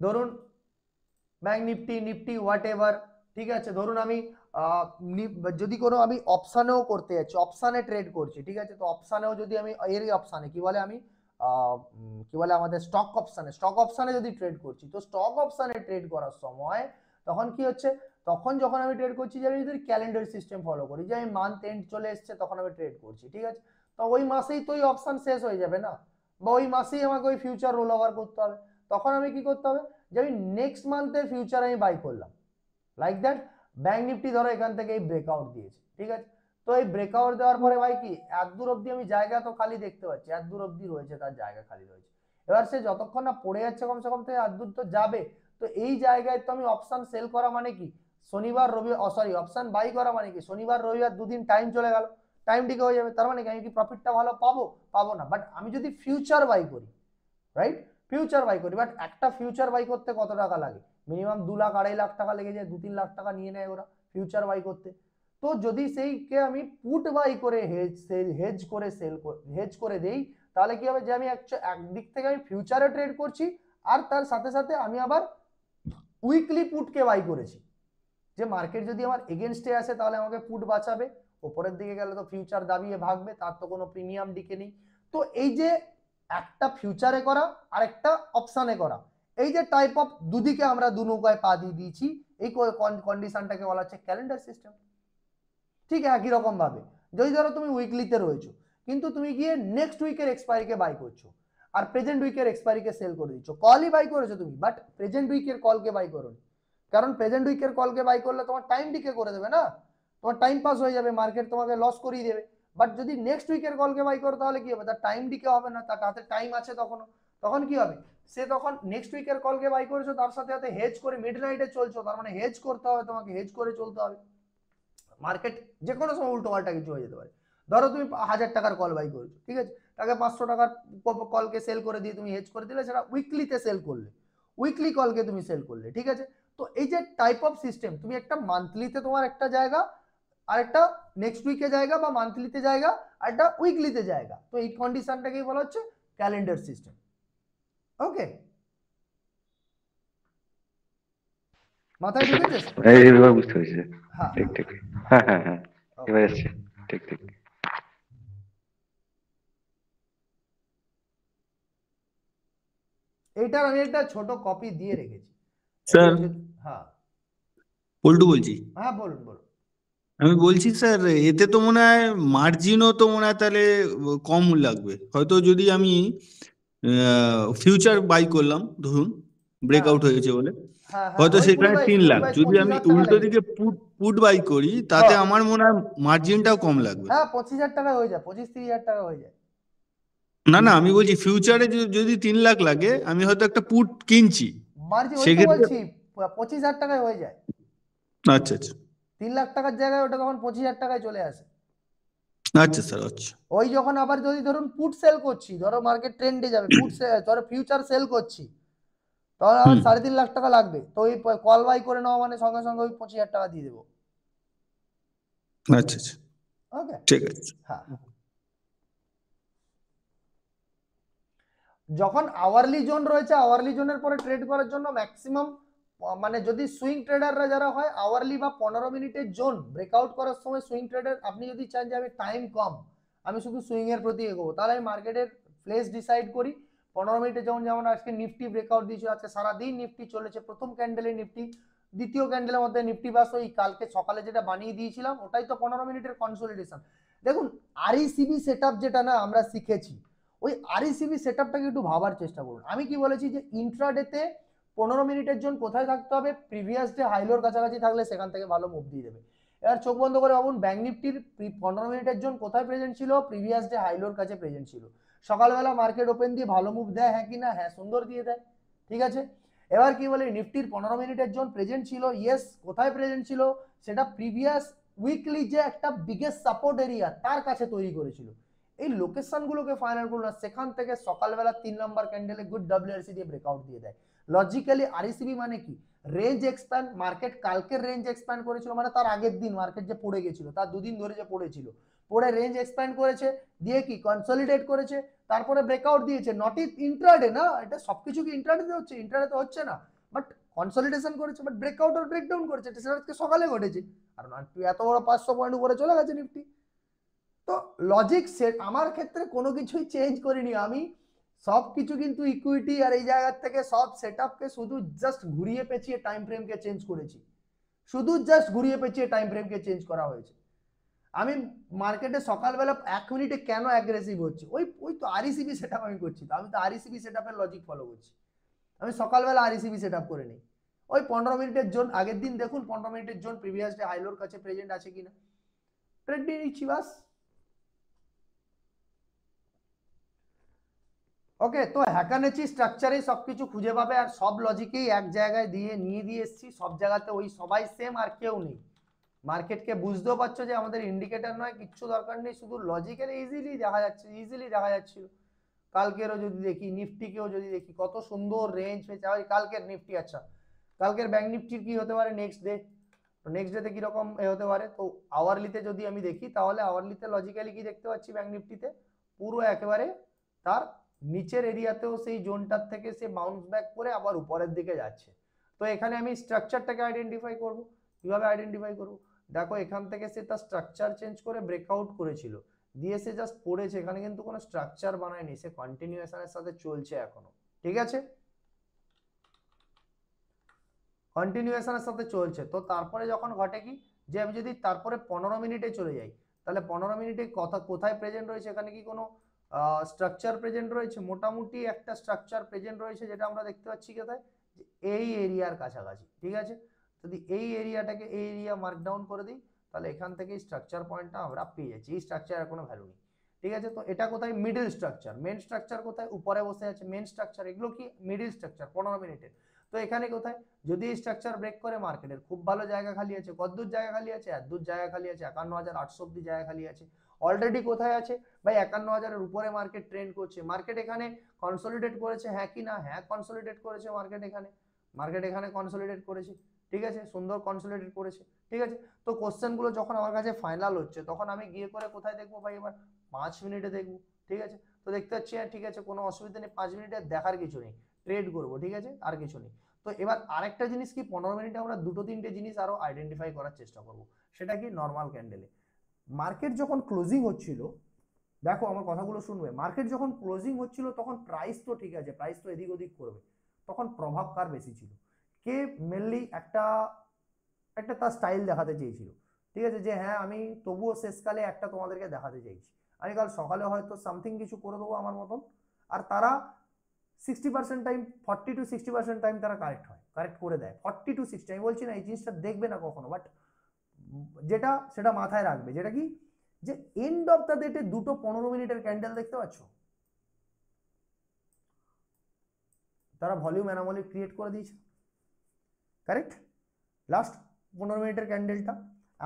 ধরুন bank Nifty Nifty what ever, ঠিক আছে ধরুন আমি যদি কোনো আমি অপশানেও করতে যাচ্ছি, অপশানে ট্রেড করছি, ঠিক আছে তো অপশানেও যদি আমি এর অপশানে কি বলে আমি কি বলে আমাদের স্টক অপশানে যদি ট্রেড করছি, তো স্টক অপশানে ট্রেড করার সময় তখন কি হচ্ছে, তখন যখন আমি ট্রেড করছি যে আমি যদি ক্যালেন্ডার সিস্টেম ফলো করি, যে আমি মান্থ এন্ড চলে এসছে তখন আমি ট্রেড করছি, ঠিক আছে তো ওই মাসেই তো ওই অপশান শেষ হয়ে যাবে না, বা ওই মাসেই আমাকে ওই ফিউচার রোল ওভার করতে হবে, তখন আমি কি করতে হবে, যে আমি নেক্সট মান্থের ফিউচার আমি বাই করলাম, লাইক দ্যাট ব্যাংক নিফটি ধরো এখান থেকে এই ব্রেকআউট দিয়েছে, ঠিক আছে তো এই ব্রেকআউট দেওয়ার পরে ভাই কি এত দূর অব্দি আমি জায়গা তো খালি দেখতে পাচ্ছি, এত দূর অব্দি রয়েছে, তার জায়গা খালি রয়েছে, এবার সে যতক্ষণ না পড়ে যাচ্ছে কমসে কম থেকে এত দূর তো যাবে, তো এই জায়গায় তো আমি অপশন সেল করা মানে কি, শনিবার রবিবার সরি অপশন বাই করা মানে কি, শনিবার রবিবার দুদিন টাইম চলে গেল, টাইম ডিকে হয়ে যাবে, তার মানে কি আমি কি প্রফিটটা ভালো পাবো, পাবো না। বাট আমি যদি ফিউচার বাই করি, রাইট, ফিউচার বাই করি, বাট একটা ফিউচার বাই করতে কত টাকা লাগে, মিনিমাম 2 লাখ 2.5 লাখ টাকা লেগে যায়, 2-3 লাখ টাকা নিয়ে নেয় ওরা ফিউচার বাই করতে। তো যদি সেইকে আমি পুট বাই করে হেজ করে দেই, তাহলে কি হবে, যে আমি একদিক থেকে আমি ফিউচারে ট্রেড করছি, আর তার সাথে সাথে আমি আবার উইকলি পুটকে বাই করেছি, যে মার্কেট যদি আমার এগেনস্টে আসে তাহলে আমাকে পুট বাঁচাবে, ওপরের দিকে গেলে তো ফিউচার দাবিয়ে ভাগবে, তার তো কোনো প্রিমিয়াম দিকে নেই। তো এই যে একটা ফিউচারে করা আর একটা অপশানে করা, এই যে টাইপ অফ দুদিকে আমরা দু নৌকায় পা দিয়ে দিয়েছি, এই কন্ডিশনটাকে বলা হচ্ছে ক্যালেন্ডার সিস্টেম। ঠিক একই রকম ভাবে যদি ধরো তুমি উইকলিতে রয়েছো, কিন্তু তুমি গিয়ে নেক্সট উইকের এক্সপায়ারিকে বাই করছো, আর প্রেজেন্ট উইকের এক্সপায়ারিকে সেল করে দিচ্ছ, কলই বাই করেছো তুমি, বাট প্রেজেন্ট উইকের কলকে বাই করো, কারণ প্রেজেন্ট উইকের কলকে বাই করলে তোমার টাইম ডিকে করে দেবে না, তোমার টাইম পাস হয়ে যাবে, মার্কেট তোমাকে লস করিয়ে দেবে। বাট যদি নেক্সট উইকের কলকে বাই করো তাহলে কি হবে, তার টাইম ডিকে হবে না, তার হাতে টাইম আছে তখনও, তখন কি হবে, সে তখন নেক্সট উইকের কলকে বাই করেছো, তার সাথে সাথে হেজ করে মিড নাইটে চলছো, তার মানে হেজ করতে হবে, তোমাকে হেজ করে চলতে হবে, মার্কেট যে কোনো সময় উল্টো পাল্টা কিছু হয়ে যেতে পারে। ধরো তুমি 1,000 টাকার কল বাই করেছো, ঠিক আছে তাকে 500 টাকার কলকে সেল করে দিয়ে তুমি হেজ করে দিলে, সেটা উইকলিতে সেল করলে, উইকলি কলকে তুমি সেল করলে, ঠিক আছে। তো এই যে টাইপ অফ সিস্টেম, তুমি একটা মান্থলিতে তোমার একটা জায়গা, আর একটা নেক্সট উইকে জায়গা, বা মান্থলিতে জায়গা আর একটা উইকলিতে জায়গা, তো এই কন্ডিশনটাকেই বলা হচ্ছে ক্যালেন্ডার সিস্টেম। ওকে, মাথায় ঢুকেছে? এবার বুঝতে পেরেছি স্যার। হ্যাঁ ঠিক হ্যাঁ ঠিক। হ্যাঁ হ্যাঁ হ্যাঁ, হ্যাঁ। এবার এসছে। ঠিক ঠিক। এইটার আমি একটা ছোট কপি দিয়ে রেখেছি, স্যার এগুলো হ্যাঁ পল্টু বলছি। হ্যাঁ বলুন বলুন। আমি বলছি স্যার, এতে তো মনে হয় মার্জিনও তো মনে হয় তাহলে কম লাগবে, হয়তো যদি আমি ফিউচার বাই করলাম ধরুন, হ্যাঁ ব্রেকআউট হয়েছে বলে, হ্যাঁ হ্যাঁ হয়তো ওই কুড়ি সেখানে বাইশ 3 লাখ, যদি আমি 25,000 টাকা উল্টো লেগে দিকে যায়। পুট পুট বাই করি, তাতে হ্যাঁ আমার মনে হয় মার্জিনটাও কম লাগবে। হ্যাঁ 25,000 টাকা হয়ে যায়, 25-30,000 টাকা হয়ে যায়। না না, আমি বলছি ফিউচারে যদি 3 লাখ লাগে, আমি হয়তো একটা পুট কিনছি, মার্জিন ওই তো সেক্ষেত্রে। বলছি, 25,000 টাকায় হয়ে যায়, আচ্ছা আচ্ছা। 3 লাখ টাকার জায়গায় ওটা তখন 25,000 টাকায় চলে আসে। আচ্ছা স্যার, আচ্ছা। ওই যখন আবার যদি ধরুন পুট সেল করছি, ধরো মার্কেট ট্রেন্ডে যাবে, পুট ধরো ফিউচার সেল করছি, তখন আমার 3.5 লাখ টাকা লাগবে, তো ওই কল বাই করে নেওয়া মানে সঙ্গে সঙ্গে ওই 25,000 টাকা দিয়ে দেবো। আচ্ছা আচ্ছা, ওকে, ঠিক আছে। হ্যাঁ। যখন আওয়ারলি জোন রয়েছে, আওয়ারলি জোনের পরে ট্রেড করার জন্য ম্যাক্সিমাম মানে যদি সুইং ট্রেডাররা যারা হয় আওয়ারলি বা 15 মিনিটের জোন ব্রেকআউট করার সময় সুইং ট্রেডার, আপনি যদি চান যে আমি টাইম কম, আমি শুধু সুইং এর প্রতি এগোবো, তাহলে আমি মার্কেটের প্লেস ডিসাইড করি 15 মিনিটে। যেমন আজকে নিফটি ব্রেকআউট দিয়েছিল, আজকে সারাদিন নিফটি চলেছে, প্রথম ক্যান্ডেলে নিফটি, দ্বিতীয় ক্যান্ডেলের মধ্যে নিফটি বাস ওই কালকে সকালে যেটা বানিয়ে দিয়েছিলাম ওটাই তো 15 মিনিটের কনসলিডেশন। দেখুন আরইসিবি সেটআপ যেটা না আমরা শিখেছি, ওই আরইসিবি সেটআপটাকে একটু ভাবার চেষ্টা করুন। আমি কি বলেছি যে ইন্ট্রাডেতে 15 মিনিটের জন্য কোথায় থাকতে হবে, প্রিভিয়াস ডে হাইলোর কাছাকাছি থাকলে সেখান থেকে ভালো মুভ দিয়ে দেবে। এবার চোখ বন্ধ করে ভাবুন ব্যাংক নিফটির 15 মিনিটের জন্য কোথায় প্রেজেন্ট ছিল, প্রিভিয়াস ডে হাইলোর কাছে প্রেজেন্ট ছিল। সকালবেলা মার্কেট ওপেন দিয়ে ভালো মুভ দেয়, হ্যাঁ কি না, হ্যাঁ সুন্দর দিয়ে দেয়, ঠিক আছে। এবার কি বলে নিফটির 15 মিনিটের জন্য প্রেজেন্ট ছিল, ইয়েস কোথায় প্রেজেন্ট ছিল, সেটা প্রিভিয়াস উইকলি যে একটা বিগেস্ট সাপোর্ট এরিয়া তার কাছে তৈরি করেছিল। এই লোকেশনগুলোকে ফাইনাল করুন, সেখান থেকে সকালবেলা 3 নম্বর ক্যান্ডেলে গুড ডব্লিউআরসি দিয়ে ব্রেকআউট দিয়ে দেয়। লজিক্যালি আরইসিবি মানে কি, রেঞ্জ এক্সপ্যান্ড, মার্কেট কালকের রেঞ্জ এক্সপ্যান্ড করেছিল মানে তার আগের দিন মার্কেট যে পড়ে গেছিল, তার দুদিন ধরে যে পড়েছিল, পড়ে রেঞ্জ এক্সপ্যান্ড করেছে, দিয়ে কি কনসলিডেট করেছে, তারপরে ব্রেকআউট দিয়েছে। নট ইন্ট্রাডে না, এটা সবকিছু কি ইন্ট্রাডেতে হচ্ছে, ইন্ট্রাডেতে হচ্ছে না, বাট কনসলিডেশন করেছে, বাট ব্রেকআউট আর ব্রেকডাউন করেছে, সেটা আজকে সকালে ঘটেছে। আর এত বড় 500 পয়েন্ট উপরে চলে গেছে নিফটি। তো লজিক সেট আমার ক্ষেত্রে কোনো কিছুই চেঞ্জ করিনি আমি, সব কিছু কিন্তু ইকুইটি আর এই জায়গা থেকে সব সেটআপকে শুধু জাস্ট ঘুরিয়ে পেঁচিয়ে টাইম ফ্রেমকে চেঞ্জ করেছি, শুধু জাস্ট ঘুরিয়ে পেঁচিয়ে টাইম ফ্রেমকে চেঞ্জ করা হয়েছে। আমি মার্কেটে সকালবেলা 1 মিনিটে কেন অ্যাগ্রেসিভ হচ্ছে, ওই ওই তো আরইসিবি সেটআপ আমি করছি, তো আমি তো আরইসিবি সেটআপের লজিক ফলো করছি। আমি সকালবেলা আরইসিবি সেটআপ করে নিই, ওই 15 মিনিটের জোন আগের দিন দেখুন 15 মিনিটের জোন প্রিভিয়াস ডে হাইলোর কাছে প্রেজেন্ট আছে কিনা, ট্রেড দিয়ে নিচ্ছি বাস। ওকে, তো হ্যাকানেচি স্ট্রাকচারে সবকিছু খুঁজে পাবে, আর সব লজিকেই এক জায়গায় দিয়ে এসেছি, সব জায়গাতে ওই সবাই সেম, আর কেউ নেই। মার্কেটকে বুঝতেও পারছো যে আমাদের ইন্ডিকেটর নয়, কিচ্ছু দরকার নেই, শুধু লজিক্যালি ইজিলি দেখা যাচ্ছিল। কালকেরও যদি দেখি, নিফটিকেও যদি দেখি, কত সুন্দর রেঞ্জ পেয়েছে। কালকের নিফটি, আচ্ছা কালকের ব্যাংক নিফটির কি হতে পারে নেক্সট ডে, নেক্সট ডেতে কিরকম হতে পারে, তো আওয়ারলিতে যদি আমি দেখি তাহলে আওয়ারলিতে লজিক্যালি কি দেখতে পাচ্ছি, ব্যাংক নিফটিতে পুরো একেবারে তার নিচের এরিয়াতেও সেই জোনটার থেকে সে বাউন্স ব্যাক করে আবার উপরের দিকে যাচ্ছে। তো এখানে আমি স্ট্রাকচারটাকে আইডেন্টিফাই করব, কিভাবে আইডেন্টিফাই করব, দেখো এখান থেকে সে তার স্ট্রাকচার চেঞ্জ করে ব্রেকআউট করেছিল, দিয়ে সে জাস্ট পড়েছে, এখানে কিন্তু কোনো স্ট্রাকচার বানায়নি, সে কন্টিনিউয়েশনের সাথে চলছে এখনো, ঠিক আছে, কন্টিনিউয়েশনের সাথে চলছে। তো তারপরে যখন ঘটে কি, যে আমি যদি তারপরে 15 মিনিটে চলে যাই, তাহলে 15 মিনিটে কোথায় প্রেজেন্ট রয়েছে, এখানে কি কোনো স্ট্রাকচার প্রেজেন্ট রয়েছে, মোটামুটি একটা স্ট্রাকচার প্রেজেন্ট রয়েছে, যেটা আমরা দেখতে পাচ্ছি কোথায়, এই এরিয়ার কাছাকাছি, ঠিক আছে। যদি এই এরিয়াটাকে এই এরিয়া মার্ক ডাউন করে দিই, তাহলে এখান থেকে স্ট্রাকচার পয়েন্টটা আমরা পেয়ে যাচ্ছি, এই স্ট্রাকচারের কোনো ভ্যালু নেই, ঠিক আছে। তো এটা কোথায়, মিডল স্ট্রাকচার, মেন স্ট্রাকচার কোথায়, উপরে বসে আছে মেন স্ট্রাকচার, এগুলো কি মিডল স্ট্রাকচার 15 মিনিটের। তো এখানে কোথায়, যদি এই স্ট্রাকচার ব্রেক করে, মার্কেটের খুব ভালো জায়গা খালি আছে, কতদূর জায়গা খালি আছে, এতদূর জায়গা খালি আছে, 51,800 অব্দি জায়গা খালি আছে। অলরেডি কোথায় আছে ভাই, 51,000-এর উপরে মার্কেট ট্রেন্ড করছে, মার্কেট এখানে কনসলিডেট করেছে, হ্যাঁ কি না, হ্যাঁ কনসলিডেট করেছে মার্কেট এখানে কনসলিডেট করেছে, ঠিক আছে, সুন্দর কনসলিডেট করেছে, ঠিক আছে। তো কোশ্চেনগুলো যখন আমার কাছে ফাইনাল হচ্ছে, তখন আমি গিয়ে করে কোথায় দেখবো ভাই, এবার 5 মিনিটে দেখবো, ঠিক আছে। তো দেখতে পাচ্ছি, হ্যাঁ ঠিক আছে, কোনো অসুবিধা নেই, 5 মিনিটে দেখার কিছু নেই, ট্রেড করবো, ঠিক আছে, আর কিছু নেই। তো এবার আরেকটা জিনিস কি, 15 মিনিটে আমরা 2-3টে জিনিস আরো আইডেন্টিফাই করার চেষ্টা করব, সেটা কি, নর্মাল ক্যান্ডেলে মার্কেট যখন ক্লোজিং হচ্ছিল, দেখো আমার কথাগুলো শুনবে, মার্কেট যখন ক্লোজিং হচ্ছিল তখন প্রাইস তো ঠিক আছে, প্রাইস তো এদিক ওদিক করবে, তখন প্রভাব কার বেশি ছিল, কে মেনলি একটা তার স্টাইল দেখাতে চেয়েছিল, ঠিক আছে, যে হ্যাঁ আমি তবুও শেষকালে একটা তোমাদেরকে দেখাতে চাইছি, আমি কাল সকালে হয়তো সামথিং কিছু করে দেবো আমার মতন, আর তারা 60% টাইম, 40 to 60% টাইম তারা কারেক্ট করে দেয়, 40 to 60, আমি বলছি না এই জিনিসটা দেখবে না কখনো, বাট যেটা সেটা মাথায় রাখবে, যেটা কি, যে এন্ড অফ দ্য ডেটে দুটো 15 মিনিটের ক্যান্ডেল দেখতে পাচ্ছ, তারা ভলিউম অ্যানোমালি ক্রিয়েট করে দিয়েছে, কারেক্ট, লাস্ট 15 মিনিটের ক্যান্ডেলটা,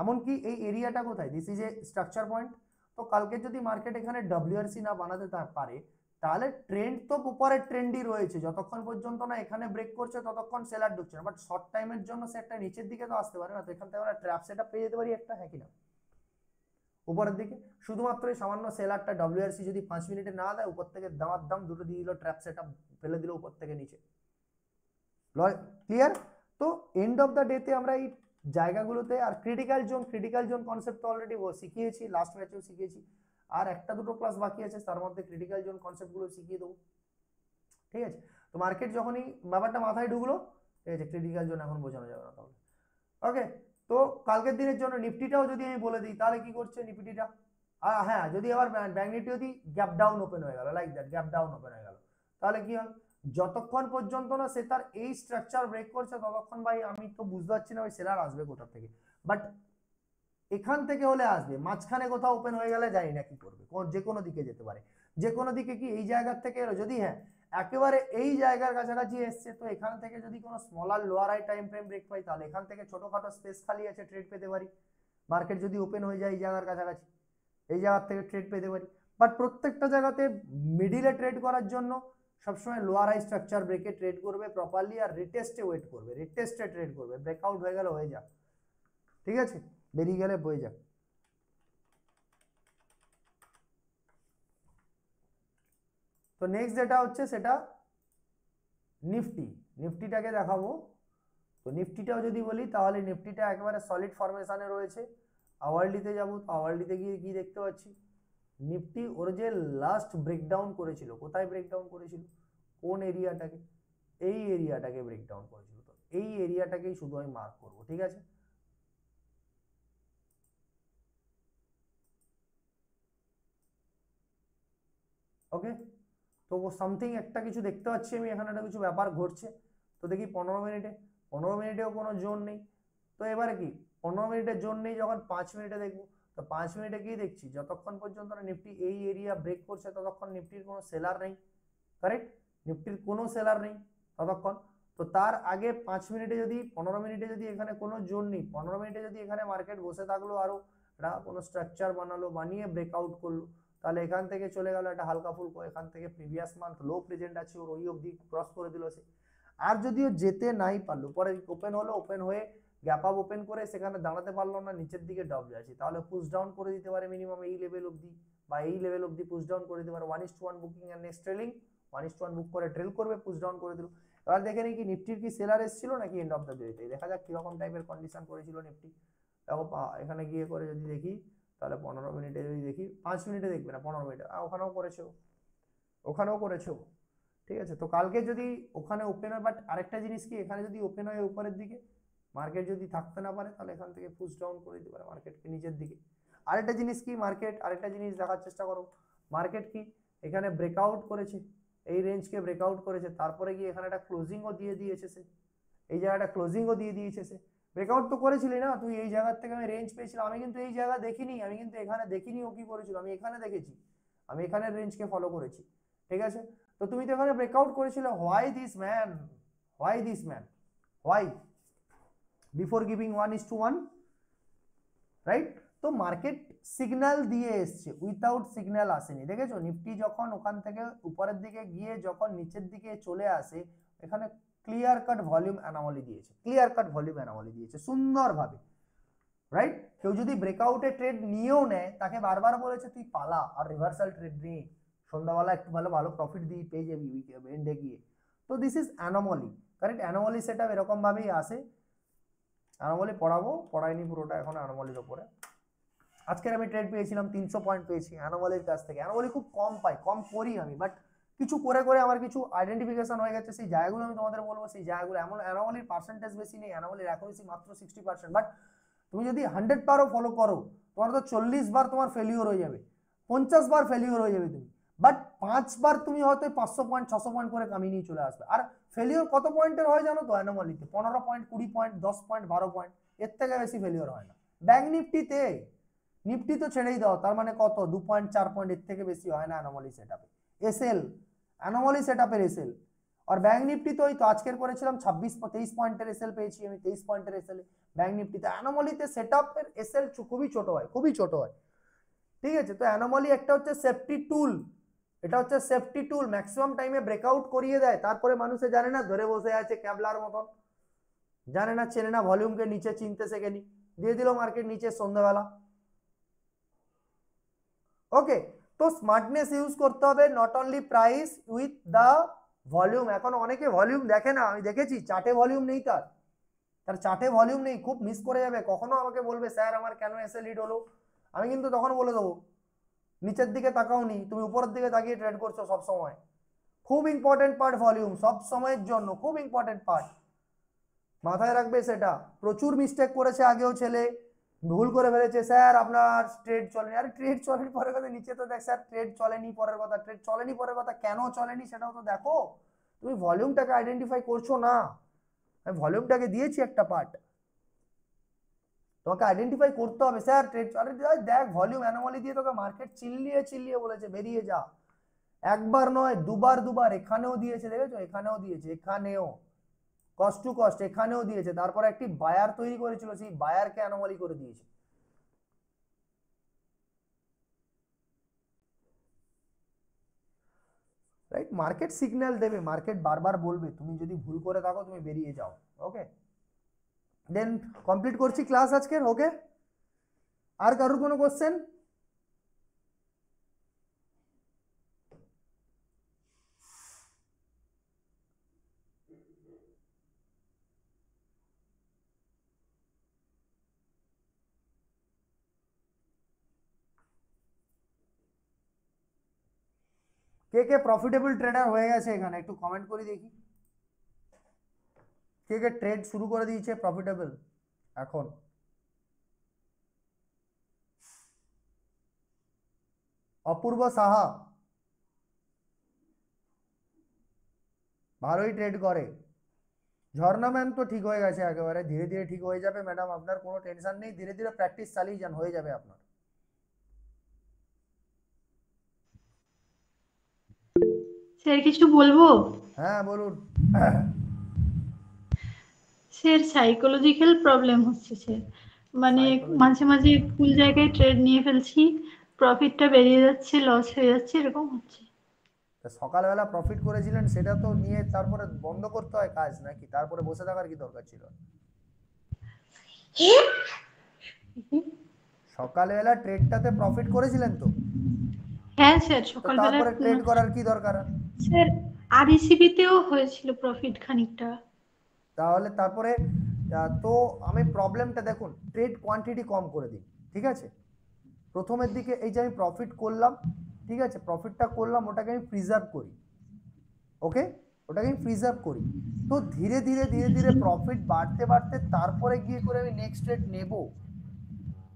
এমনকি এই এরিয়াটা কোথায়, this is a structure point, তো কালকে যদি মার্কেট এখানে ডব্লিউআরসি না বানাতে পারে, তাহলে ট্রেন্ড তো উপরের ট্রেন্ডই রয়েছে, যতক্ষণ পর্যন্ত না এখানে ব্রেক করছে ততক্ষণ সেলার ঢুকছে না। বাট শর্ট টাইমের জন্য সে একটা নিচের দিকে তো আসতে পারে না, তো এখান থেকে আমরা ট্র্যাপ সেটআপ পেয়ে যেতে পারি একটা, হ্যাঁ কিনা, উপরের দিকে। শুধুমাত্র এই সামান্য সেলারটা ডব্লিউআরসি যদি 5 মিনিটে না দেয়, উপর থেকে দামার দাম দুটো দিয়ে দিল, ট্র্যাপ সেটআপ ফেলে দিল উপর থেকে নিচে। ক্লিয়ার? তো এন্ড অফ দ্য ডেতে আমরা এই জায়গাগুলোতে, আর ক্রিটিক্যাল জোন কনসেপ্ট অলরেডি শিখিয়েছি, লাস্ট ম্যাচেও শিখিয়েছি, আর একটা দুটো ক্লাস বাকি আছে, তার মধ্যে ক্রিটিক্যাল জোন কনসেপ্টগুলো শিখিয়ে দেবো, ঠিক আছে? তো মার্কেট যখনই ব্যাপারটা মাথায় ঢুকলো, ঠিক আছে, ক্রিটিক্যাল জোন এখন বোঝানো যাবে না তাহলে। ওকে, তো কালকের দিনের জন্য নিফটিটাও যদি আমি বলে দিই, তাহলে কি করছে নিফটিটা? হ্যাঁ, যদি আবার ব্যাংক নিফটি যদি গ্যাপ ডাউন ওপেন হয়ে গেল, like that, gap down open হয়ে গেল, তাহলে কি হয়? যতক্ষণ পর্যন্ত না সে তার এই স্ট্রাকচার ব্রেক করছে, ততক্ষণ ভাই আমি তো বুঝতে পারছি না ভাই সেলার আসবে কোথা থেকে। বাট এখান থেকে হলে আসবে, মাঝখানে কোথাও ওপেন হয়ে গেলে জানি না কি করবে, যে কোনো দিকে যেতে পারে, যে কোনো দিকে। কি এই জায়গার থেকে এলো, যদি হ্যাঁ একেবারে এই জায়গার কাছাকাছি এসছে, তো এখান থেকে যদি কোনো smaller lower high time frame break পাই, তাহলে এখান থেকে ছোটখাটো স্পেস খালি আছে, ট্রেড পেতে পারি। মার্কেট যদি ওপেন হয়ে যায় এই জায়গার কাছাকাছি, এই জায়গার থেকে ট্রেড পেতে পারি। বাট প্রত্যেকটা জায়গাতে মিডিলে ট্রেড করার জন্য সবসময় লোয়ার হাই স্ট্রাকচার ব্রেকে ট্রেড করবে প্রপারলি, আর রিটেস্টে ওয়েট করবে, রিটেস্টে ট্রেড করবে। ব্রেকআউট হয়ে গেলে হয়ে যাক, ঠিক আছে, বেরিয়ে গেলে বয়ে যাক। তো নেক্সট যেটা হচ্ছে সেটা নিফটিটাকে দেখাবো। তো নিফটিটাও যদি বলি, তাহলে নিফটিটা একেবারে সলিড ফরমেশনে রয়েছে। আওয়ারলিতে যাবো, তো আওয়ারলিতে গিয়ে কি দেখতে পাচ্ছি, নিফটি ওর যে লাস্ট ব্রেকডাউন করেছিল, কোথায় ব্রেকডাউন করেছিল, কোন এরিয়াটাকে, এই এরিয়াটাকে ব্রেকডাউন করেছিল। তো এই এরিয়াটাকেই শুধু আমি মার্ক করবো, ঠিক আছে? ওকে, তো সামথিং একটা কিছু দেখতে পাচ্ছি আমি, এখানে একটা কিছু ব্যাপার ঘটছে। তো দেখি 15 মিনিটেও কোনো জোন নেই। তো এবারে কি 15 মিনিটের জোন নেই, যখন 5 মিনিটে দেখবো, তো 5 মিনিটে কি দেখছি, যতক্ষণ পর্যন্ত না নিফটি এই এরিয়া ব্রেক করছে, ততক্ষণ নিফটির কোনো সেলার নেই, কারেক্ট? নিফটির কোনো সেলার নেই ততক্ষণ। তো তার আগে 5 মিনিটে যদি, 15 মিনিটে যদি এখানে কোনো জোন নেই, 15 মিনিটে যদি এখানে মার্কেট বসে থাকলো, আরো কোনো স্ট্রাকচার বানিয়ে ব্রেকআউট করলো, তাহলে এখান থেকে চলে গেল একটা হালকা ফুলকো, এখান থেকে প্রিভিয়াস মান্থ লো প্রেজেন্ট আছে ওর, ওই অবধি ক্রস করে দিল সে। আর যদিও যেতে নাই পারলো, পরে ওপেন হলো, ওপেন হয়ে গ্যাপ আপ ওপেন করে সেখানে দাঁড়াতে পারলো না, নিচের দিকে ডব্লিউআরসি, তাহলে পুশ ডাউন করে দিতে পারে মিনিমাম এই লেভেল অবধি, বা এই লেভেল অবধি পুশ ডাউন করে দিতে পারে। 1:1 বুকিং এন্ড নেক্সট ট্রেলিং, 1:1 বুক করে ট্রেল করবে, পুশ ডাউন করে দিল। এবার দেখে নিই কি নিফটির কি সেলার এসেছিল নাকি এন্ড অফ দ্য ডেতে, দেখা যাক কিরকম টাইপের কন্ডিশন করেছিল নিফটি। দেখো এখানে গিয়ে করে যদি দেখি, তাহলে 15 মিনিটে যদি দেখি, 5 মিনিটে দেখবে না, 15 মিনিটে, ওখানেও করেছো, ঠিক আছে? তো কালকে যদি ওখানে ওপেন হয়, বাট আরেকটা জিনিস কি, এখানে যদি ওপেন হয় উপরের দিকে, মার্কেট যদি থাকতে না পারে, তাহলে এখান থেকে পুশ ডাউন করে দিতে পারে মার্কেটকে নিচের দিকে। আরেকটা জিনিস কি, আরেকটা জিনিস দেখার চেষ্টা করো, মার্কেট কি এখানে ব্রেকআউট করেছে, এই রেঞ্জকে ব্রেকআউট করেছে, তারপরে গিয়ে এখানে একটা ক্লোজিংও দিয়ে দিয়েছে সে, এই জায়গাটা ক্লোজিংও দিয়ে দিয়েছে সে। ব্রেকআউট তো করেছিলি না তুই, এই জায়গার থেকে আমি রেঞ্জ পেয়েছিলাম, আমি কিন্তু এই জায়গা দেখিনি, আমি কিন্তু এখানে দেখিনি ও কি করেছিল, আমি এখানে দেখেছি, আমি এখানে রেঞ্জকে ফলো করেছি, ঠিক আছে? তো তুমি তো এখানে ব্রেকআউট করেছিলে, why this man, why before giving 1:1, right? তো মার্কেট সিগন্যাল দিয়ে এসছে, উইথাউট সিগন্যাল আসেনি, দেখেছো? নিফটি যখন ওখান থেকে উপরের দিকে গিয়ে যখন নিচের দিকে চলে আসে, এখানে ক্লিয়ার কাট ভলিউম অ্যানোমালি দিয়েছে, সুন্দরভাবে, রাইট? কেউ যদি ব্রেকআউটে ট্রেড নিয়েও নেয়, তাকে বারবার বলেছে তুই পালা আর রিভার্সাল ট্রেড নিয়ে সন্ধ্যাবেলা একটু ভালো প্রফিট দিয়ে পেয়ে যাবি এন্ডে গিয়ে। তো this is anomaly, correct? Anomaly সেটা এরকম ভাবেই আসে। অ্যানোমালি পড়াইনি পুরোটা, এখন অ্যানোমালির ওপরে। আজকের আমি ট্রেড পেয়েছিলাম 300 পয়েন্ট পেয়েছি অ্যানোমালির কাছ থেকে। অ্যানোমালি খুব কম পাই, কম করি আমি, বাট কিছু করে আমার কিছু আইডেন্টিফিকেশন হয়ে গেছে, সেই জায়গাগুলো আমি তোমাদের বলবো। সেই জায়গাগুলো এমন, অ্যানোমালির পার্সেন্টেজ বেশি নেই, অ্যানোমালির অ্যাকুরেসি মাত্র 60%, বাট তুমি যদি 100 বারও ফলো করো, তোমার তো 40 বার তোমার ফেলিওর হয়ে যাবে, 50 বার ফেলিওর হয়ে যাবে তুমি, বাট 5 বার তুমি হয়তো 500 পয়েন্ট 600 পয়েন্ট করে কামিয়ে নিয়ে চলে আসবে। আর ফেলিওর কত পয়েন্টের হয় জানো তো অ্যানোমালিতে? 15 পয়েন্ট, 20 পয়েন্ট, 10 পয়েন্ট, 12 পয়েন্ট, এর থেকে বেশি ফেলিওর হয় না। ব্যাংক নিফটি তো ছেড়েই দাও, তার মানে কত 2 পয়েন্ট 4 পয়েন্ট, এর থেকে বেশি হয় না অ্যানোমালি সেটআপে। অ্যানোমালি সেটআপের এসএল আর ব্যাংক নিফটি তো, ওই তো আজকের করেছিলাম 23 পয়েন্টের এসএল পেয়েছি আমি, 23 পয়েন্টের এসএল ব্যাংক নিফটিতে। অ্যানোমালিতে সেটআপের এসএল খুবই ছোট হয়, ঠিক আছে, তো অ্যানোমালি একটা হচ্ছে সেফটি টুল, এটা হচ্ছে সেফটি টুল, ম্যাক্সিমাম টাইমে ব্রেকআউট করিয়ে দেয়, তারপরে মানুষে জানে না, ধরে বসে আছে ক্যাবলার মতন, জানে না, চেনে না, ভলিউমকে নিচে চিনতে শেখেনি, দিয়ে দিল মার্কেট নিচে সন্ধ্যাবেলা। ওকে, তো স্মার্টনেস ইউজ করতে হবে, not only price with the volume. এখন অনেকে ভলিউম দেখে না, আমি দেখেছি চার্টে ভলিউম নেই, তার চার্টে ভলিউম নেই, খুব মিস করে যাবে। কখনো আমাকে বলবে স্যার আমার কেন এসে লিড হলো, আমি কিন্তু তখন বলে দেবো নিচের দিকে তাকাওনি, তুমি উপরের দিকে তাকিয়ে ট্রেড করছো সব সময়। খুব ইম্পর্টেন্ট পার্ট ভলিউম, সব সময়ের জন্য খুব ইম্পর্টেন্ট পার্ট, মাথায় রাখবে সেটা। প্রচুর মিস্টেক করেছে আগেও ছেলে, ভুল করে ফেলেছে, স্যার আপনার ট্রেড চলেনি। আরে ট্রেড চলেনি পরের কথা, নিচে তো দেখ স্যার ট্রেড চলেনি পরের কথা, ট্রেড চলেনি পরের কথা, কেন চলেনি সেটাও তো দেখো। তুমি ভলিউমটাকে আইডেন্টিফাই করছো না, আমি ভলিউমটাকে দিয়েছি একটা পার্ট, তোমাকে আইডেন্টিফাই করতে হবে। স্যার ট্রেড চলে, দেখ ভলিউম অ্যানোমালি দিয়ে তোকে মার্কেট চিল্লিয়ে চিল্লিয়ে বলেছে বেরিয়ে যা, একবার নয় দুবার, এখানেও দিয়েছে দেখেছো, এখানেও দিয়েছে, এখানেও কস্ট টু কস্ট এখানেও দিয়েছে, তারপরে একটি বায়ার তৈরি করেছিল, সেই বায়ারকে অ্যানোমালি করে দিয়েছে। রাইট, মার্কেট সিগন্যাল দেবে, মার্কেট বারবার বলবে, তুমি যদি ভুল করে থাকো তুমি বেরিয়ে যাও। ওকে, দেন কমপ্লিট করছি ক্লাস আজকের। ওকে, আর কারোর কোনো কোশ্চেন? কে কে প্রফিটেবল ট্রেডার হয়ে গেছে এখানে একটু কমেন্ট করে দেখি, কে কে ট্রেড শুরু করে দিয়েছে প্রফিটেবল এখন? অপূর্ব সাহা ভালোই ট্রেড করে। ঝর্ণা ম্যাম তো ঠিক হয়ে গেছে একেবারে, ধীরে ধীরে ঠিক হয়ে যাবে ম্যাডাম, আপনার কোনো টেনশন নেই, ধীরে ধীরে প্র্যাকটিস চালিয়ে যান, হয়ে যাবে আপনার। স্যার কিছু বলবো? হ্যাঁ বলুন। স্যার সাইকোলজিক্যাল প্রবলেম হচ্ছে স্যার, মানে Psychology- মাঝে মাঝে ভুল জায়গায় ট্রেড নিয়ে ফেলছি, প্রফিটটা বেরিয়ে যাচ্ছে, লস হয়ে যাচ্ছে, এরকম হচ্ছে। তা সকালবেলা প্রফিট করেছিলেন সেটা তো নিয়ে তারপরে বন্ধ করতে হয় কাজ, নাকি তারপরে বসে থাকার কি দরকার ছিল? সকালবেলা ট্রেডটাতে প্রফিট করেছিলেন তো, হ্যাঁ স্যার তো সকালবেলা। তারপরে ট্রেড করার কি দরকার? স্যার আরইসিবি তেও হয়েছিল প্রফিট খানিকটা। তাহলে তারপরে তো আমি প্রবলেমটা দেখুন, ট্রেড কোয়ান্টিটি কম করে দিন, ঠিক আছে? প্রথমের দিকে এই যে আমি প্রফিট করলাম, ঠিক আছে, প্রফিটটা করলাম, ওটাকে আমি প্রিজার্ভ করি। ওকে, ওটাকে আমি প্রিজার্ভ করি, তো ধীরে ধীরে ধীরে ধীরে প্রফিট বাড়তে বাড়তে তারপরে গিয়ে করে আমি নেক্সট ট্রেড নেব।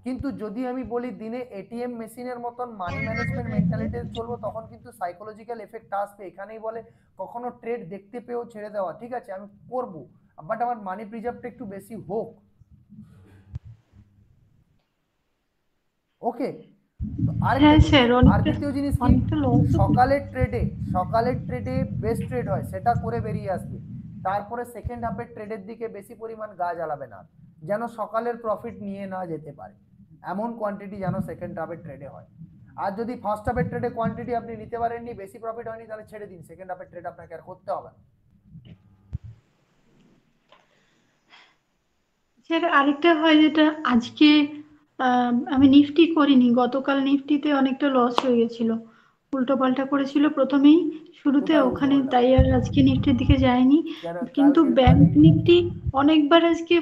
কিন্তু যদি আমি বলি দিনে এটিএম মেশিনের মতন মানি ম্যানেজমেন্ট মেন্টালিটি চলবো, তখন কিন্তু সাইকোলজিক্যাল এফেক্ট আসবে। এখানেই বলে কখনো ট্রেড দেখতে পেয়েও ছেড়ে দেওয়া, ঠিক আছে আমি করব, বাট আমার মানি প্রিজার্ভটা একটু বেশি হোক। ওকে, হ্যাঁ স্যার, আর দ্বিতীয় জিনিস কি, অনেকটা লস। সকালের ট্রেডে বেস্ট ট্রেড হয়, সেটা করে বেরিয়ে আসবে। তারপরে সেকেন্ড হাফের ট্রেডের দিকে বেশি পরিমাণ গা জ্বালাবে না, যেন সকালের প্রফিট নিয়ে না যেতে পারে, এমন কোয়ান্টিটি যেন সেকেন্ড হাফের ট্রেডে হয়। আর যদি ফার্স্ট হাফের ট্রেডে কোয়ান্টিটি আপনি নিতে পারেননি, বেশি প্রফিট হয়নি, তাহলে ছেড়ে দিন, সেকেন্ড হাফের ট্রেড আপনাকে আর করতে হবে না। স্যার আরেকটা হয় যেটা আজকে আমি নিফটি করিনি, গতকাল নিফটিতে অনেকটা লস হয়ে গেছিল, উল্টো পাল্টা করেছিল প্রথমেই শুরুতে, কোথায় ওখানে উল্টোপাল্টা তাই আর আজকে নিফটির দিকে যায়নি। কিন্তু কালকে ব্যাংক নিফটি অনেকবার আজকে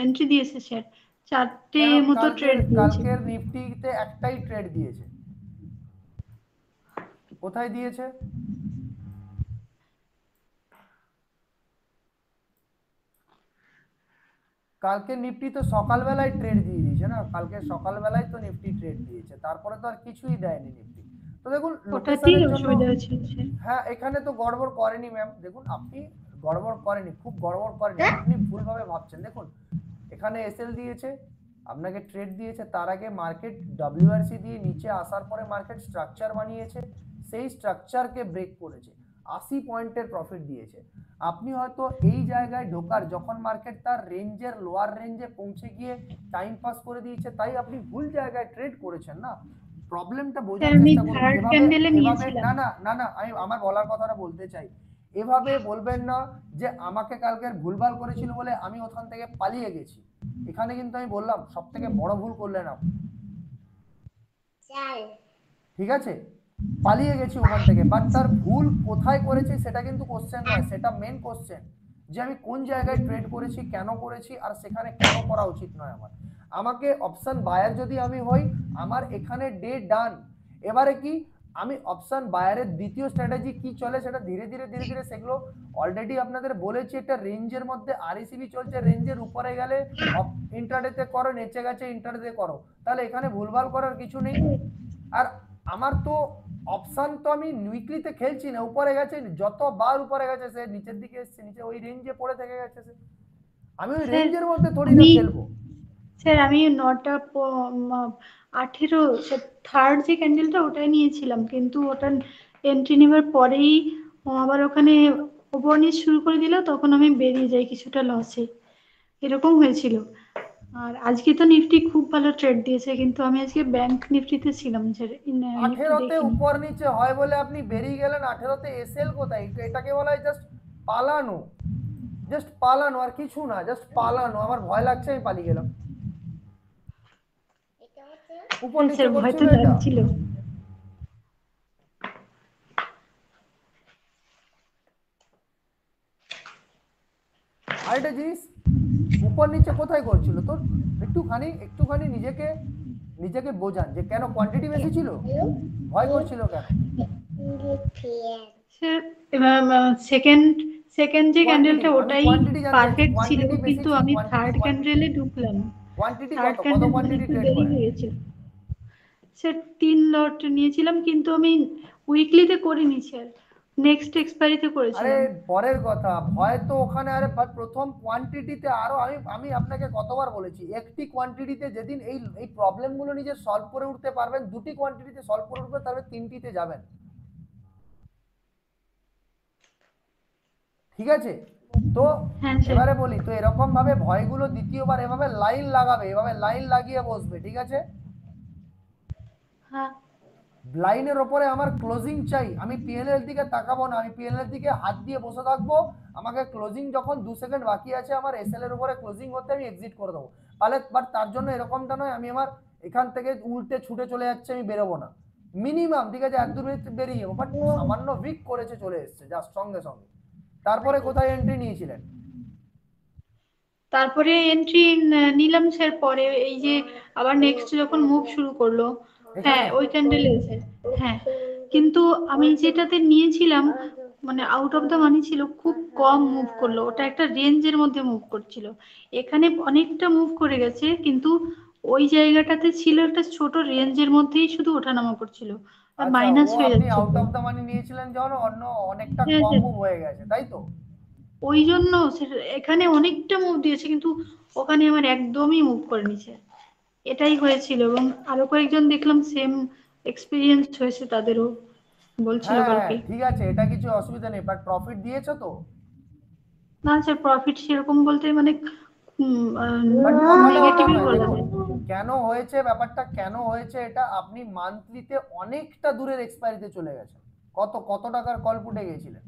এন্ট্রি দিয়েছে স্যার, 4টে মতো ট্রেড দিয়েছে। কালকের নিফটিতে একটাই ট্রেড দিয়েছে, কোথায় দিয়েছে? কালকে নিফটি তো সকালবেলায় ট্রেড দিয়ে দিয়েছে না, কালকে সকালবেলায় তো নিফটি ট্রেড দিয়েছে, তারপরে তো আর কিছুই দেয়নি নিফটি। তো দেখুন ওটাতেই লোকেশনের জন্য, অসুবিধা হচ্ছে স্যার। হ্যাঁ এখানে তো গড়বড় করেনি ম্যাম, দেখুন আপনি গড়বড় করেনি, খুব গড়বড় করেনি, আপনি ভুলভাবে ভাবছেন। দেখুন এখানে এসএল দিয়েছে, আপনাকে ট্রেড দিয়েছে, তার আগে মার্কেট ডব্লিউআরসি দিয়ে নিচে আসার পরে মার্কেট স্ট্রাকচার বানিয়েছে, সেই স্ট্রাকচারকে ব্রেক করেছে, 80 পয়েন্টের প্রফিট দিয়েছে। আপনি হয়তো এই জায়গায় ঢোকার, যখন মার্কেট তার রেঞ্জের লোয়ার রেঞ্জে পৌঁছে গিয়ে টাইম পাস করে দিয়েছে, তাই আপনি ভুল জায়গায় ট্রেড করেছেন না। প্রবলেমটা বোঝার স্যার আমি চেষ্টা করুন। থার্ড এভাবে ক্যান্ডেলে এভাবে নিয়েছিলাম। না না না না, আমি আমার বলার কথাটা বলতে চাই। এভাবে বলবেন না যে আমাকে কালকে ভুলভাল করেছিল বলে আমি ওখান থেকে পালিয়ে গেছি। এখানে কিন্তু আমি বললাম সব থেকে বড় ভুল করলেন আপনি, ঠিক আছে? পালিয়ে গেছি ওখান থেকে, বাট তার ভুল কোথায় করেছি সেটা কিন্তু কোশ্চেন নয়, সেটা মেন কোশ্চেন যে আমি কোন জায়গায় ট্রেড করেছি, কেন করেছি, আর সেখানে কেন করা উচিত নয় আমার। আমাকে অপশন বায়ার যদি আমি হই, আমার এখানে ডে ডান। এবারে কি আমি অপশন বায়ারের দ্বিতীয় স্ট্র্যাটেজি কি চলে সেটা ধীরে ধীরে ধীরে ধীরে সেগুলো অলরেডি আপনাদের বলেছি। একটা রেঞ্জের মধ্যে আরইসিবি চলছে, রেঞ্জের উপরে গেলে ইন্টারডেতে করো, নিচে গেছে ইন্টারডেতে করো, তাহলে এখানে ভুলভাল করার কিছু নেই। আর আমার তো অপশন তো আমি উইকলিতে খেলছি না, উপরে গেছে, যতবার উপরে গেছে সে নিচের দিকে এসছে, নিচে ওই রেঞ্জে পড়ে থেকে গেছে সে, আমি ওই স্যার রেঞ্জের মধ্যে থোড়ি না আমি খেলবো। স্যার আমি 18 থার্ড যে ক্যান্ডেলটা ওটাই নিয়েছিলাম, কিন্তু ওটা এন্ট্রি নেবার পরেই আবার ওখানে ওপর নিচ শুরু করে দিল, তখন আমি বেরিয়ে যাই কিছুটা লসে, এরকম হয়েছিল। আর আজকে তো নিফটি খুব ভালো ট্রেড দিয়েছে, কিন্তু আমি আজকে ব্যাংক নিফটিতে ছিলাম, যে নিফটি 18তে দেখিনি। উপর নিচে হয় বলে আপনি বেরিয়ে গেলেন, 18তে এসএল কোথায়? এটাকে বলা হয় জাস্ট পালানো, জাস্ট পালানো, আর কিছু না, জাস্ট পালানো। আমার ভয় লাগছে, আমি পালিয়ে গেলাম। উপর হ্যাঁ নিচে স্যার, ভয় তো করছিল এটা। লাগছিল। আরেকটা জিনিস, উপর নিচে কোথায় করছিল তো একটুখানি একটুখানি নিজেকে নিজেকে বোঝান যে কেন কোয়ান্টিটি বেশি ছিল, ভয় করছিল কেন? স্যার এবার সেকেন্ড সেকেন্ড যে কোয়ান্টিটি, ক্যান্ডেলটা আমি ওটাই কোয়ান্টিটি জানতে চাইছি, পারফেক্ট ছিল, কোয়ান্টিটি বেশি কিন্তু ছিল, আমি কোয়ান্টিটি থার্ড কোয়ান্টিটি ক্যান্ডেলে ঢুকলাম। কোয়ান্টিটি থার্ড কত ক্যান্ডেল মানে কোয়ান্টিটি একটু ট্রেড দেরি করেন? হয়ে গেছিল। স্যার 3 লট নিয়েছিলাম, কিন্তু আমি উইকলিতে করিনি স্যার, নেক্সট এক্সপায়ারিতে আরে করেছিলাম। পরের কথা, ভয় তো ওখানে। আরে প্রথম কোয়ান্টিটিতে আরো আমি আমি আপনাকে কতবার বলেছি, একটি কোয়ান্টিটিতে যেদিন এই এই প্রবলেমগুলো নিজে সলভ করে উঠতে পারবেন, দুটি কোয়ান্টিটিতে সলভ করে উঠবেন, তাহলে তিনটিতে যাবেন, ঠিক আছে? তো হ্যাঁ স্যার। এবারে বলি, তো এরকম ভাবে ভয়গুলো দ্বিতীয়বার এভাবে লাইন লাগাবে, এভাবে লাইন লাগিয়ে বসবে, ঠিক আছে? হ্যাঁ লাইনের ওপরে আমার ক্লোজিং চাই, আমি পিএনএল এর দিকে তাকাবো না, আমি পিএনএল এর দিকে হাত দিয়ে বসে থাকবো। আমাকে ক্লোজিং যখন 2 সেকেন্ড বাকি আছে আমার এসএল এর উপরে ক্লোজিং হতে, আমি এক্সিট করে দেবো। তাহলে বাট তার জন্য এরকমটা নয় আমি আমার এখান থেকে উল্টে ছুটে চলে যাচ্ছে, আমি বেরোবো না মিনিমাম, ঠিক আছে, 1-2 মিনিট বেরিয়ে যাবো, বাট সামান্য উইক করেছে চলে এসছে জাস্ট সঙ্গে সঙ্গে। তারপরে কোথায় এন্ট্রি নিয়েছিলেন? তারপরে এন্ট্রি নিলাম স্যার পরে, এই যে আবার নেক্সট যখন মুভ শুরু করলো। হ্যাঁ এখানে ওই ক্যান্ডেলে স্যার। হ্যাঁ, কিন্তু আমি যেটাতে নিয়েছিলাম মানে আউট অফ দ্য মানি ছিল, খুব কম মুভ করলো, ওটা একটা রেঞ্জের মধ্যে মুভ করছিল। এখানে অনেকটা মুভ করে গেছে, কিন্তু ওই জায়গাটাতে ছিল একটা ছোট রেঞ্জের মধ্যেই শুধু ওঠানামা করছিল, আর আচ্ছা, মাইনাস ও হয়ে আপনি যাচ্ছিল। আউট অফ দ্য মানি নিয়েছিলেন যখন অন্য অনেকটা হ্যাঁ কম স্যার, মুভ হয়ে গেছে, তাই তো? ওই জন্য এখানে অনেকটা মুভ দিয়েছে, কিন্তু ওখানে আমার একদমই মুভ করে নিছে, এটাই হয়েছিল। এবং আরো কয়েকজন দেখলাম সেম এক্সপিরিয়েন্স হয়েছে তাদেরও, বলছিল হ্যাঁ কালকে। ঠিক আছে, এটা কিছু অসুবিধা নেই, বাট প্রফিট দিয়েছো তো? না স্যার, প্রফিট সেরকম বলতে মানে বাট কথাটা ওটা নেগেটিভই নয়, বলা দেখুন যায়। কেন হয়েছে ব্যাপারটা, কেন হয়েছে এটা, আপনি মান্থলিতে অনেকটা দূরের এক্সপায়ারিতে চলে গেছেন। কত কত টাকার কল পুটে গেছিলেন?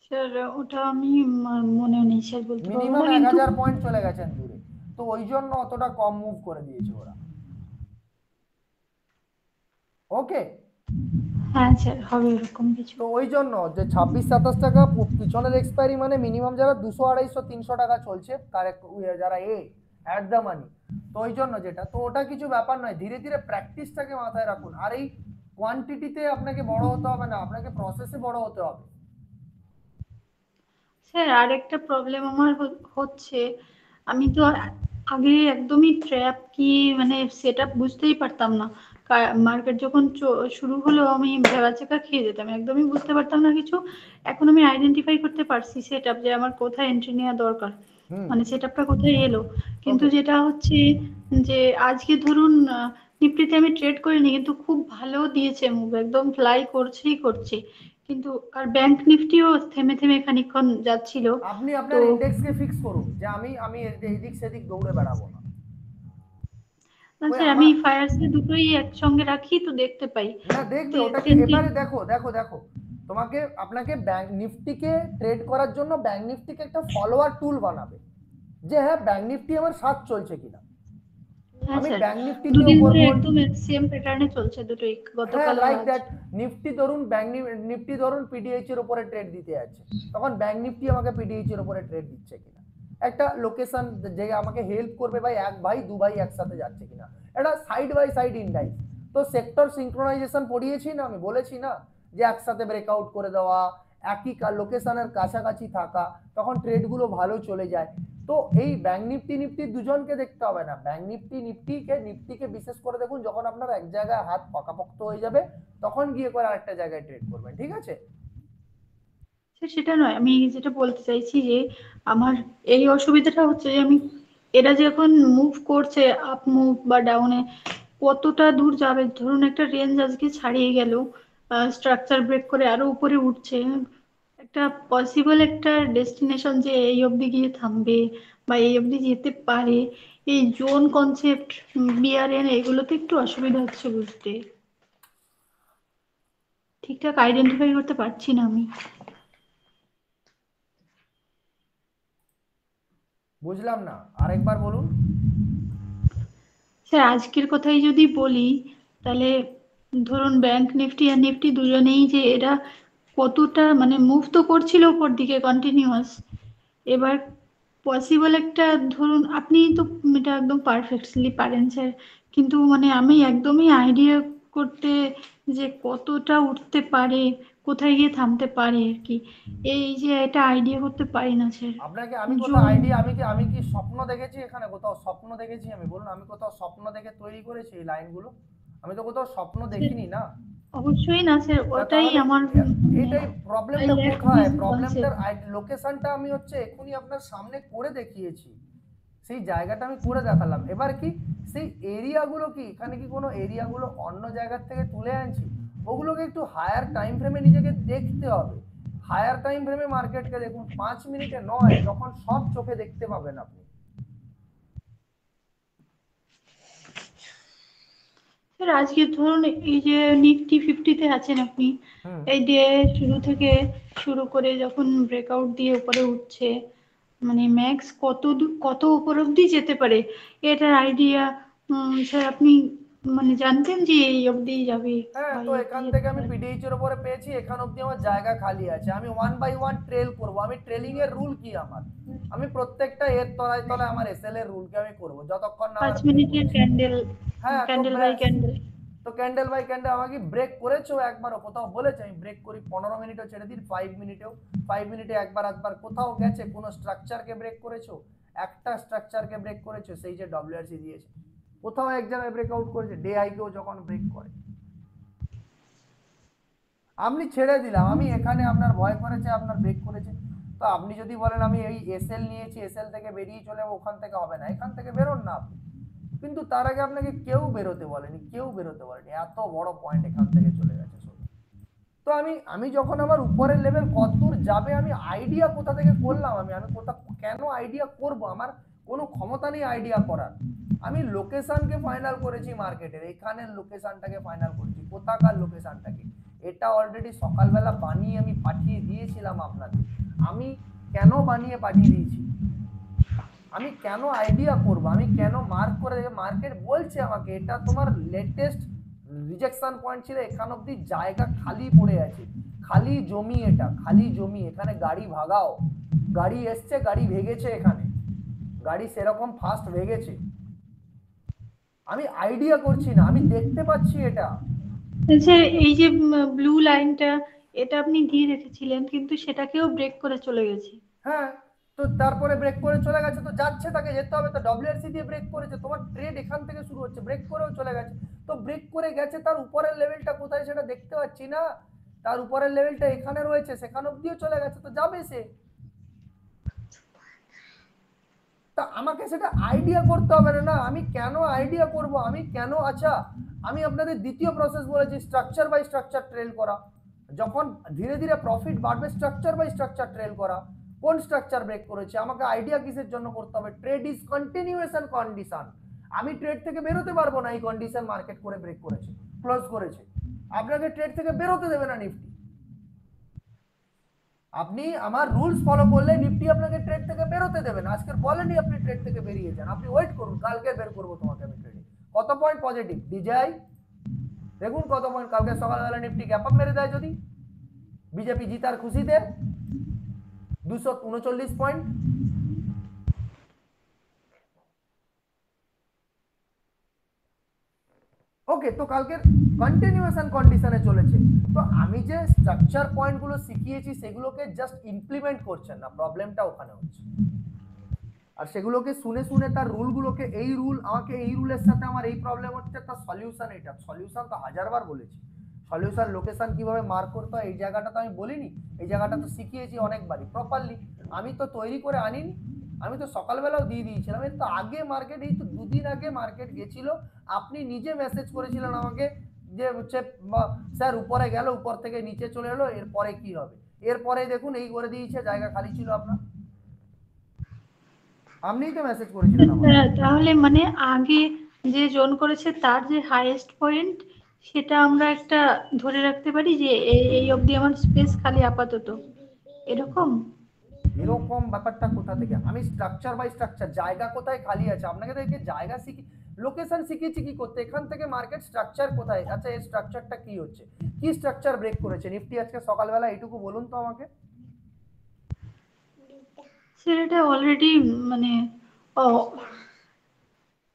স্যার ওটা আমি মনে নেই স্যার, বলতে পারবো মিনিমাম না, এক কিন্তু হাজার পয়েন্ট চলে গেছেন দূরে, তো ওই জন্য অতটা কম মুভ করে দিয়েছে ওরা। ওকে, হ্যাঁ স্যার হবে এরকম কিছু। তো ওই জন্য যে 26-27 টাকা পিছনের এক্সপায়ারি, মানে মিনিমাম যারা 200-250-300 টাকা চলছে তার যারা অ্যাট দ্য মানি, তো ওই জন্য যেটা, তো ওটা কিছু ব্যাপার নয়, ধীরে ধীরে প্র্যাকটিসটাকে মাথায় রাখুন। আর এই কোয়ান্টিটিতে আপনাকে বড় হতে হবে না, আপনাকে প্রসেসে বড় হতে হবে। স্যার আর একটা প্রবলেম আমার হচ্ছে, আমি তো আগে একদমই ট্র্যাপ কি মানে সেট আপ বুঝতেই পারতাম না। মার্কেট যখন শুরু হলো আমি ভেবাচাকা খেয়ে যেতাম, একদমই বুঝতে পারতাম না কিছু। এখন আমি আইডেন্টিফাই করতে পারছি সেট আপ, যে আমার কোথায় এন্ট্রি নেওয়া দরকার, হুম, মানে সেট আপটা কোথায় এলো। কিন্তু ওকে। যেটা হচ্ছে যে আজকে ধরুন নিফটিতে আমি ট্রেড করিনি, কিন্তু খুব ভালো দিয়েছে মুভ, একদম ফ্লাই করছেই করছে। কিন্তু আর ব্যাংক নিফটিও থেমে থেমে খানিকক্ষণ যাচ্ছিল। আপনি তো আপনার ইন্ডেক্সকে ফিক্স করুন যে আমি আমি এদিক সেদিক দৌড়ে বেড়াবো না। না ওই স্যার, আমি ফায়ার্সে দুটোই একসঙ্গে রাখি তো দেখতে পাই। না দেখবে যে ওটাকে তিনটে এবারে দেখো দেখো দেখো তোমাকে আপনাকে ব্যাংক নিফটিকে ট্রেড করার জন্য ব্যাংক নিফটিকে একটা ফলোয়ার টুল বানাবে, যে হ্যাঁ ব্যাংক নিফটি আমার সাথ চলছে কিনা। হ্যাঁ আমি স্যার, ব্যাংক নিফটিতে দুদিন উপর ধরে উপর একদম সেম প্যাটার্নে চলছে দুটোই, হ্যাঁ গতকাল আর লাইক আজ। দ্যাট, নিফটি ধরুন নিফটি ধরুন পিডিএইচ এর উপরে ট্রেড দিতে যাচ্ছে, তখন ব্যাংক নিফটি আমাকে পিডিএইচ এর উপরে ট্রেড দিচ্ছে কিনা, একটা লোকেশন যে আমাকে হেল্প করবে ভাই এক ভাই দু ভাই একসাথে যাচ্ছে কিনা, এটা সাইড বাই সাইড ইন্ডাইস। তো সেক্টর সিঙ্ক্রোনাইজেশন পড়িয়েছি না, আমি বলেছি না যে একসাথে ব্রেকআউট করে দেওয়া, একই লোকেশনের কাছাকাছি থাকা, তখন ট্রেডগুলো ভালো চলে যায়। তো এই ব্যাংক নিফটি দুজনকে দেখতে হবে না, ব্যাংক নিফটিকে বিশেষ করে দেখুন যখন আপনার এক জায়গায় হাত পাকাপোক্ত হয়ে যাবে তখন গিয়ে করে আরেকটা জায়গায় ট্রেড করবেন, ঠিক আছে? স্যার সেটা নয়, আমি যেটা বলতে চাইছি যে আমার এই অসুবিধাটা হচ্ছে যে আমি, এরা যখন মুভ করছে আপ মুভ বা ডাউনে, কতটা দূর যাবে, ধরুন একটা রেঞ্জ আজকে ছাড়িয়ে গেল, স্ট্রাকচার ব্রেক করে আরো উপরে উঠছে, একটা পসিবল একটা ডেস্টিনেশন যে এই অবধি গিয়ে থামবে বা এই অবধি যেতে পারে, এই জোন কনসেপ্ট, বিআরএন, এগুলোতে একটু অসুবিধা হচ্ছে বুঝতে, ঠিকঠাক আইডেন্টিফাই করতে পারছি না আমি। বুঝলাম না, আরেকবার বলুন। স্যার আজকের কথাই যদি বলি, তাহলে ধরুন ব্যাংক নিফটি আর নিফটি দুজনেই যে এরা কতটা মানে মুভ তো করছিল উপর দিকে কন্টিনিউয়াস, এবার পসিবল একটা, ধরুন আপনি তো এটা একদম পারফেক্টলি পারেন স্যার, কিন্তু মানে আমি একদমই আইডিয়া করতে যে কতটা উঠতে পারে, কোথায় গিয়ে থামতে পারে আর কি, এই যে এটা আইডিয়া করতে পারি না স্যার। আপনাকে আমি কোথাও জোন, আইডিয়া, আমি কি স্বপ্ন দেখেছি এখানে, কোথাও স্বপ্ন দেখেছি আমি? বলুন, আমি কোথাও স্বপ্ন দেখে তৈরি করেছি এই লাইনগুলো? আমি তো কোথাও স্বপ্ন দেখিনি না। অবশ্যই না স্যার, তা ওটাই তাহলে আমার এটাই I প্রবলেমটা lack কোথায়, this প্রবলেমটার concept. লোকেশনটা আমি হচ্ছে এখনই আপনার সামনে করে দেখিয়েছি, সেই জায়গাটা আমি করে দেখালাম। এবার কি সেই এরিয়াগুলো কি, এখানে কি কোনো এরিয়াগুলো অন্য জায়গার থেকে তুলে আনছি? ওগুলোকে একটু হায়ার টাইম ফ্রেমে নিজেকে দেখতে হবে। হায়ার টাইম ফ্রেমে মার্কেটকে দেখুন, 5 মিনিটে নয়, যখন সব চোখে দেখতে পাবেন আপনি। স্যার আজকে ধরুন এই যে নিফটি ফিফটিতে আছেন আপনি, হুম এই ডে শুরু থেকে শুরু করে যখন ব্রেকআউট দিয়ে উপরে উঠছে, মানে ম্যাক্স কত উপর অব্দি যেতে পারে, এটার আইডিয়া স্যার আপনি মানে জানতেন যে এই অব্দি যাবে হ্যাঁ, বা তো এই অব্দি এখান যেতে থেকে আমি পারে? পিডিএইচ এর উপরে পেয়েছি, এখান অবধি আমার জায়গা খালি আছে, আমি 1 বাই 1 ট্রেল করব। আমি ট্রেলিং এর রুল কি আমার, আমি প্রত্যেকটা এর তলায় তলায় আমার এসএল এর রুলকে আমি করব যতক্ষণ না 5 আমার ব্রেক মিনিটের হচ্ছে। ক্যান্ডেল, হ্যাঁ তো ক্যান্ডেল বাই ব্যাস, ক্যান্ডেল। তো ক্যান্ডেল বাই ক্যান্ডেল আমাকে ব্রেক করেছো একবারও? কোথাও বলেছে আমি ব্রেক করি? 15 মিনিটও ছেড়ে দিন, 5 মিনিটেও, 5 মিনিটে একবার কোথাও গেছে কোনো স্ট্রাকচারকে ব্রেক করেছো? একটা স্ট্রাকচারকে ব্রেক করেছো, সেই যে ডব্লিউআরসি দিয়েছে, কোথাও এক জায়গায় ব্রেকআউট করেছে? ডে হাইকেও যখন ব্রেক করে আপনি ছেড়ে দিলাম, আমি এখানে আপনার ভয় করেছে, আপনার ব্রেক করেছে, তো আপনি যদি বলেন আমি এই এসএল নিয়েছি, এসএল থেকে বেরিয়ে চলে যাবো, ওখান থেকে হবে না, এখান থেকে বেরোন না আপনি। কিন্তু তার আগে আপনাকে কেউ বেরোতে বলেনি, এত বড় পয়েন্ট এখান থেকে চলে গেছে শুধু। তো আমি যখন আমার উপরের লেভেল কত দূর যাবে, আমি আইডিয়া কোথা থেকে করলাম, আমি কোথা কেন আইডিয়া করব? আমার কোনো ক্ষমতা নেই আইডিয়া করার। আমি লোকেশনকে ফাইনাল করেছি মার্কেটের, এখানের লোকেশনটাকে ফাইনাল করেছি, কোথাকার লোকেশনটাকে, এটা অলরেডি সকালবেলা বানিয়ে আমি পাঠিয়ে দিয়েছিলাম আপনাদের। আমি কেন বানিয়ে পাঠিয়ে দিয়েছি, আমি কেন আইডিয়া করব, আমি কেন মার্ক করে, মার্কেট বলছে আমাকে এটা তোমার লেটেস্ট রিজেকশন পয়েন্ট ছিল, এখান অব্দি জায়গা খালি পড়ে আছে, খালি জমি, এটা খালি জমি, এখানে গাড়ি ভাগাও। গাড়ি এসছে, গাড়ি ভেগেছে, এখানে গাড়ি সেরকম ফাস্ট ভেগেছে। আমি আইডিয়া করছি না, আমি দেখতে পাচ্ছি এটা। স্যার এই যে ব্লু লাইনটা, এটা আপনি দিয়ে রেখেছিলেন কিন্তু সেটাকেও ব্রেক করে চলে গেছে। হ্যাঁ, তো তারপরে ব্রেক করে চলে গেছে, তো যাচ্ছে, তাকে যেতে হবে, তো ডব্লিউআরসি দিয়ে ব্রেক করেছে, তোমার ট্রেড এখান থেকে শুরু হচ্ছে, ব্রেক করেও চলে গেছে, তো ব্রেক করে গেছে, তার উপরের লেভেলটা কোথায় সেটা দেখতে পাচ্ছি না, তার উপরের লেভেলটা এখানে রয়েছে, সেখান অব্দিও চলে গেছে, তো যাবে সে। তা আমাকে সেটা আইডিয়া করতে হবে না, আমি কেন আইডিয়া করব, আমি কেন, আচ্ছা আমি আপনাদের দ্বিতীয় প্রসেস বলেছি, স্ট্রাকচার বাই স্ট্রাকচার ট্রেল করা, যখন ধীরে ধীরে প্রফিট বাড়বে স্ট্রাকচার বাই স্ট্রাকচার ট্রেল করা। কোন স্ট্রাকচার ব্রেক করেছে, আমাকে আইডিয়া কিসের জন্য করতে হবে? Trade is continuation condition. আমি ট্রেড থেকে বেরোতে পারবো না, এই কন্ডিশন মার্কেট করে ব্রেক করেছে, ক্লোজ করেছে, আপনাকে ট্রেড থেকে বেরোতে দেবে না নিফটি। আপনি আমার রুলস ফলো করলে নিফটি আপনাকে ট্রেড থেকে বেরোতে দেবে না। আজকের বলেনি আপনি ট্রেড থেকে বেরিয়ে যান, আপনি ওয়েট করুন, কালকে বের করবো তোমাকে আমি ট্রেডে। কত পয়েন্ট পজিটিভ ডিজাই দেখুন, কত পয়েন্ট কালকে সকালবেলা নিফটি গ্যাপ আপ মেরে দেয় যদি, বিজেপি জিতার খুশিতে 239 পয়েন্ট। ওকে, তো কালকের কন্টিনিউয়েশন কন্ডিশনে চলেছে। তো আমি যে স্ট্রাকচার পয়েন্টগুলো শিখিয়েছি সেগুলোকে জাস্ট ইমপ্লিমেন্ট করছেন না, প্রবলেমটা ওখানে হচ্ছে। আর সেগুলোকে শুনে শুনে তার রুলগুলোকে, এই রুল আমাকে, এই রুলের সাথে আমার এই প্রবলেম হচ্ছে, তার সলিউশন এটা। সলিউশন তো হাজারবার বলেছি, সলিউশন লোকেশন কিভাবে মার্ক করতে হয় এই জায়গাটা তো আমি বলিনি, এই জায়গাটা তো শিখিয়েছি অনেকবারই প্রপারলি। আমি তো তৈরি করে আনিনি, আমি তো সকালবেলাও দিয়ে দিয়েছিলাম। এই তো আগে মার্কেট, এই তো দুদিন আগে মার্কেট গেছিল, আপনি নিজে মেসেজ করেছিলেন আমাকে যে হচ্ছে স্যার উপরে গেল, উপর থেকে নিচে চলে এলো, এরপরে কি হবে। এরপরে দেখুন এই করে দিয়েছে, জায়গা খালি ছিল আপনার, আপনিই তো মেসেজ করেছিলেন আমাকে। তাহলে মানে আগে যে জোন করেছে তার যে হাইয়েস্ট পয়েন্ট সেটা আমরা একটা ধরে রাখতে পারি যে এই অবধি আমার স্পেস খালি আপাতত, এরকম। এরকম ব্যাপারটা কোথা থেকে, আমি স্ট্রাকচার বাই স্ট্রাকচার, জায়গা কোথায় খালি আছে আপনাকে দেখে জায়গা শিখি, লোকেশন শিখেছি কি করতে, এখান থেকে মার্কেট স্ট্রাকচার কোথায়, আচ্ছা এই স্ট্রাকচারটা কি হচ্ছে, কি স্ট্রাকচার ব্রেক করেছে নিফটি আজকে সকালবেলা, এইটুকু বলুন তো আমাকে। সেটা অলরেডি মানে ও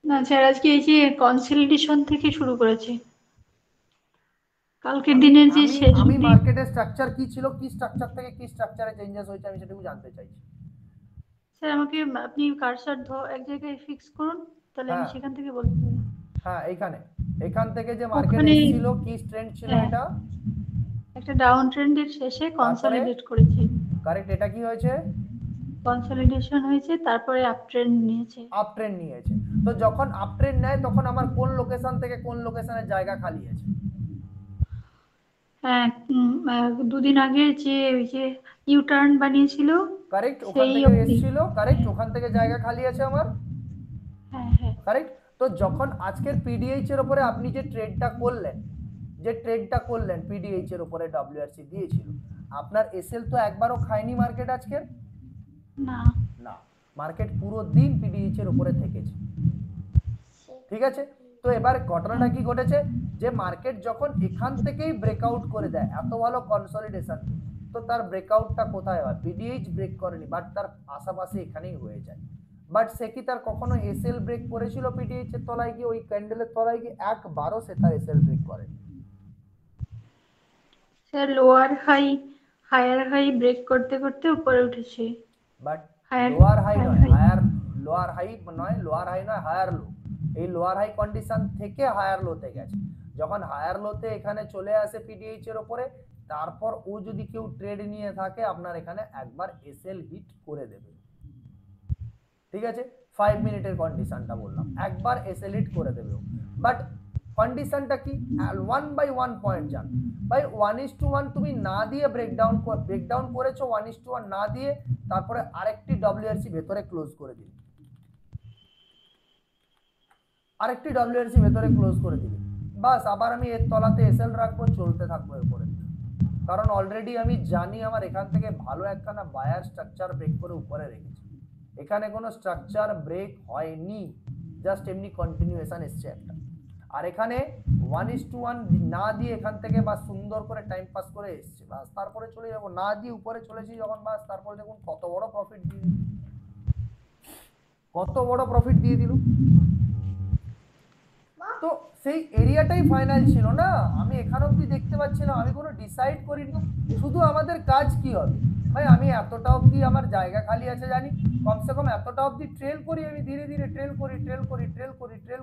না স্যার, আজকে এই যে কনসলিডেশন থেকে শুরু করেছে, কালকের দিনের যে শেষ আমি অবধি। মার্কেটের স্ট্রাকচার কি ছিল, কি স্ট্রাকচার থেকে কি স্ট্রাকচারে চেঞ্জেস হয়েছে, আমি সেটুকু জানতে চাইছি। স্যার আমাকে আপনি কারসার এক জায়গায় ফিক্স করুন, তাহলে আমি হ্যাঁ সেখান থেকে বলতে পারি। হ্যাঁ, এখান থেকে যে মার্কেট ওখানে এসেছিল, কি ট্রেন্ড ছিল হ্যাঁ, এটা, একটা ডাউন ট্রেন্ডের শেষে তারপরে কনসলিডেট করেছে, কারেক্ট, এটা কি হয়েছে, কনসলিডেশন হয়েছে, তারপরে আপ ট্রেন্ড নিয়েছে। আপ ট্রেন্ড নিয়েছে। তো যখন আপ ট্রেন্ড নেয় তখন আমার কোন লোকেশন থেকে কোন লোকেশনের জায়গা খালি আছে, হ্যাঁ, দুদিন আগে যে ওই যে ইউ টার্ন বানিয়েছিল কারেক্ট, ওখান সেই থেকে অবধি। এসেছিল, কারেক্ট, ওখান থেকে জায়গা খালি আছে আমার, হ্যাঁ হ্যাঁ কারেক্ট। তো যখন আজকের পিডিএইচ এর উপরে আপনি যে ট্রেডটা করলেন, পিডিএইচ এর উপরে ডব্লিউআরসি দিয়েছিল, আপনার এসএল তো একবারও খায়নি মার্কেট আজকে, না। না, মার্কেট পুরো দিন পিডিএইচ এর উপরে থেকেছে, ঠিক আছে। তো এবার ঘটনাটা কি ঘটেছে, যে মার্কেট যখন এখান থেকেই ব্রেকআউট করে দেয়, এত ভালো কনসলিডেশন, তো তার ব্রেকআউটটা কোথায় হয়, পিডিএইচ ব্রেক করেনি, বাট তার আশেপাশে এখানেই হয়ে যায়। বাট সে কি তার কখনো এসএল ব্রেক করেছিল পিডিএইচ এর তলায় গিয়ে, ওই ক্যান্ডেলের তলায় গিয়ে, একবারও সে তার এসএল ব্রেক করেনি। Sir lower high higher high break করতে করতে উপরে উঠেছে। বাট হায়ার লোয়ার হাই নয়, হাই লোয়ার হাই নয়, হায়ার লো, এই লোয়ার হাই কন্ডিশন থেকে হায়ার লোতে গেছে। যখন হায়ার লোতে এখানে চলে আসে পিডিএইচ এর উপরে, তারপর ও যদি কেউ ট্রেড নিয়ে থাকে, আপনার এখানে একবার এসএল হিট করে দেবে, ঠিক আছে। 5 মিনিটের কন্ডিশনটা বললাম, একবার এসএল হিট করে দেবে। বাট কন্ডিশনটা কি, 1/1 পয়েন্ট যান ভাই, 1:1 তুমি না দিয়ে ব্রেকডাউন করেছো, 1:1 না দিয়ে, তারপরে আরেকটি ডব্লিউআরসি ভেতরে ক্লোজ করে দিল, বাস আবার আমি এর তলাতে এসএল রাখবো, চলতে থাকবো এরপরে। কারণ অলরেডি আমি জানি আমার এখান থেকে ভালো একখানা বায়ার স্ট্রাকচার ব্রেক করে উপরে রেখেছি, এখানে কোনো স্ট্রাকচার ব্রেক হয়নি, জাস্ট এমনি কন্টিনিউয়েশন এসছে একটা। আর এখানে 1:1 না দিয়ে এখান থেকে বাস সুন্দর করে টাইম পাস করে এসছে, বাস তারপরে চলে যাবো, না দিয়ে উপরে চলেছি যখন, বাস তারপরে দেখুন কত বড় প্রফিট দিয়ে দিল, তো সেই এরিয়াটাই ফাইনাল ছিল না, আমি এখানে অবধি দেখতে পাচ্ছিলাম, আমি কোনো ডিসাইড করিনি। শুধু আমাদের কাজ কি হবে ভাই, আমি এতটা অবধি আমার জায়গা খালি আছে জানি, কমসে কম এতটা অবধি ট্রেল করি, আমি ধীরে ধীরে ট্রেল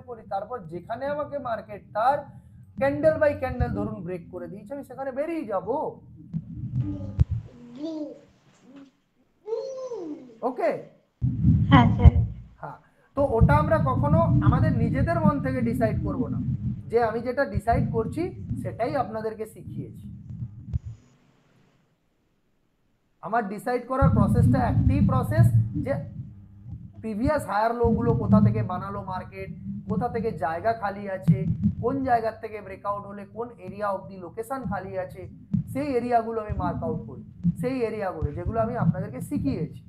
করি, তারপর যেখানে আমাকে মার্কেট তার ক্যান্ডেল বাই ক্যান্ডেল ধরুন ব্রেক করে দিয়েছে, আমি সেখানে বেরিয়ে যাব, ওকে। হ্যাঁ স্যার। হ্যাঁ, তো ওটা আমরা কখনো আমাদের নিজেদের মন থেকে ডিসাইড করব না, যে আমি যেটা ডিসাইড করছি সেটাই আপনাদেরকে শিখিয়েছি। আমার ডিসাইড করার প্রসেসটা একটাই প্রসেস, যে প্রিভিয়াস হায়ার লো গুলো কোথা থেকে বানালো মার্কেট, কোথা থেকে জায়গা খালি আছে, কোন জায়গা থেকে ব্রেকআউট হলে কোন এরিয়া অবধি লোকেশন খালি আছে, সেই এরিয়াগুলো আমি মার্ক আউট করি, সেই এরিয়াগুলো যেগুলো আমি আপনাদেরকে শিখিয়েছি।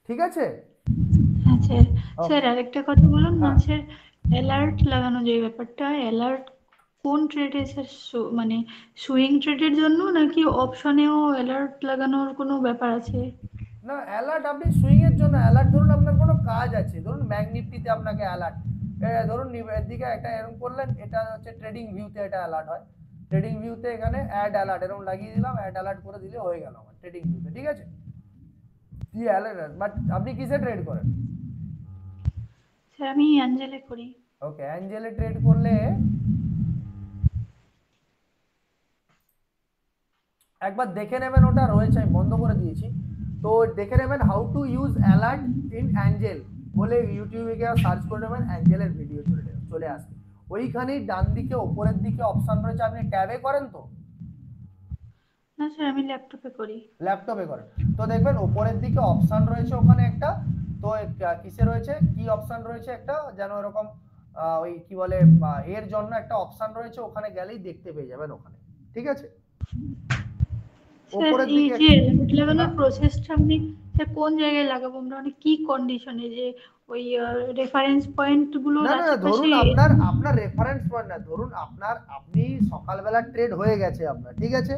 ঠিক আছে? হ্যাঁ স্যার। Okay. স্যার আরেকটা কথা বলুন না হ্যাঁ। স্যার, অ্যালার্ট লাগানো যে ব্যাপারটা, অ্যালার্ট কোন ট্রেডে স্যার, মানে সুইং ট্রেডের জন্য নাকি অপশনেও অ্যালার্ট লাগানোর কোনো ব্যাপার আছে? না, অ্যালার্ট আপনি সুইং এর জন্য অ্যালার্ট, ধরুন আপনার কোনো কাজ আছে, ধরুন ব্যাংক নিফটিতে আপনাকে অ্যালার্ট, ধরুন এদিকে একটা এরকম করলেন, এটা হচ্ছে ট্রেডিং ভিউতে এটা অ্যালার্ট হয়, ট্রেডিং ভিউতে এখানে অ্যাড অ্যালার্ট এরকম লাগিয়ে দিলাম, অ্যাড অ্যালার্ট করে দিলে হয়ে গেল আমার ট্রেডিং ভিউতে। ঠিক আছে? কি অ্যালার্ট, বাট আপনি কিসে ট্রেড করেন? স্যার আমি অ্যাঞ্জেলে করি। ওকে, অ্যাঞ্জেলে ট্রেড করলে একবার দেখে নেবেন, ওটা রয়েছে, আমি বন্ধ করে দিয়েছি, তো দেখে নেবেন how to use alert in Angel বলে ইউটিউবে গিয়ে সার্চ করে নেবেন, অ্যাঞ্জেলের ভিডিও চলে আসবে। ওইখানেই ডান দিকে ওপরের দিকে অপশন রয়েছে, আপনি ট্যাবে করেন তো? না স্যার আমি ল্যাপটপে করি। ল্যাপটপে করেন তো দেখবেন ওপরের দিকে অপশন রয়েছে ওখানে একটা, তো কিসে রয়েছে, কি অপশন রয়েছে একটা যেন এরকম ওই কি বলে এর জন্য একটা অপশন রয়েছে, ওখানে গেলেই দেখতে পেয়ে যাবেন ওখানে। ঠিক আছে? স্যার ওপরের এই দিকে যে অ্যালার্ট লাগানোর প্রসেসটা আমি স্যার কোন জায়গায় লাগাবো, আমরা মানে কি কন্ডিশনে, যে ওই রেফারেন্স পয়েন্ট গুলোর না না না, ধরুন আশেপাশে? আপনার রেফারেন্স পয়েন্ট না, ধরুন আপনি সকালবেলা ট্রেড হয়ে গেছে আপনার, ঠিক আছে?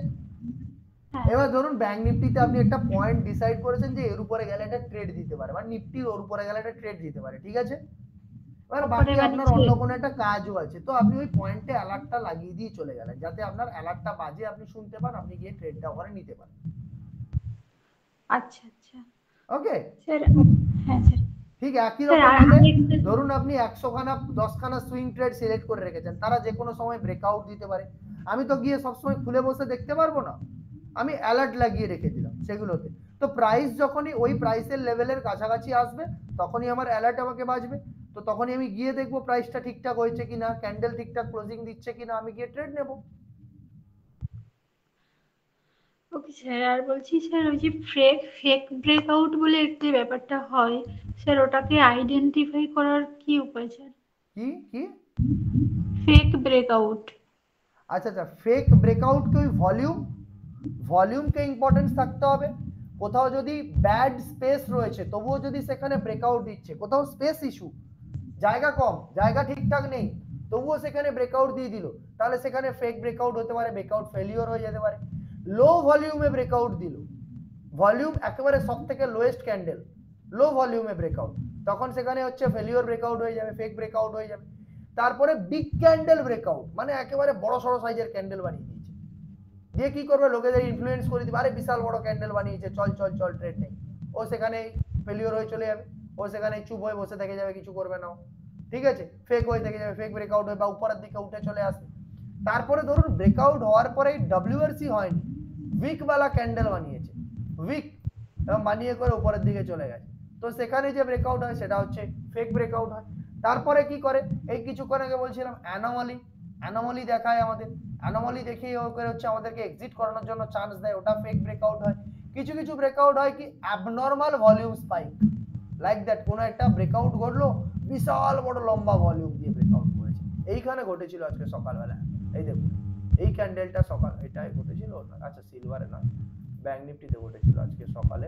হ্যাঁ। এবার ধরুন ব্যাংক নিফটিতে আপনি একটা পয়েন্ট ডিসাইড করেছেন যে এর উপরে গেলে এটা ট্রেড দিতে পারে, মানে নিফটির ওর উপরে গেলে এটা ট্রেড দিতে পারে। ঠিক আছে? এবার বাকি আপনার অন্য কোনো একটা কাজও আছে, তো আপনি ওই পয়েন্টে অ্যালার্টটা লাগিয়ে দিয়ে চলে গেলেন, যাতে আপনার অ্যালার্টটা বাজে, আপনি শুনতে পান, আপনি গিয়ে ট্রেডটা ওখানে নিতে পারেন। আচ্ছা আচ্ছা ওকে স্যার। হ্যাঁ স্যার। ঠিক একই স্যার রকম আর ভাবে আরেকটা- ধরুন আপনি 100 খানা 10 খানা সুইং ট্রেড সিলেক্ট করে রেখেছেন, তারা যে কোনো সময় ব্রেকআউট দিতে পারে, আমি তো গিয়ে সবসময় খুলে বসে দেখতে পারবো না, আমি অ্যালার্ট লাগিয়ে রেখে দিলাম সেগুলোতে, তো প্রাইস যখনই ওই প্রাইসের লেভেলের কাছাকাছি আসবে তখনই আমার অ্যালার্ট আমাকে বাজবে, তো তখনই আমি গিয়ে দেখবো প্রাইসটা ঠিকঠাক হয়েছে কিনা, ক্যান্ডেল ঠিকঠাক ক্লোজিং দিচ্ছে কিনা, আমি গিয়ে ট্রেড নেব। ওকে স্যার, আর বলছি স্যার ওই যে ফেক ব্রেকআউট বলে একটি ব্যাপারটা হয় স্যার, ওটাকে আইডেন্টিফাই করার কি উপায় স্যার? কি কি? Fake breakout. আচ্ছা আচ্ছা, ফেক ব্রেকআউট কে ওই ভলিউমকে ইম্পর্টেন্স থাকতে হবে, কোথাও যদি ব্যাড স্পেস রয়েছে তবুও যদি সেখানে ব্রেকআউট দিচ্ছে, কোথাও স্পেস ইস্যু, জায়গা কম, জায়গা ঠিকঠাক নেই, তবুও সেখানে ব্রেকআউট দিয়ে দিল, তাহলে সেখানে ফেক ব্রেকআউট হতে পারে, ব্রেকআউট ফেলিওর হয়ে যেতে পারে। লো ভলিউমে ব্রেকআউট দিল, ভলিউম একেবারে সব থেকে লোয়েস্ট ক্যান্ডেল, লো ভলিউমে ব্রেকআউট, তখন সেখানে হচ্ছে ফেলিওর ব্রেকআউট হয়ে যাবে, ফেক ব্রেকআউট হয়ে যাবে। তারপরে বিগ ক্যান্ডেল ব্রেকআউট, মানে একেবারে বড় সড়ো সাইজের ক্যান্ডেল বানিয়ে দিয়েছে, দিয়ে কি করবে, লোকেদের ইনফ্লুয়েন্স করে দিবে, আরে বিশাল বড় ক্যান্ডেল বানিয়েছে, চল চল চল ট্রেড নেই, ও সেখানে ফেলিওর হয়ে চলে যাবে, ও সেখানে চুপ হয়ে বসে থেকে যাবে, কিছু করবে না। ঠিক আছে? ফেক হয়ে থেকে যাবে, ফেক ব্রেকআউট হয়ে বা উপরের দিকে উঠে চলে আসবে। তারপরে ধরুন ব্রেকআউট হওয়ার পরে ডব্লিউআরসি হয়নি, উইক वाला ক্যান্ডেল বানিয়েছে, উইক বানিয়ে করে উপরের দিকে চলে গেছে, তো সেখানে যে ব্রেকআউট হয় সেটা হচ্ছে ফেক ব্রেকআউট হয়। তারপরে কি করে, এই কিছুক্ষণ আগে বলছিলাম অ্যানোমালি দেখায় আমাদের, অ্যানোমালি দেখিয়ে ও করে হচ্ছে আমাদেরকে এক্সিট করানোর জন্য চান্স দেয়, ওটা ফেক ব্রেকআউট হয়। কিছু কিছু ব্রেকআউট হয় কি abnormal volume spike, like that, কোনো একটা ব্রেকআউট ঘটলো, বিশাল বড় লম্বা ভলিউম দিয়ে ব্রেকআউট করেছে, এইখানে ঘটেছিল আজকে সকালবেলা, এই দেখুন এই ক্যান্ডেলটা সকাল এটাই ঘটেছিল, আচ্ছা সিলভারে না, ব্যাংক নিফটিতে ঘটেছিল আজকে সকালে,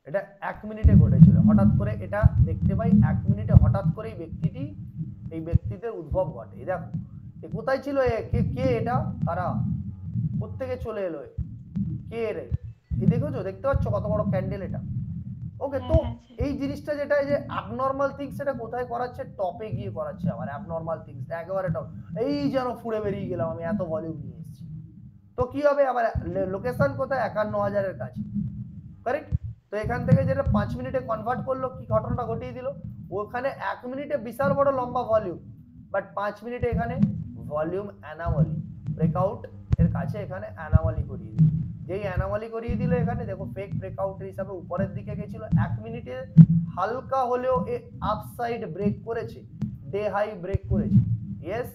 এটা 1 মিনিটে ঘটেছিল, হঠাৎ করে এটা দেখতে পাই 1 মিনিটে হঠাৎ করে এই ব্যক্তিদের উদ্ভব ঘটে। এই দেখো এ কোথায় ছিল, এ কে এটা, তারা কোত্থেকে চলে এলো, কে রে, এই দেখেছো, দেখতে পাচ্ছ কত বড় ক্যান্ডেল এটা। ওকে, তো এই জিনিসটা যেটা যে অ্যাবনর্মাল থিংস, সেটা কোথায় করাচ্ছে, টপে গিয়ে করাচ্ছে আমার অ্যাবনর্মাল থিংস, একেবারে টপ, এই যেন ফুড়ে বেরিয়ে গেলাম আমি, এত ভলিউম নিয়ে এসেছি, তো কি হবে আবার লোকেশন কোথায়, 51,000 এর কাছে, কারেক্ট? তো এখান থেকে যেটা 5 মিনিটে কনভার্ট করলো, কি ঘটনাটা ঘটিয়ে দিল, ওখানে 1 মিনিটে বিশাল বড় লম্বা ভলিউম, বাট 5 মিনিটে এখানে ভলিউম অ্যানোমালি, ব্রেকআউট এর কাছে এখানে অ্যানোমালি করিয়ে দিল, যেই অ্যানোমালি করিয়ে দিল এখানে দেখো ফেক ব্রেকআউট হিসাবে উপরের দিকে গেছিল, 1 মিনিটে হালকা হলেও এ আপসাইড ব্রেক করেছে, ডে হাই ব্রেক করেছে, yes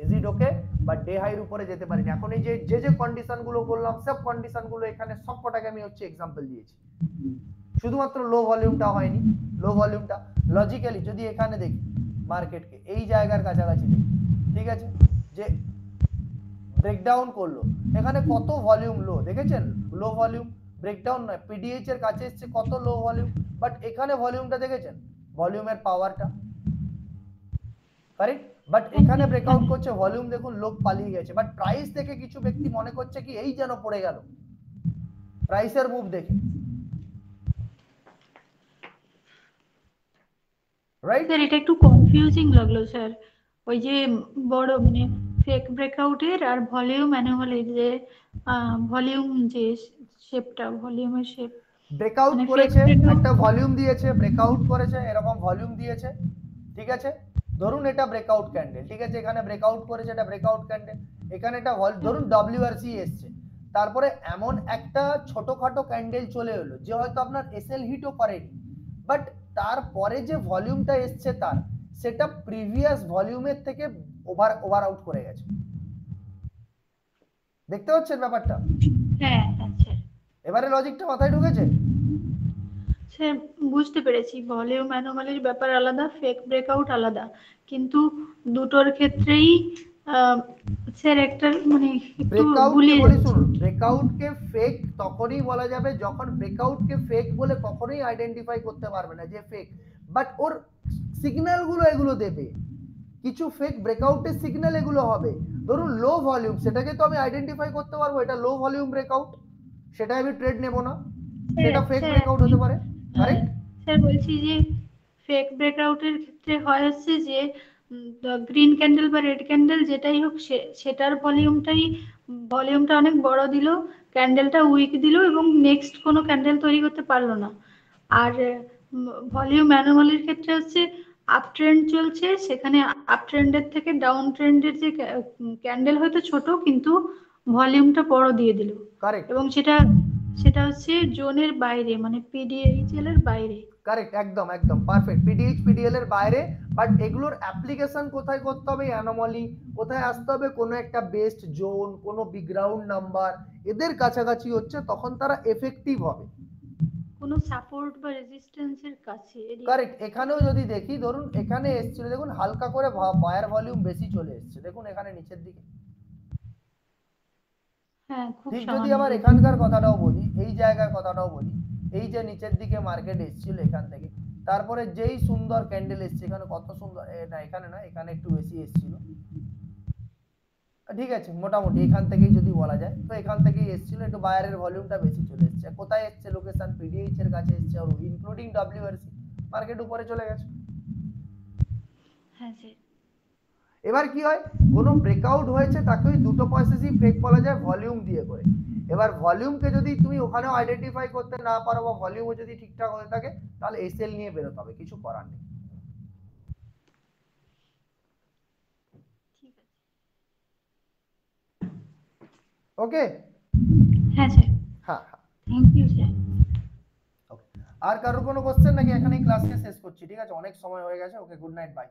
is it okay? But day হাইর উপরে যেতে পারিনি। এখন এই যে যে কন্ডিশন গুলো বললাম সব কন্ডিশন গুলো এখানে সব কটাকে আমি হচ্ছে এক্সাম্পল দিয়েছি, শুধুমাত্র লো ভলিউমটা হয়নি। লো ভলিউমটা লজিক্যালি যদি এখানে দেখি মার্কেটকে এই জায়গার কাছাকাছি দেখি, ঠিক আছে, যে ব্রেকডাউন করলো, এখানে কত ভলিউম লো দেখেছেন, লো ভলিউম, ব্রেকডাউন নয়, পিডিএইচ এর কাছে এসছে কত লো ভলিউম, বাট এখানে ভলিউমটা দেখেছেন, ভলিউমের পাওয়ারটা, কারেক্ট, বাট এখানে ব্রেকআউট করছে, ভলিউম দেখুন লোক পালিয়ে গেছে, বাট প্রাইস দেখে কিছু ব্যক্তি মনে করছে কি এই যেন পড়ে গেল প্রাইসের মুভ দেখে, রাইট? স্যার এটা একটু কনফিউজিং লাগলো স্যার, ওই যে বড় মানে ফেক ব্রেকআউটের আর ভলিউম অ্যানোমালির যে ভলিউম যে শেপটা, ভলিউমের শেপ, ব্রেকআউট মানে fake করেছে, breakout। একটা ভলিউম দিয়েছে, ব্রেকআউট করেছে, এরকম ভলিউম দিয়েছে, ঠিক আছে, ধরুন এটা ব্রেকআউট ক্যান্ডেল, ঠিক আছে, এখানে ব্রেকআউট করেছে, এটা ব্রেকআউট ক্যান্ডেল, এখানে এটা ধরুন ডব্লিউআরসি এসছে, তারপরে এমন একটা ছোটখাটো ক্যান্ডেল চলে এলো যে হয়তো আপনার এসএল হিটও করেনি, বাট তারপরে যে ভলিউমটা এসছে তার, সেটা প্রিভিয়াস ভলিউমের থেকে ওভার আউট করে গেছে, দেখতে পাচ্ছেন ব্যাপারটা? হ্যাঁ হ্যাঁ স্যার, এবারে লজিকটা মাথায় ঢুকেছে? স্যার বুঝতে পেরেছি, ভলিউম অ্যানোমালির ব্যাপার আলাদা, ফেক ব্রেকআউট আলাদা, কিন্তু দুটোর ক্ষেত্রেই স্যার একটা মানে একটু ব্রেকআউট কে গুলিয়ে বলি যাচ্ছে। শুনুন, ব্রেকআউট কে ফেক তখনই বলা যাবে যখন ব্রেকআউট কে ফেক বলে কখনোই আইডেন্টিফাই করতে পারবে না যে ফেক, বাট ওর সিগন্যাল গুলো এগুলো দেবে, কিছু ফেক ব্রেকআউটের সিগন্যাল এগুলো হবে, ধরুন লো ভলিউম, সেটাকে তো আমি আইডেন্টিফাই করতে পারবো এটা লো ভলিউম ব্রেকআউট, সেটা আমি ট্রেড নেব না, সেটা ফেক স্যার, ব্রেকআউট হতে পারে, কারেক্ট? স্যার বলছি যে ফেক ব্রেকআউটের ক্ষেত্রে হয় হচ্ছে যে গ্রিন ক্যান্ডেল বা রেড ক্যান্ডেল যেটাই হোক সেটার ভলিউমটা অনেক বড় দিল, ক্যান্ডেলটা উইক দিল এবং নেক্সট কোনো ক্যান্ডেল তৈরি করতে পারলো না। আর ভলিউম অ্যানোমালির ক্ষেত্রে হচ্ছে আপ ট্রেন্ড চলছে, সেখানে আপ ট্রেন্ডের থেকে ডাউন ট্রেন্ডের যে ক্যান্ডেল হয়তো ছোট কিন্তু ভলিউমটা বড় দিয়ে দিল, কারেক্ট, এবং সেটা হচ্ছে জোনের বাইরে, মানে পিডিএইচএল এর বাইরে। কারেক্ট, একদম একদম পারফেক্ট, পিডিএইচ পিডিএল এর বাইরে, বাট এগুলোর অ্যাপ্লিকেশন কোথায় করতে হবে, অ্যানোমালি কোথায় আসতে হবে, কোনো একটা বেস্ট জোন, কোনো বিগ্রাউন্ড নাম্বার এদের কাছাকাছি হচ্ছে, তখন তারা এফেক্টিভ হবে, কোনো সাপোর্ট বা রেজিস্ট্যান্সের কাছে area। কারেক্ট। এখানেও যদি দেখি, ধরুন এখানে এসেছিল, দেখুন হালকা করে বায়ার ভলিউম বেশি চলে এসেছে, দেখুন এখানে নিচের দিকে, হ্যাঁ খুব ঠিক। যদি সামান্য। আবার এখানকার কথাটাও বলি, এই জায়গার কথাটাও বলি, এই যে নিচের দিকে মার্কেট এসেছিল এখান থেকে, তারপরে যেই সুন্দর ক্যান্ডেল এসছে, এখানে কত সুন্দর, না এখানে না, এখানে একটু বেশি এসেছিল, ঠিক আছে, মোটামুটি এখান থেকেই যদি বলা যায়, তো এখান থেকেই এসেছিল, একটু বায়ারের ভলিউমটা বেশি চলে এসেছে, কোথায় এসছে, লোকেশন পিডিএইচ এর কাছে এসছে, আর ইনক্লুডিং ডব্লিউআরসি, মার্কেট উপরে চলে গেছে। হ্যাঁ স্যার। এবার কি হয়, কোনো ব্রেকআউট হয়েছে তাকে ওই দুটো প্রসেসই ফেক বলা যায় ভলিউম দিয়ে করে। এবার ভলিউমকে যদি তুমি ওখানেও আইডেন্টিফাই করতে না পারো বা ভলিউমও যদি ঠিকঠাক হয়ে থাকে, তাহলে এসএল নিয়ে বেরোতে হবে, কিছু করার নেই। ঠিক আছে। ওকে, হ্যাঁ স্যার, হ্যাঁ হ্যাঁ, থ্যাংক ইউ স্যার। ওকে। আর কারোর কোনো কোশ্চেন নাকি? এখানেই ক্লাসকে শেষ করছি, ঠিক আছে, অনেক সময় হয়ে গেছে। ওকে, গুড নাইট, বাই।